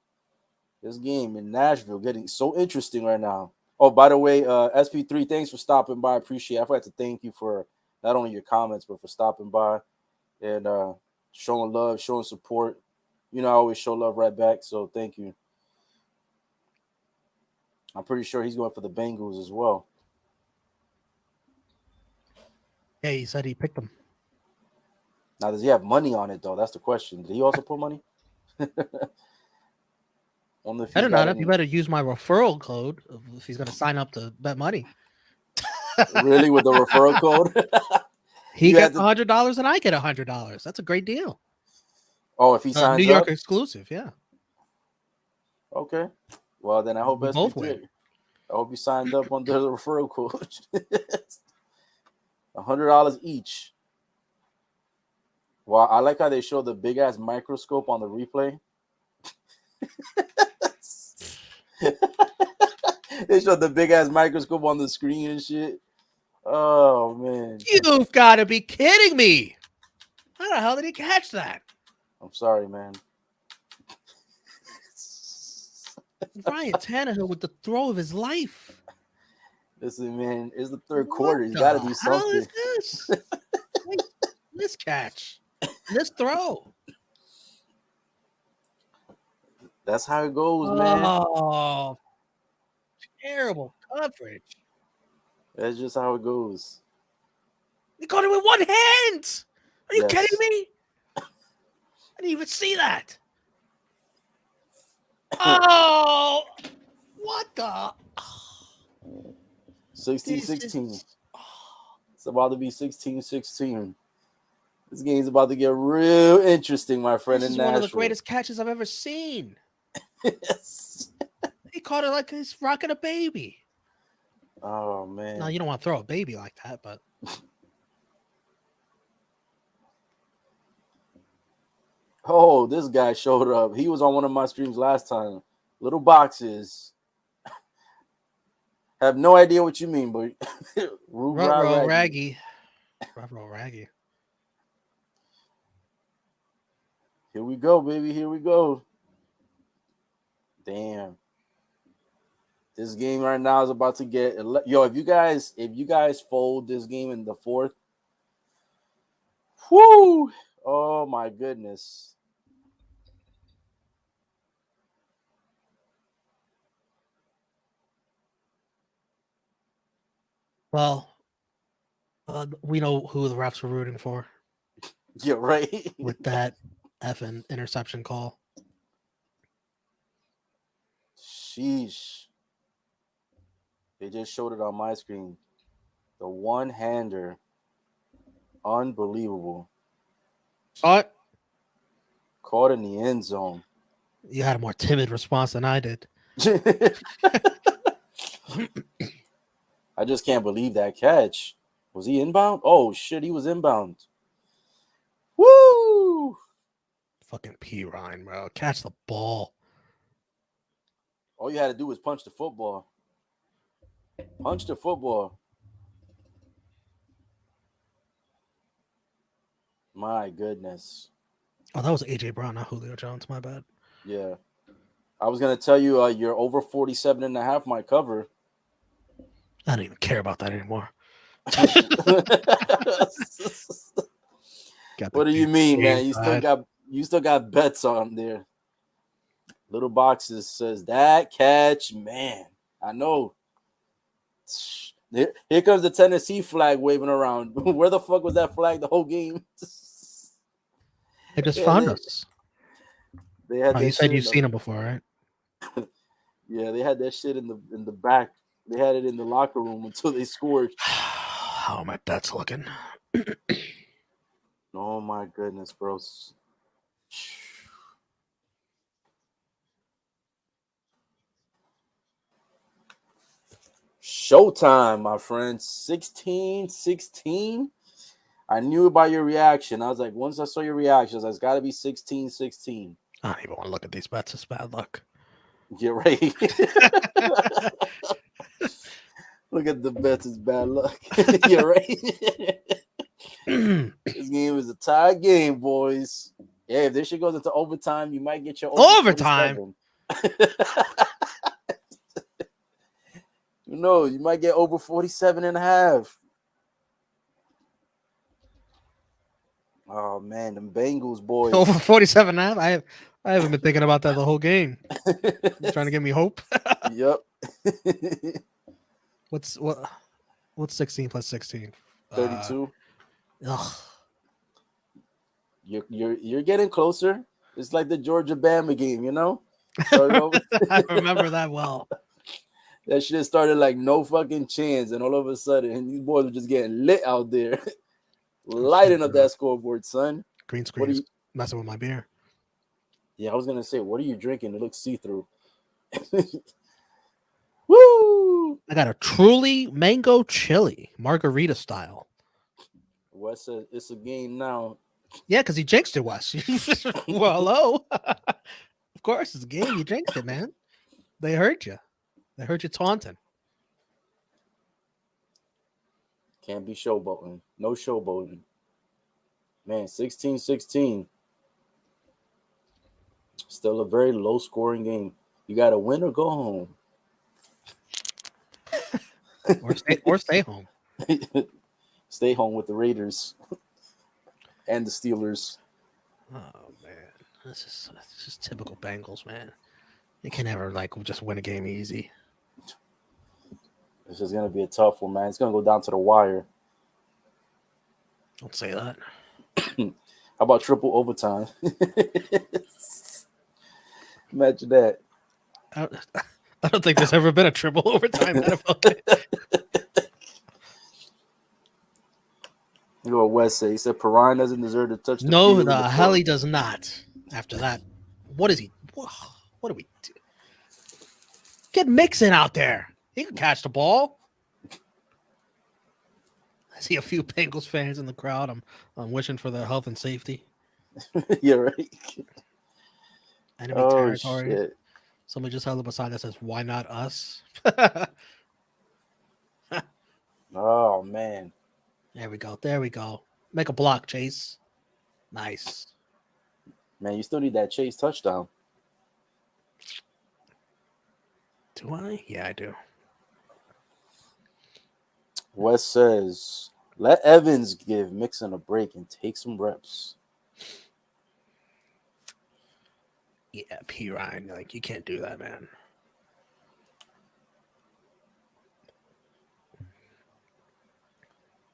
This game in Nashville getting so interesting right now. Oh, by the way, SP3, thanks for stopping by. I appreciate it. I forgot to thank you for not only your comments, but for stopping by and showing love, showing support. You know, I always show love right back, so thank you. I'm pretty sure he's going for the Bengals as well. Yeah, he said he picked them. Now, does he have money on it, though? That's the question. Did he also put money? Better not. You better use my referral code if he's going to sign up to bet money. Really, with the referral code? He gets $100 and I get $100. That's a great deal. Oh, if he signs New York exclusive, yeah. Okay. Well, then I hope we both win. I hope you signed up under the referral code. $100 each. Well, I like how they show the big ass microscope on the replay. They showed the big ass microscope on the screen and shit. Oh man. You've got to be kidding me. How the hell did he catch that? I'm sorry, man. Ryan Tannehill with the throw of his life. Listen, man, it's the third quarter. He's got to do something. How is this? This catch. This throw. That's how it goes, man. Oh, terrible coverage. That's just how it goes. He caught it with one hand. Are you kidding me? I didn't even see that. Oh, what the? 16-16. It's about to be 16-16. This game's about to get real interesting, my friend. This is one of the greatest catches I've ever seen. Yes. He caught it like he's rocking a baby. Oh, man. No, you don't want to throw a baby like that, but. Oh, this guy showed up. He was on one of my streams last time. Little boxes. Have no idea what you mean, but Raggy. Here we go, baby. Here we go. Damn. This game right now is about to get if you guys fold this game in the fourth, whoo! Oh my goodness. Well, we know who the refs were rooting for. Yeah, right. With that effing interception call. Sheesh. They just showed it on my screen. The one-hander. Unbelievable. What? Caught in the end zone. You had a more timid response than I did. I just can't believe that catch. Was he inbound? Oh, shit, he was inbound. Woo! Fucking P. Ryan, bro. Catch the ball. All you had to do was punch the football. Punch the football. My goodness. Oh, that was A.J. Brown, not Julio Jones. My bad. Yeah. I was going to tell you you're over 47.5 might cover. I don't even care about that anymore. What do you mean, man? You still got bets on there. Little boxes says that catch, man. I know. Here comes the Tennessee flag waving around. Where the fuck was that flag the whole game? They just found us. You said you've seen him before, right? Yeah, they had that shit in the back. They had it in the locker room until they scored. How are my bets looking? Oh my goodness, bro. Showtime, my friend. 16-16. I knew about your reaction. I was like, once I saw your reactions, it's got to be 16-16. I don't even want to look at these bets. It's bad luck. Get right. Look at the bets. It's bad luck. You're right. This game is a tie game, boys. Yeah, if this shit goes into overtime, you might get your over Overtime. 47. No, you might get over 47 and a half. Oh man, them Bengals boys. Over 47 and a half. I haven't been thinking about that the whole game. You trying to give me hope? Yep. What's 16 plus 16? 32. Ugh. You're getting closer. It's like the Georgia Bama game, you know? Started over. I remember that well. That shit started like no fucking chance, and all of a sudden, these boys were just getting lit out there, lighting up that scoreboard, son. Green screen is messing with my beer. Yeah, I was gonna say, what are you drinking? It looks see-through. Woo! I got a truly mango chili, margarita style. Wes says it's a game now. Yeah, because he jinxed it, Wes. Well, hello. Of course, it's a game. You jinxed it, man. They heard you. They heard you taunting. Can't be showboating. No showboating. Man, 16-16. Still a very low-scoring game. You got to win or go home. Or stay home. Stay home with the Raiders and the Steelers. Oh man, this is typical Bengals, man. They can never just win a game easy. This is gonna be a tough one, man. It's gonna go down to the wire. Don't say that. How about triple overtime? Imagine that. I don't think there's ever been a triple overtime NFL game. You know what Wes said? He said Perrine doesn't deserve to touch the No, field. the hell he does not. After that, what is he? What do we do? Get Mixon out there. He can catch the ball. I see a few Bengals fans in the crowd. I'm wishing for their health and safety. You're right. Enemy territory. Shit. Somebody just held up a sign that says, "Why not us?" Oh man. There we go. There we go. Make a block, Chase. Nice. Man, you still need that Chase touchdown. Do I? Yeah, I do. Wes says, let Evans give Mixon a break and take some reps. Yeah, P. Ryan, you can't do that, man.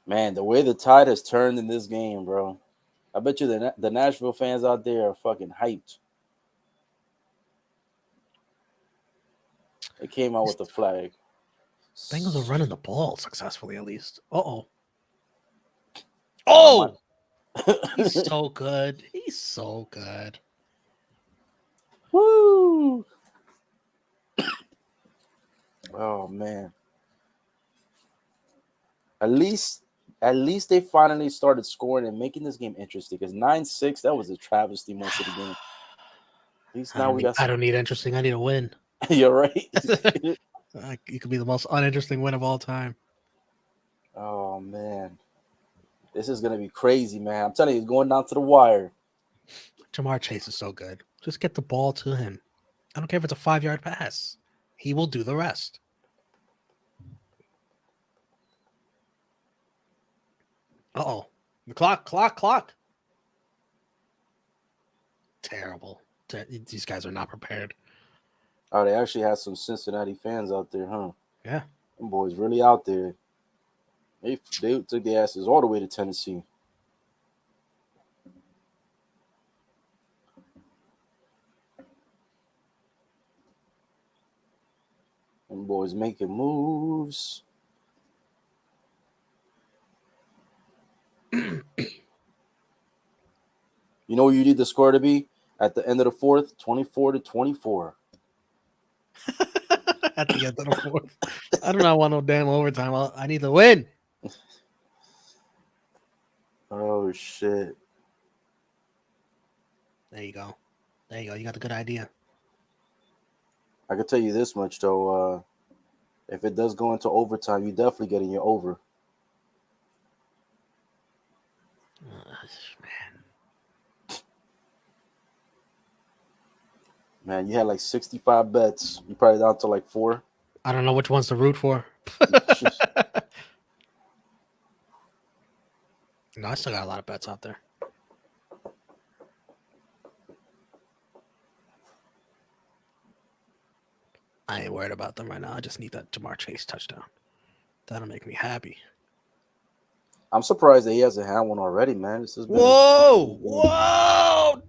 Man, the way the tide has turned in this game, bro. I bet you the Nashville fans out there are fucking hyped. They came out with the flag. Bengals are running the ball successfully, at least. Uh-oh. Oh! He's so good. He's so good. Woo! Oh, man. At least they finally started scoring and making this game interesting. Because 9-6, that was a travesty most of the game. At least now we got. I don't need interesting. I need a win. You're right. It could be the most uninteresting win of all time. Oh man, this is gonna be crazy, man. I'm telling you, it's going down to the wire. Jamar Chase is so good. Just get the ball to him. I don't care if it's a 5-yard pass. He will do the rest. Uh-oh. The clock. Terrible. These guys are not prepared. Oh, they actually had some Cincinnati fans out there, huh? Yeah. Them boys really out there. They took their asses all the way to Tennessee. Them boys making moves. You know what you need the score to be at the end of the fourth? 24-24. At the end of the fourth. I do not want no damn overtime. I need to win. Oh shit. There you go. There you go. You got the good idea. I can tell you this much though. If it does go into overtime, you definitely getting your over. Man, you had like 65 bets. You probably down to like 4. I don't know which ones to root for. No, I still got a lot of bets out there. I ain't worried about them right now. I just need that Jamar Chase touchdown. That'll make me happy. I'm surprised that he hasn't had one already, man. This has been Whoa! Whoa! Oh,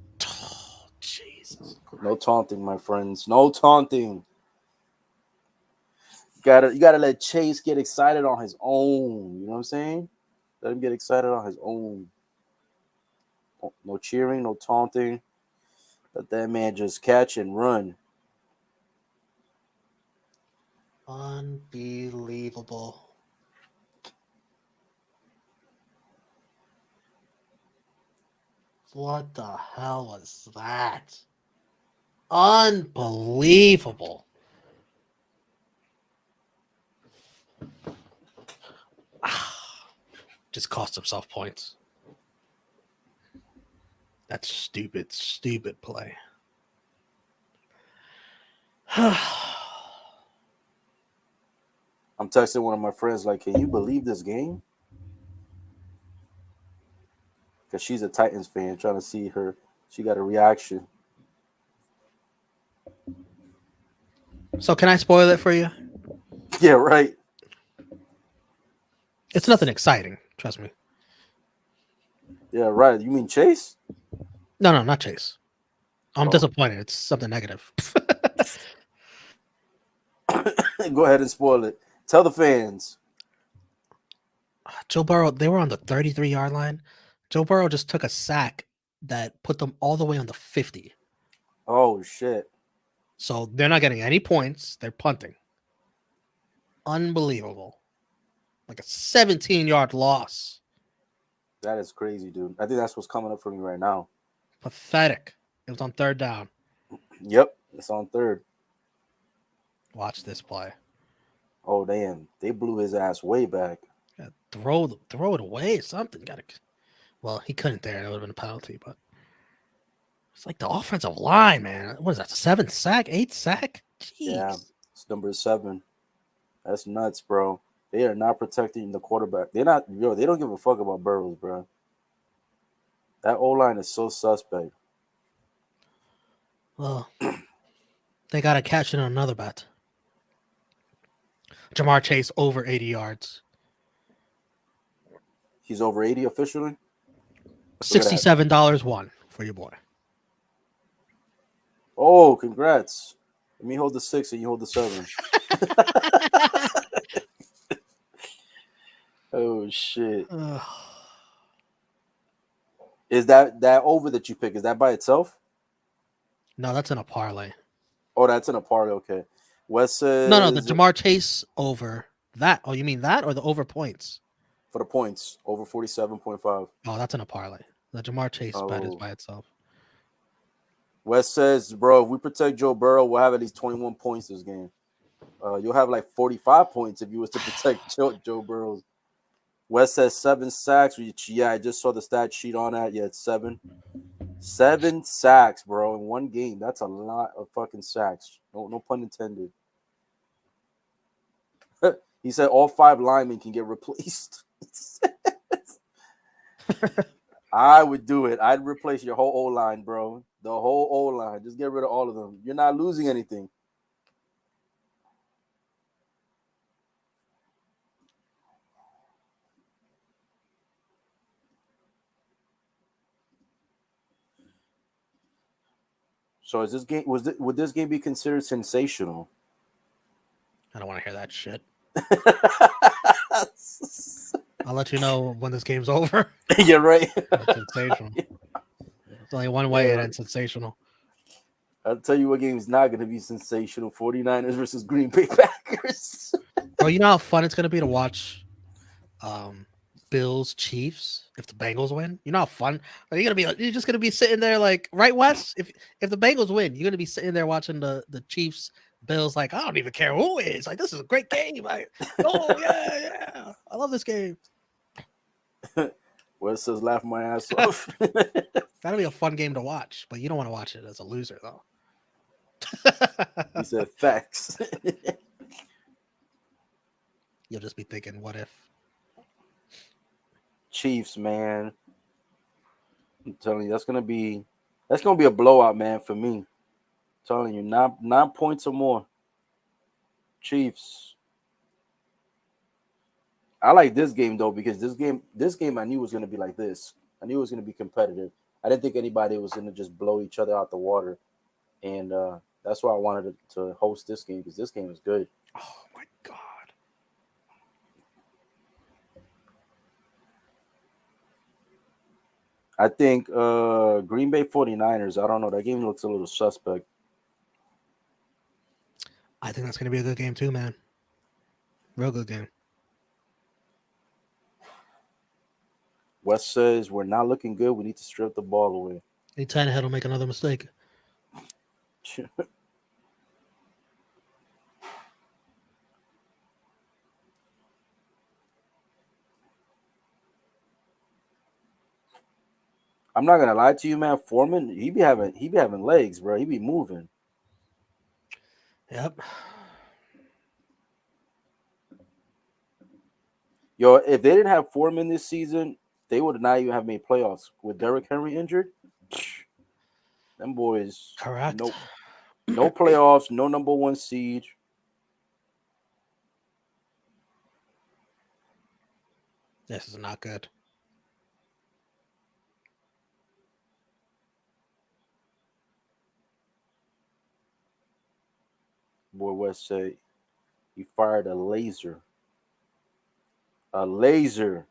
Jesus Christ. No taunting, my friends. No taunting. You gotta let Chase get excited on his own. You know what I'm saying? Let him get excited on his own. No cheering, no taunting. Let that man just catch and run. Unbelievable. What the hell was that? Unbelievable. Just cost himself points. That's stupid, stupid play. I'm texting one of my friends like, can you believe this game? Because she's a Titans fan, trying to see her. She got a reaction. So can I spoil it for you? Yeah, right. It's nothing exciting, trust me. Yeah, right. You mean Chase? No, not Chase. I'm disappointed. It's something negative. Go ahead and spoil it. Tell the fans. Joe Burrow, they were on the 33-yard line. Joe Burrow just took a sack that put them all the way on the 50. Oh, shit. So they're not getting any points. They're punting. Unbelievable. Like a 17-yard loss. That is crazy, dude. I think that's what's coming up for me right now. Pathetic. It was on third down. Yep, it's on third. Watch this play. Oh, damn. They blew his ass way back. Yeah, throw it away. Something. Well, he couldn't there. That would have been a penalty, but it's like the offensive line, man. What is that? 7th sack? 8th sack? Jeez. Yeah, it's number 7. That's nuts, bro. They are not protecting the quarterback. They don't give a fuck about Burrows, bro. That O-line is so suspect. Well, they got to catch it on another bet. Jamar Chase over 80 yards. He's over 80 officially? $67 won for your boy. Oh, congrats. Let me hold the 6 and you hold the 7. Oh, shit. Is that over that you pick? Is that by itself? No, that's in a parlay. Oh, that's in a parlay. Okay. Wes says... No, the Jamar Chase over that. Oh, you mean that or the over points? For the points, over 47.5. Oh, that's in a parlay. The Jamar Chase bet is by itself. Wes says, bro, if we protect Joe Burrow, we'll have at least 21 points this game. You'll have like 45 points if you was to protect Joe Burrow. Wes says 7 sacks, which, yeah, I just saw the stat sheet on that. Yeah, it's 7. 7 sacks, bro, in one game. That's a lot of fucking sacks. No pun intended. He said all 5 linemen can get replaced. I would do it. I'd replace your whole O-line, bro. The whole O-line. Just get rid of all of them. You're not losing anything. So is this game would this game be considered sensational? I don't want to hear that shit. I'll let you know when this game's over. You're right. That's sensational. It's only one way and it's sensational. I'll tell you what game's not going to be sensational. 49ers versus Green Bay Packers. Bro, you know how fun it's going to be to watch Bills Chiefs if the Bengals win? You know how fun? Are you gonna be? You're just gonna be sitting there like, right, Wes? If the Bengals win, you're gonna be sitting there watching the Chiefs Bills. Like, I don't even care who it is. Like, this is a great game. Like, oh yeah, I love this game. Wes says, laugh my ass off. That'll be a fun game to watch, but you don't want to watch it as a loser though. He said facts. You'll just be thinking, what if? Chiefs, man. I'm telling you, that's gonna be a blowout, man, for me. I'm telling you, 9 points or more. Chiefs. I like this game though, because this game I knew was gonna be like this. I knew it was gonna be competitive. I didn't think anybody was gonna just blow each other out the water. And that's why I wanted to host this game, because this game is good. Oh my god. I think Green Bay 49ers, I don't know. That game looks a little suspect. I think that's going to be a good game too, man. Real good game. West says, we're not looking good. We need to strip the ball away. Tannehill will make another mistake. I'm not gonna lie to you, man. Foreman, he be having legs, bro. He be moving. Yep. Yo, if they didn't have Foreman this season, they would not even have made playoffs. With Derrick Henry injured, them boys. Correct. No playoffs, no number one seed. This is not good. Boy, West say he fired a laser. A laser.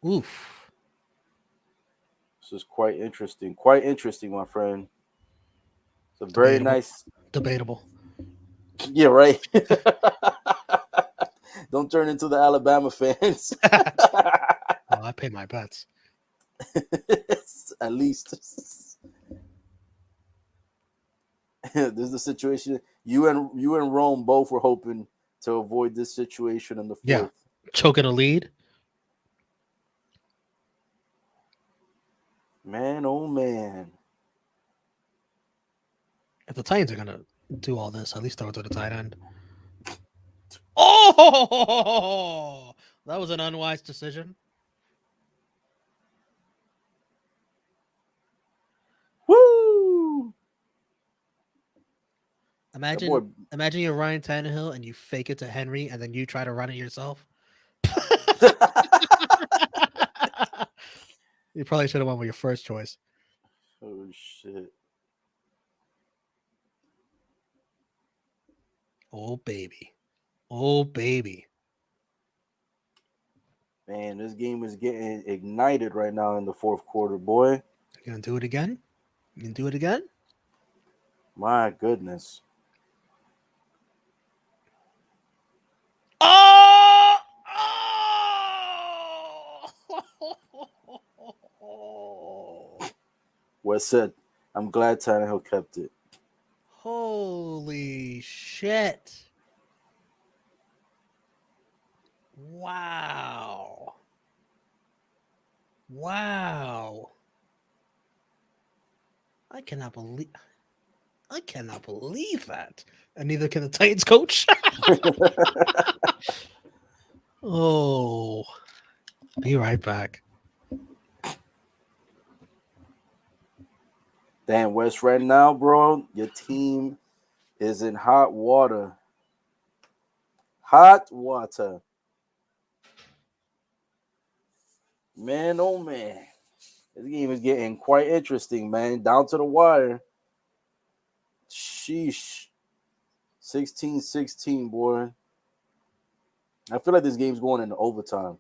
Oof. This is quite interesting. Quite interesting, my friend. It's a very nice. Debatable. Yeah, right. Don't turn into the Alabama fans. Well, I pay my bets. At least. This is the situation. You and Rome both were hoping to avoid this situation in the fourth. Yeah. Choking a lead. Man, oh man. If the Titans are gonna do all this, at least throw it to the tight end. Oh, that was an unwise decision. Woo! Imagine you're Ryan Tannehill and you fake it to Henry and then you try to run it yourself. You probably should have went with your first choice. Oh shit. Oh baby. Oh baby. Man, this game is getting ignited right now in the fourth quarter, boy. You gonna do it again? You gonna do it again? My goodness. Oh! Wes said, I'm glad Tannehill kept it. Holy shit. Wow. Wow. I cannot believe that. And neither can the Titans coach. Oh. Be right back. Damn, Wes, right now, bro, your team is in hot water. Hot water. Man, oh man. This game is getting quite interesting, man. Down to the wire. Sheesh. 16-16, boy. I feel like this game's going into overtime.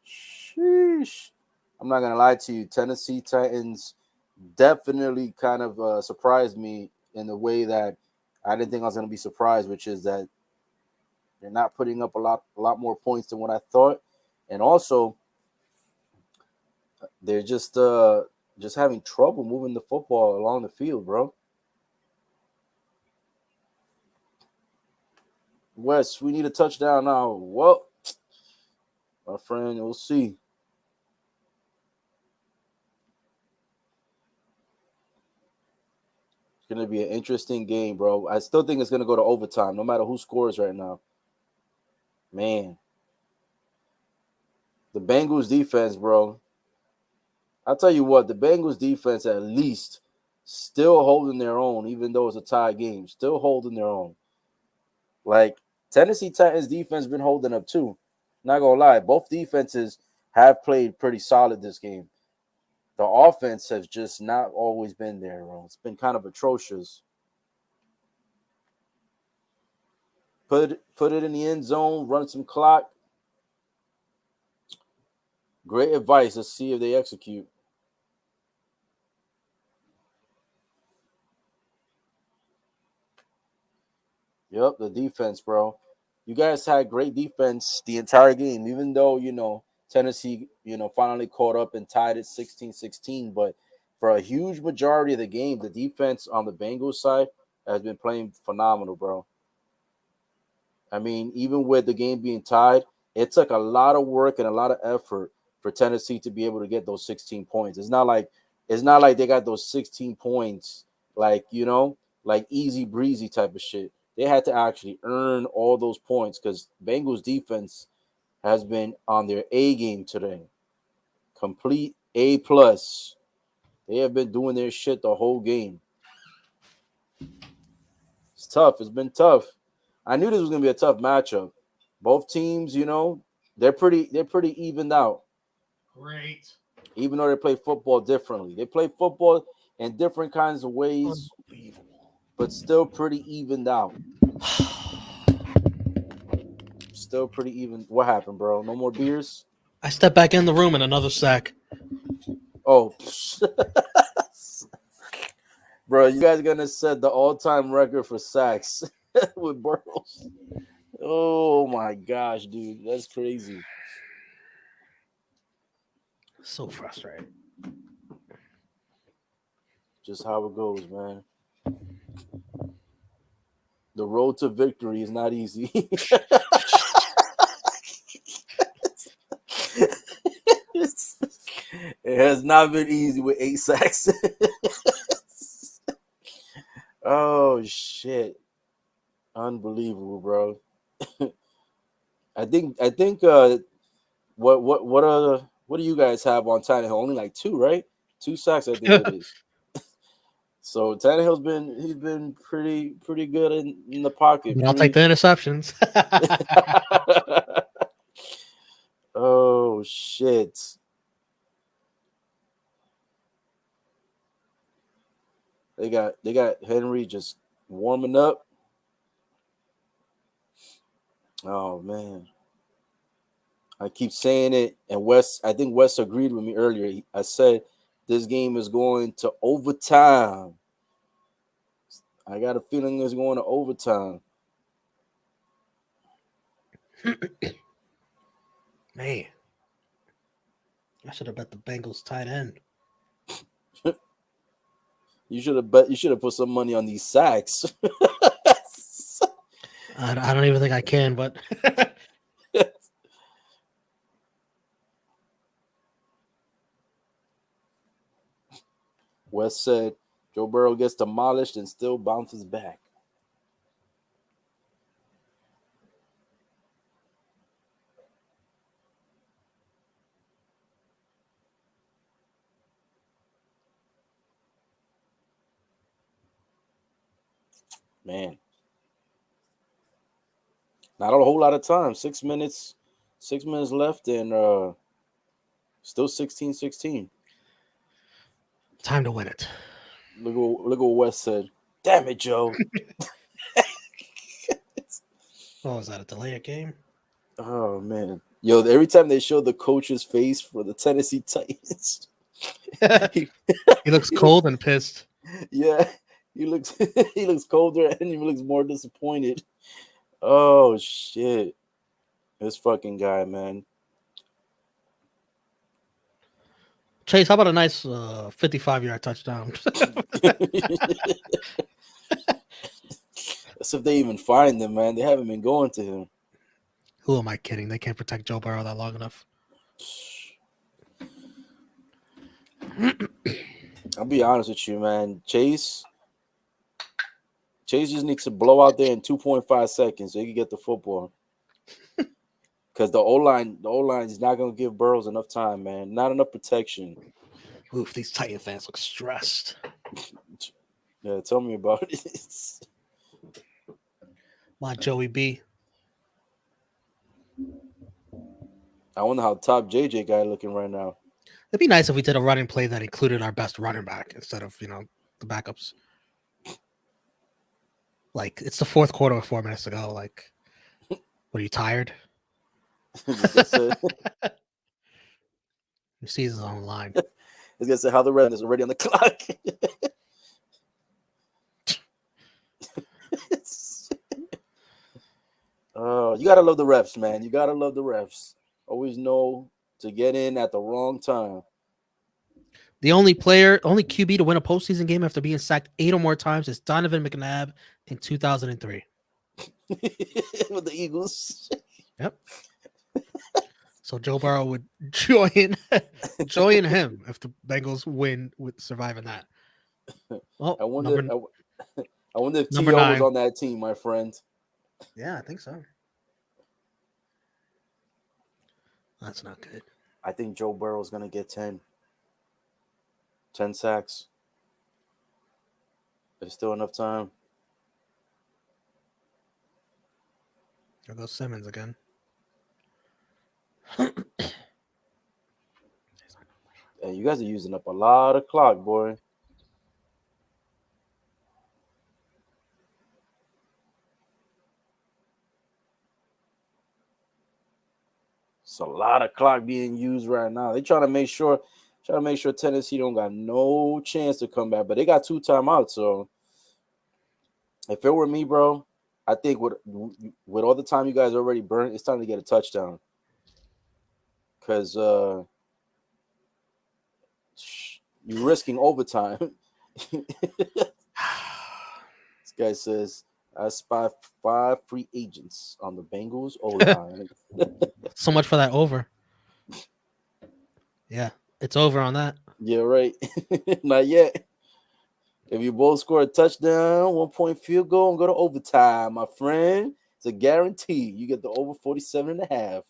Sheesh. I'm not gonna lie to you. Tennessee Titans definitely kind of surprised me in the way that I didn't think I was gonna be surprised, which is that they're not putting up a lot more points than what I thought, and also they're just having trouble moving the football along the field, bro. Wes, we need a touchdown now. Well, my friend, we'll see. It's gonna be an interesting game, bro. I still think it's gonna go to overtime, no matter who scores right now. Man, the Bengals defense, bro. I'll tell you what, the Bengals defense at least still holding their own, even though it's a tie game. Still holding their own. Like Tennessee Titans defense been holding up too. Not gonna lie, both defenses have played pretty solid this game. The offense has just not always been there, bro. It's been kind of atrocious. Put it in the end zone, run some clock. Great advice. Let's see if they execute. Yep, the defense, bro. You guys had great defense the entire game, even though, Tennessee, finally caught up and tied it 16-16. But for a huge majority of the game, the defense on the Bengals side has been playing phenomenal, bro. I mean, even with the game being tied, it took a lot of work and a lot of effort for Tennessee to be able to get those 16 points. It's not like they got those 16 points like easy breezy type of shit. They had to actually earn all those points because Bengals defense has been on their A game today. Complete A plus. They have been doing their shit the whole game. It's tough. It's been tough. I knew this was gonna be a tough matchup. Both teams, they're pretty evened out. Great. Even though they play football differently. They play football in different kinds of ways, Unbelievable. but still pretty evened out. Still pretty even. What happened, bro? No more beers? I step back in the room and another sack. Oh, bro, you guys gonna set the all-time record for sacks with Burrows. Oh my gosh, dude, that's crazy. So frustrating. Just how it goes, man. The road to victory is not easy. It has not been easy with 8 sacks. Oh shit. Unbelievable, bro. I think what do you guys have on Tannehill? Only like 2, right? 2 sacks, I think it is. So he's been pretty good in the pocket. But I'll take the interceptions. Oh shit. They got Henry just warming up. Oh man. I keep saying it, and I think Wes agreed with me earlier. I said this game is going to overtime. I got a feeling it's going to overtime. Man, I should have bet the Bengals tight end. You should have bet. You should have put some money on these sacks. I don't even think I can, but Wes said Joe Burrow gets demolished and still bounces back. Man, not a whole lot of time. 6 minutes, 6 minutes left, and still 16-16. Time to win it. Look what Wes said. Damn it, Joe. Oh, is that a delay a game? Oh man, yo! Every time they show the coach's face for the Tennessee Titans, he, He looks he looks, cold and pissed. yeah, he looks he looks colder and he looks more disappointed. Oh shit, this fucking guy, man. Chase, how about a nice 55-yard touchdown? That's if they even find him, man. They haven't been going to him. Who am I kidding? They can't protect Joe Burrow that long enough. I'll be honest with you, man. Chase just needs to blow out there in 2.5 seconds so he can get the football. Because the O-line is not going to give Burrows enough time, man. Not enough protection. Oof, these Titan fans look stressed. Yeah, tell me about it. My Joey B. I wonder how top JJ guy looking right now. It'd be nice if we did a running play that included our best running back instead of, the backups. Like, it's the fourth quarter with 4 minutes to go. Like, what are you tired? Your season's on the line. I was gonna say how the red is already on the clock. You gotta love the refs, man. You gotta love the refs. Always know to get in at the wrong time. The only QB to win a postseason game after being sacked 8 or more times is Donovan McNabb in 2003. With the Eagles. Yep. So Joe Burrow would join him if the Bengals win with surviving that. Well, I wonder if T.O. was on that team, my friend. Yeah, I think so. That's not good. I think Joe Burrow is going to get 10 sacks. There's still enough time. There goes Simmons again. Hey, you guys are using up a lot of clock, boy. It's a lot of clock being used right now. They trying to make sure Tennessee don't got no chance to come back, but they got 2 timeouts. So if it were me, bro, I think with all the time you guys already burned, it's time to get a touchdown. Because you're risking overtime. This guy says, I spy 5 free agents on the Bengals O-line. So much for that over. Yeah, it's over on that. Yeah, right. Not yet. If you both score a touchdown, 1-point field goal, and go to overtime, my friend, it's a guarantee. You get the over 47.5.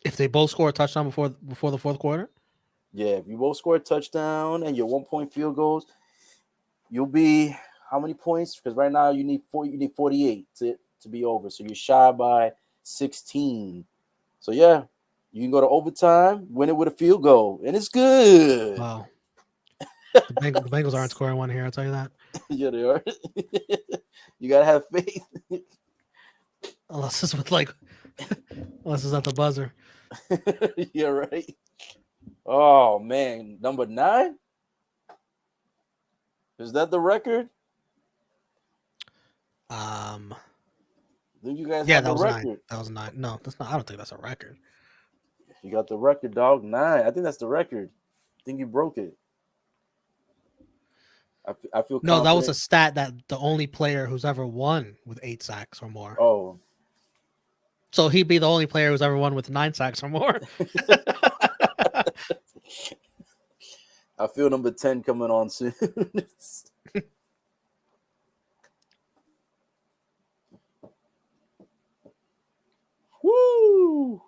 If they both score a touchdown before the fourth quarter? Yeah, if you both score a touchdown and your 1-point field goals, you'll be how many points? Because right now you need 48 to be over. So you're shy by 16. So yeah, you can go to overtime, win it with a field goal, and it's good. Wow. The Bengals aren't scoring one here, I'll tell you that. Yeah, they are. You gotta have faith. Unless it's at the buzzer. Yeah, right. Oh man, number 9? Is that the record? Think you guys have the record? 9. That was 9. No, that's not. I don't think that's a record. You got the record, dog. 9. I think that's the record. I think you broke it. I feel no. confident. That was a stat that the only player who's ever won with 8 sacks or more. Oh, so he'd be the only player who's ever won with 9 sacks or more. I feel number 10 coming on soon. Woo!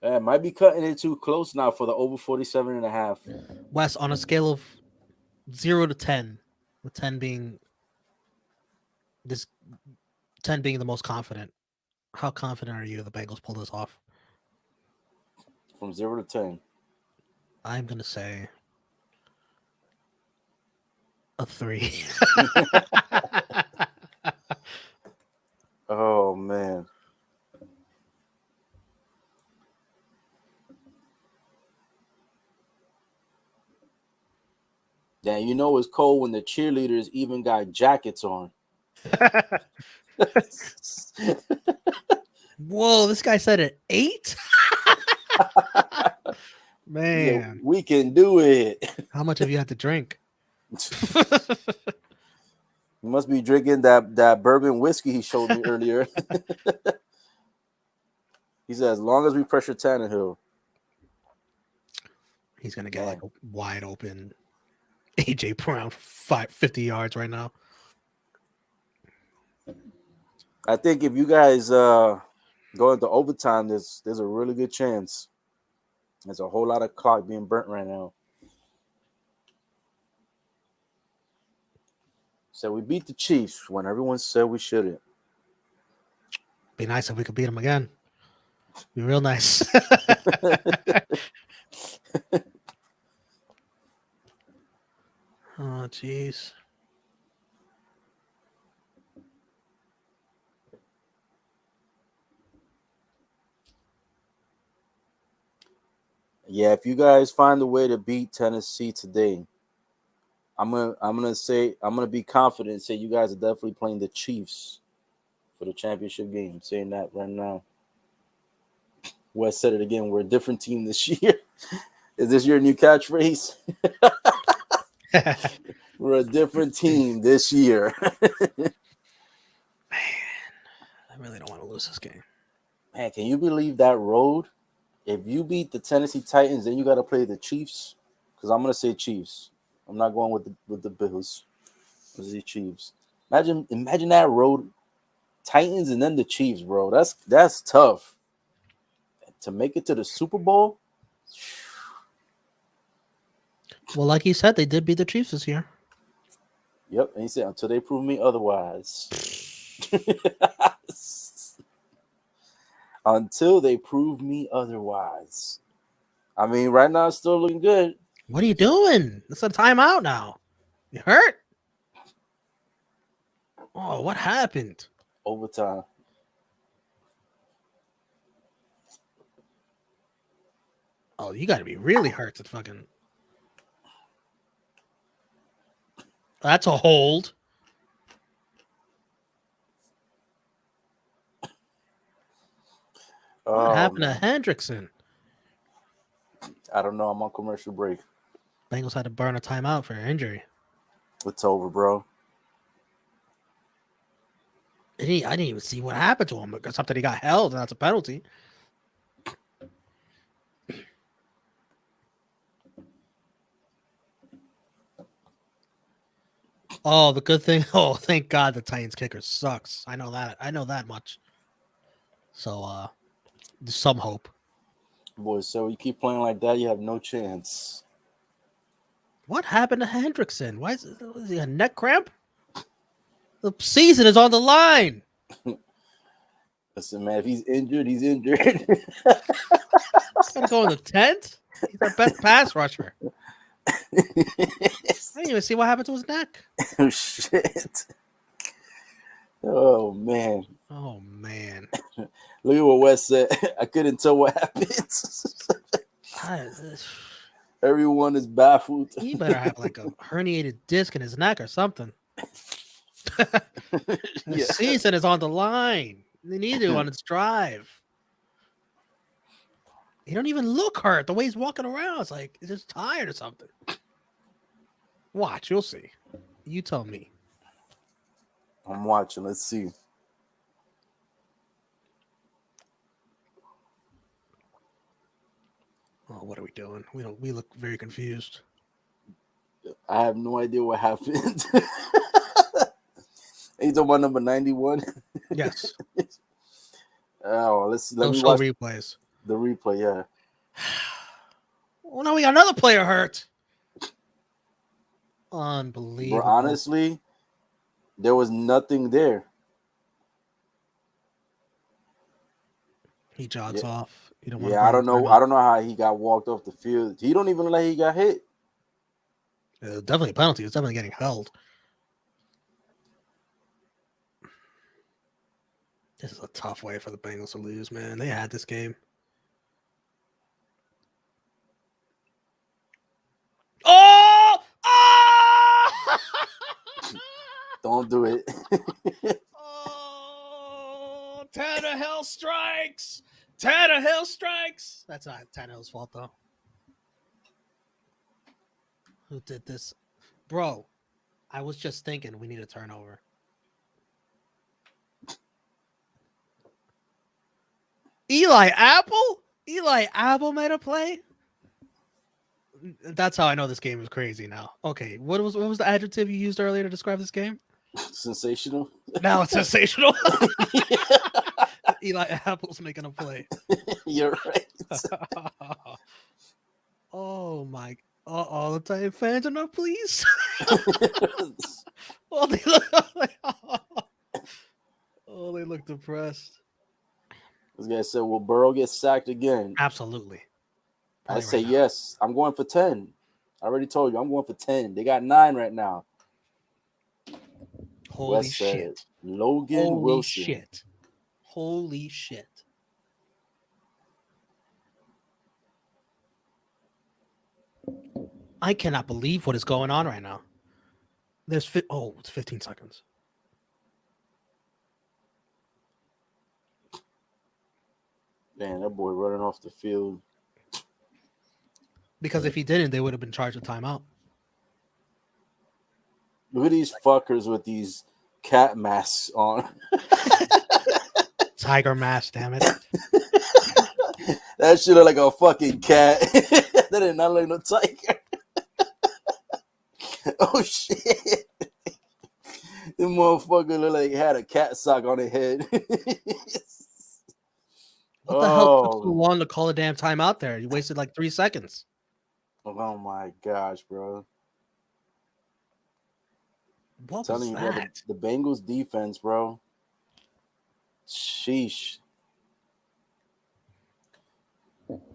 Yeah, might be cutting it too close now for the over 47.5. Wes, on a scale of 0 to 10, with 10 being the most confident, How confident are you the Bengals pull this off? From 0 to 10. I'm gonna say a 3. Oh man. Yeah, you know it's cold when the cheerleaders even got jackets on. Whoa, this guy said an 8? Yeah, Man, we can do it. how much have you had to drink? You must be drinking that bourbon whiskey he showed me earlier. He said, as long as we pressure Tannehill. He's gonna get like Man, a wide open AJ Brown 50 yards right now. I think if you guys go into overtime, there's a really good chance. There's a whole lot of clock being burnt right now. So we beat the Chiefs when everyone said we shouldn't. Be nice if we could beat him again. Be real nice. Oh, jeez. Yeah, if you guys find a way to beat Tennessee today, I'm gonna be confident and say you guys are definitely playing the Chiefs for the championship game. I'm saying that right now. Wes said it again. We're a different team this year. Is this your new catchphrase? We're a different team this year. Man, I really don't want to lose this game. Man, can you believe that road? If you beat the Tennessee Titans, then you got to play the Chiefs. Because I'm gonna say Chiefs. I'm not going with the Bills. I'm gonna say Chiefs. Imagine that road, Titans and then the Chiefs, bro. That's tough. To make it to the Super Bowl. Well, like you said, they did beat the Chiefs this year. Yep, and he said until they prove me otherwise. Until they prove me otherwise. I mean, right now it's still looking good. What are you doing? It's a timeout now. You hurt? Oh, what happened? Overtime. Oh, you got to be really hurt to fucking. That's a hold. What Oh happened to man. Hendrickson? I don't know. I'm on commercial break. Bengals had to burn a timeout for injury. It's over, bro. I didn't even see what happened to him, except that he got held, and that's a penalty. Oh, the good thing. Oh, thank God the Titans kicker sucks. I know that. I know that much. So, there's some hope. Boys, so you keep playing like that, you have no chance. What happened to Hendrickson? Why is he a neck cramp? The season is on the line. Listen, man, if he's injured, he's injured. Gotta go in the tent. He's our best pass rusher. I didn't even see what happened to his neck. Oh shit. Oh man. Oh man. Look at what Wes said. I couldn't tell what happened. Everyone is baffled. He better have like a herniated disc in his neck or something. The Yeah. season is on the line. They need to on its drive. He don't even look hurt. The way he's walking around, it's like he's just tired or something. Watch, you'll see. You tell me. I'm watching. Let's see. Oh, what are we doing? We look very confused. I have no idea what happened. You talking about number 91? Yes. Oh, let me Show watch replays. the replay. Yeah. Well, now we got another player hurt. Bro, Unbelievable. honestly, there was nothing there. He jogs Yeah, off. You don't want to yeah. I burn the don't know. timeout. I don't know how he got walked off the field. He don't even like he got hit. Definitely a penalty. It's definitely getting held. This is a tough way for the Bengals to lose, man. They had this game. Oh! Oh! Don't do it. Oh! Tannehill strikes! Tannehill strikes! That's not Tannehill's fault, though. Who did this? Bro, I was just thinking we need a turnover. Eli Apple? Eli Apple made a play? That's how I know this game is crazy now. Okay, what was the adjective you used earlier to describe this game? Sensational. Now it's sensational. Eli Apple's making a play. You're right. Oh my! All the Titan fans are not pleased. Oh, they look depressed. This guy said, "Will Burrow get sacked again?" Absolutely. I Probably say right now. yes. I'm going for 10. I already told you I'm going for 10. They got 9 right now. Holy West said shit! it. Logan Holy Wilson. shit! Holy shit! I cannot believe what is going on right now. It's 15 seconds. Man, that boy running off the field. Because if he didn't, they would have been charged with timeout. Look at these fuckers with these cat masks on. Tiger mask, damn it. That shit look like a fucking cat. That did not look no tiger. Oh shit. The motherfucker look like he had a cat sock on his head. What the hell took so long to call a damn timeout there? You wasted like 3 seconds. Oh my gosh, bro. What Telling was you, bro, that? the Bengals defense, bro. Sheesh.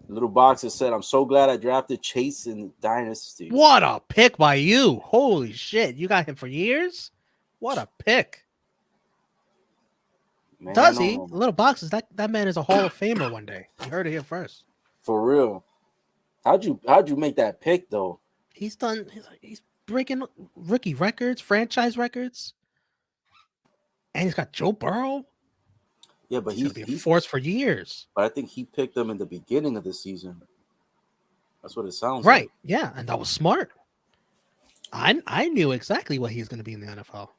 Little Boxer said, "I'm so glad I drafted Chase in Dynasty." What a pick by you. Holy shit. You got him for years? What a pick. Man, Does he? Little Boxes, that man is a Hall of Famer one day. You heard it here first. For real. How'd you make that pick though? He's breaking rookie records, franchise records. And he's got Joe Burrow. Yeah, but he's going to be a force for years. But I think he picked them in the beginning of the season. That's what it sounds like. Right. Yeah, and that was smart. I knew exactly what he's going to be in the NFL.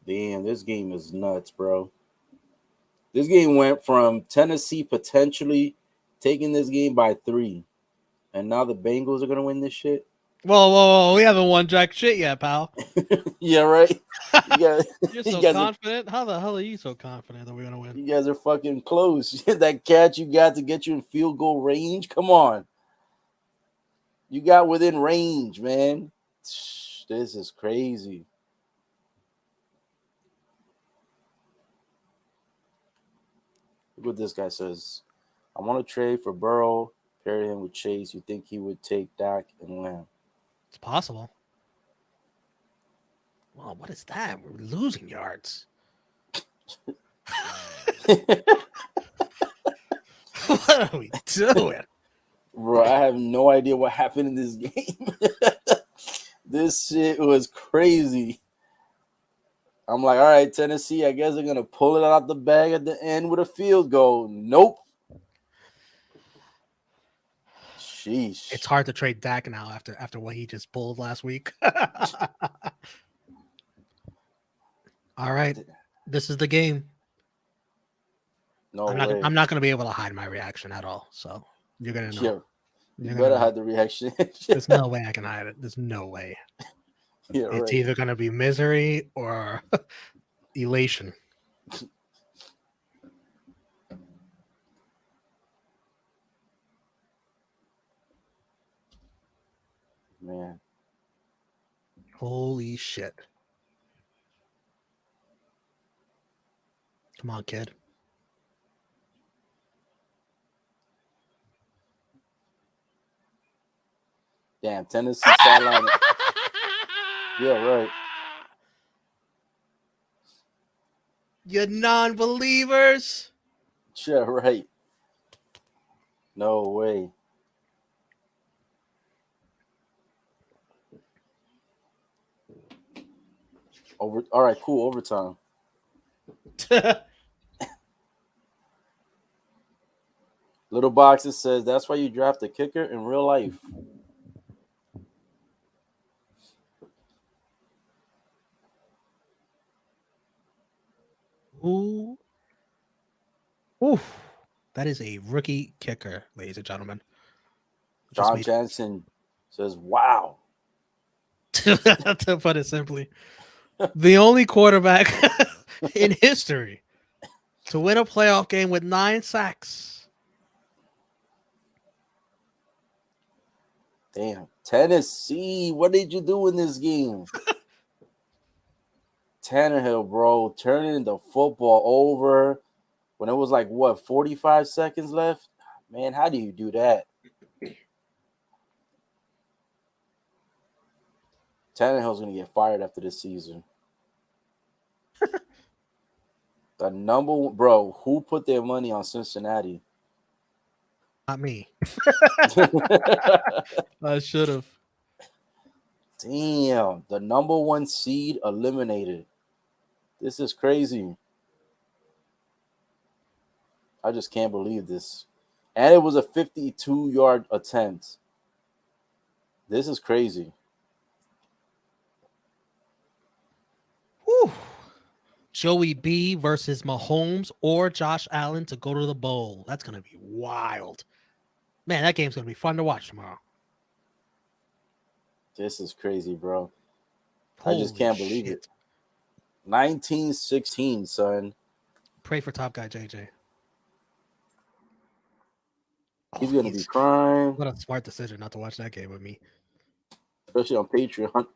Damn, this game is nuts, bro. This game went from Tennessee potentially taking this game by 3, and now the Bengals are going to win this shit. Whoa. We haven't won jack shit yet, pal. Yeah, right? You're so confident? How the hell are you so confident that we're going to win? You guys are fucking close. That catch you got to get you in field goal range? Come on. You got within range, man. This is crazy. Look what this guy says. I want to trade for Burrow, pair him with Chase. You think he would take Dak and Lamb? It's possible. Wow, what is that? We're losing yards. What are we doing? Bro, I have no idea what happened in this game. This shit was crazy. I'm like, all right, Tennessee, I guess they're going to pull it out the bag at the end with a field goal. Nope. Sheesh. It's hard to trade Dak now after what he just pulled last week. All right. This is the game. No I'm not going to be able to hide my reaction at all. So you're going to know. Yeah, you better hide the reaction. There's no way I can hide it. There's no way. Yeah, it's either going to be misery or elation. Man. Holy shit. Come on, kid. Damn, Tennessee sideline. Yeah, right. You non-believers. Yeah, right. No way. All right, cool. Overtime. Little boxes says that's why you draft a kicker in real life. Ooh. Oof. That is a rookie kicker, ladies and gentlemen. Just John made Jansen says, "Wow." to put it simply. The only quarterback in history to win a playoff game with 9 sacks. Damn, Tennessee, what did you do in this game? Tannehill, bro, turning the football over when it was like what 45 seconds left. Man, how do you do that? Tannehill's gonna get fired after this season. The number one, bro, who put their money on Cincinnati? Not me. I should have. Damn, the number one seed eliminated. This is crazy. I just can't believe this. And it was a 52-yard attempt. This is crazy. Whew. Joey B versus Mahomes or Josh Allen to go to the bowl. That's going to be wild. Man, that game's going to be fun to watch tomorrow. This is crazy, bro. Holy I just can't believe it. 1916, son. Pray for top guy JJ. He's going to be crying. What a smart decision not to watch that game with me. Especially on Patreon.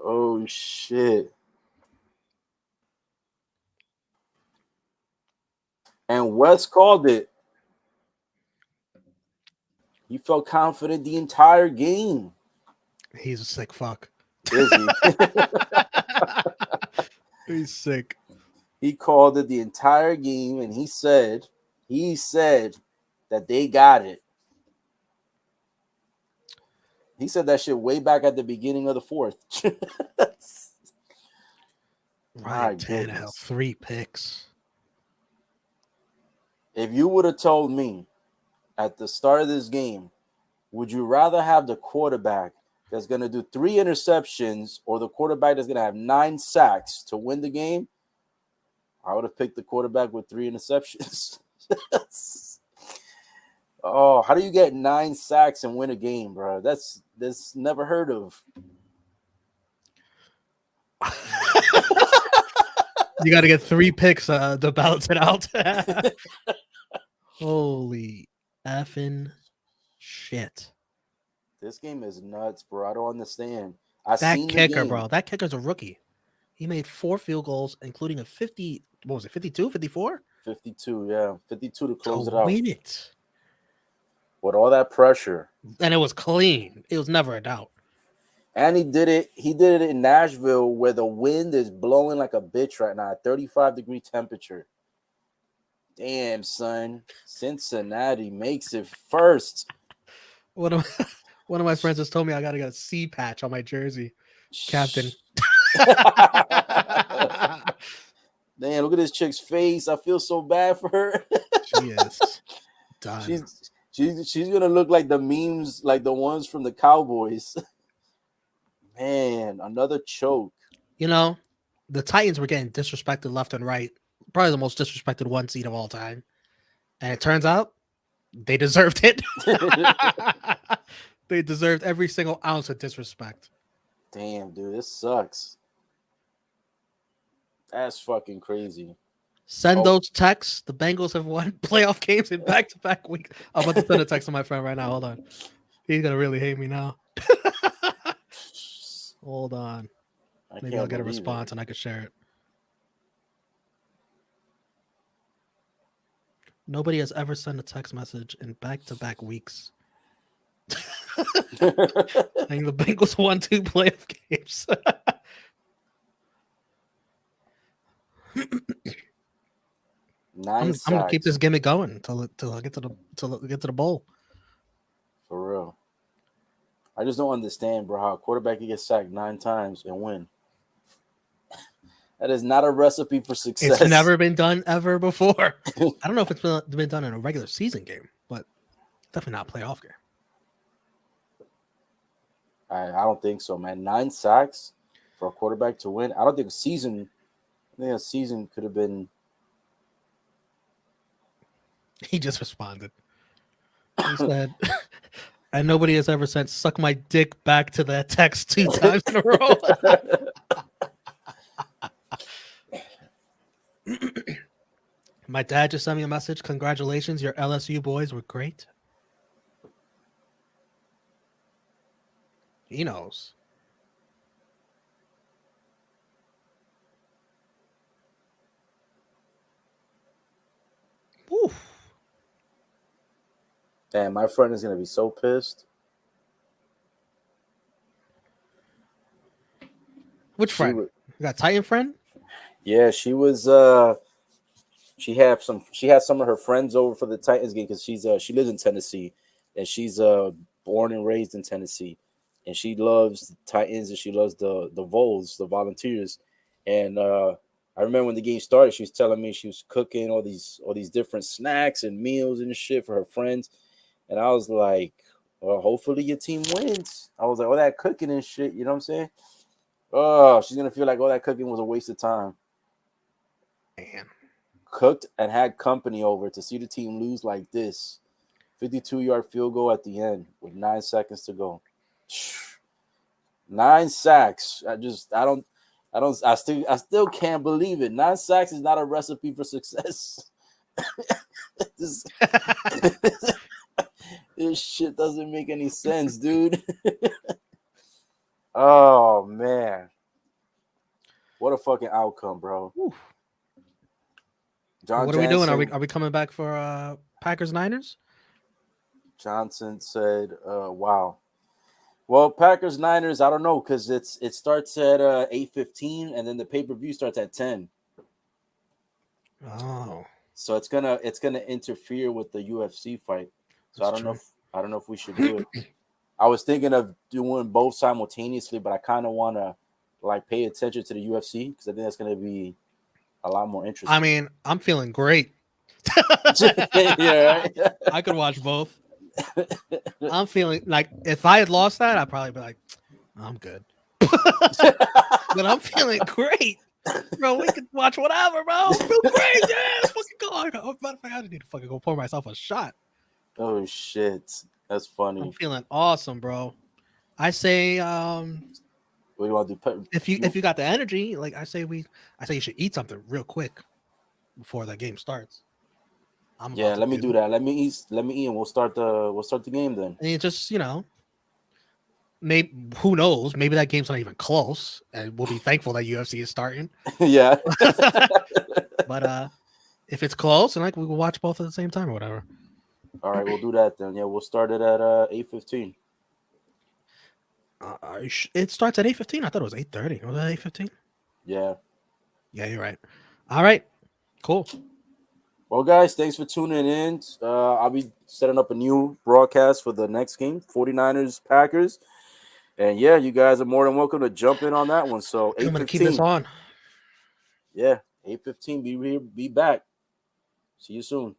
Oh, shit. And Wes called it. He felt confident the entire game. He's a sick fuck. Is he? He's sick. He called it the entire game, and he said that they got it. He said that shit way back at the beginning of the fourth. Ryan Tannehill, 3 picks. If you would have told me at the start of this game, would you rather have the quarterback that's going to do 3 interceptions or the quarterback that's going to have 9 sacks to win the game? I would have picked the quarterback with 3 interceptions. Oh, how do you get 9 sacks and win a game, bro? That's never heard of. You got to get 3 picks to balance it out. Holy effing shit. This game is nuts, bro. I don't understand. That kicker, bro. That kicker's a rookie. He made 4 field goals, including a 50. What was it, 52, 54? 52, yeah. 52 to close it out. Win it. With all that pressure. And it was clean. It was never a doubt. And he did it in Nashville where the wind is blowing like a bitch right now, 35-degree temperature. Damn, son. Cincinnati makes it first. One of my friends just told me I got to get a C patch on my jersey. Captain. Damn, look at this chick's face. I feel so bad for her. She is done. She's gonna look like the memes, like the ones from the Cowboys. Man, another choke. You know, the Titans were getting disrespected left and right. Probably the most disrespected 1 seed of all time. And it turns out they deserved it. They deserved every single ounce of disrespect. Damn, dude, this sucks. That's fucking crazy. Send those texts. The Bengals have won playoff games in back-to-back weeks. I'm about to send a text to my friend right now. Hold on. He's going to really hate me now. Hold on. Maybe I'll get a response and I could share it. Nobody has ever sent a text message in back-to-back weeks. I think the Bengals won 2 playoff games. I'm gonna keep this gimmick going till I get to the bowl. For real. I just don't understand, bro, how a quarterback can get sacked 9 times and win. That is not a recipe for success. It's never been done ever before. I don't know if it's been done in a regular season game, but definitely not a playoff game. I don't think so, man. 9 sacks for a quarterback to win. I don't think a season could have been. He just responded. He said, and nobody has ever sent "suck my dick" back to that text 2 times in a row. My dad just sent me a message. Congratulations, your LSU boys were great. He knows. Oof. Damn, my friend is gonna be so pissed. Which friend? You got Titan friend? Yeah, she was. She had some of her friends over for the Titans game because she lives in Tennessee, and she's born and raised in Tennessee, and she loves the Titans and she loves the Vols, the Volunteers, and I remember when the game started, she was telling me she was cooking all these different snacks and meals and shit for her friends, and I was like, well, hopefully your team wins. I was like, all that cooking and shit, you know what I'm saying? Oh, she's gonna feel like all that cooking was a waste of time. Man. Cooked and had company over to see the team lose like this. 52-yard field goal at the end with 9 seconds to go. 9 sacks. I still can't believe it. 9 sacks is not a recipe for success. this shit doesn't make any sense, dude. Oh man. What a fucking outcome, bro. Oof. John what are Jansen, we doing? Are we coming back for Packers Niners? Johnson said, wow. Well, Packers Niners, I don't know, because it starts at 8:15 and then the pay-per-view starts at 10. Oh. So it's gonna interfere with the UFC fight. So I don't know if we should do it. I was thinking of doing both simultaneously, but I kind of want to like pay attention to the UFC because I think that's gonna be a lot more interesting. I mean, I'm feeling great. Yeah, right? I could watch both. I'm feeling like if I had lost that, I'd probably be like, I'm good. But I'm feeling great. Bro, we could watch whatever, bro. I feel great. Yeah, let's fucking go. I need to fucking go pour myself a shot. Oh shit. That's funny. I'm feeling awesome, bro. I say what do you want to do? If you got the energy, like I say you should eat something real quick before that game starts. Let me do that. Let me eat and we'll start the game then. And you just, maybe who knows? Maybe that game's not even close, and we'll be thankful that UFC is starting. Yeah. But if it's close, and like we will watch both at the same time or whatever. All right, we'll do that then. Yeah, we'll start it at 8:15. It starts at 8:15. I thought it was 8:30. Was it 8:15? Yeah. Yeah, you're right. All right. Cool. Well, guys, thanks for tuning in. I'll be setting up a new broadcast for the next game, 49ers Packers. And yeah, you guys are more than welcome to jump in on that one. So 8:15. I'm gonna keep this on. Yeah, 8:15. Be back. See you soon.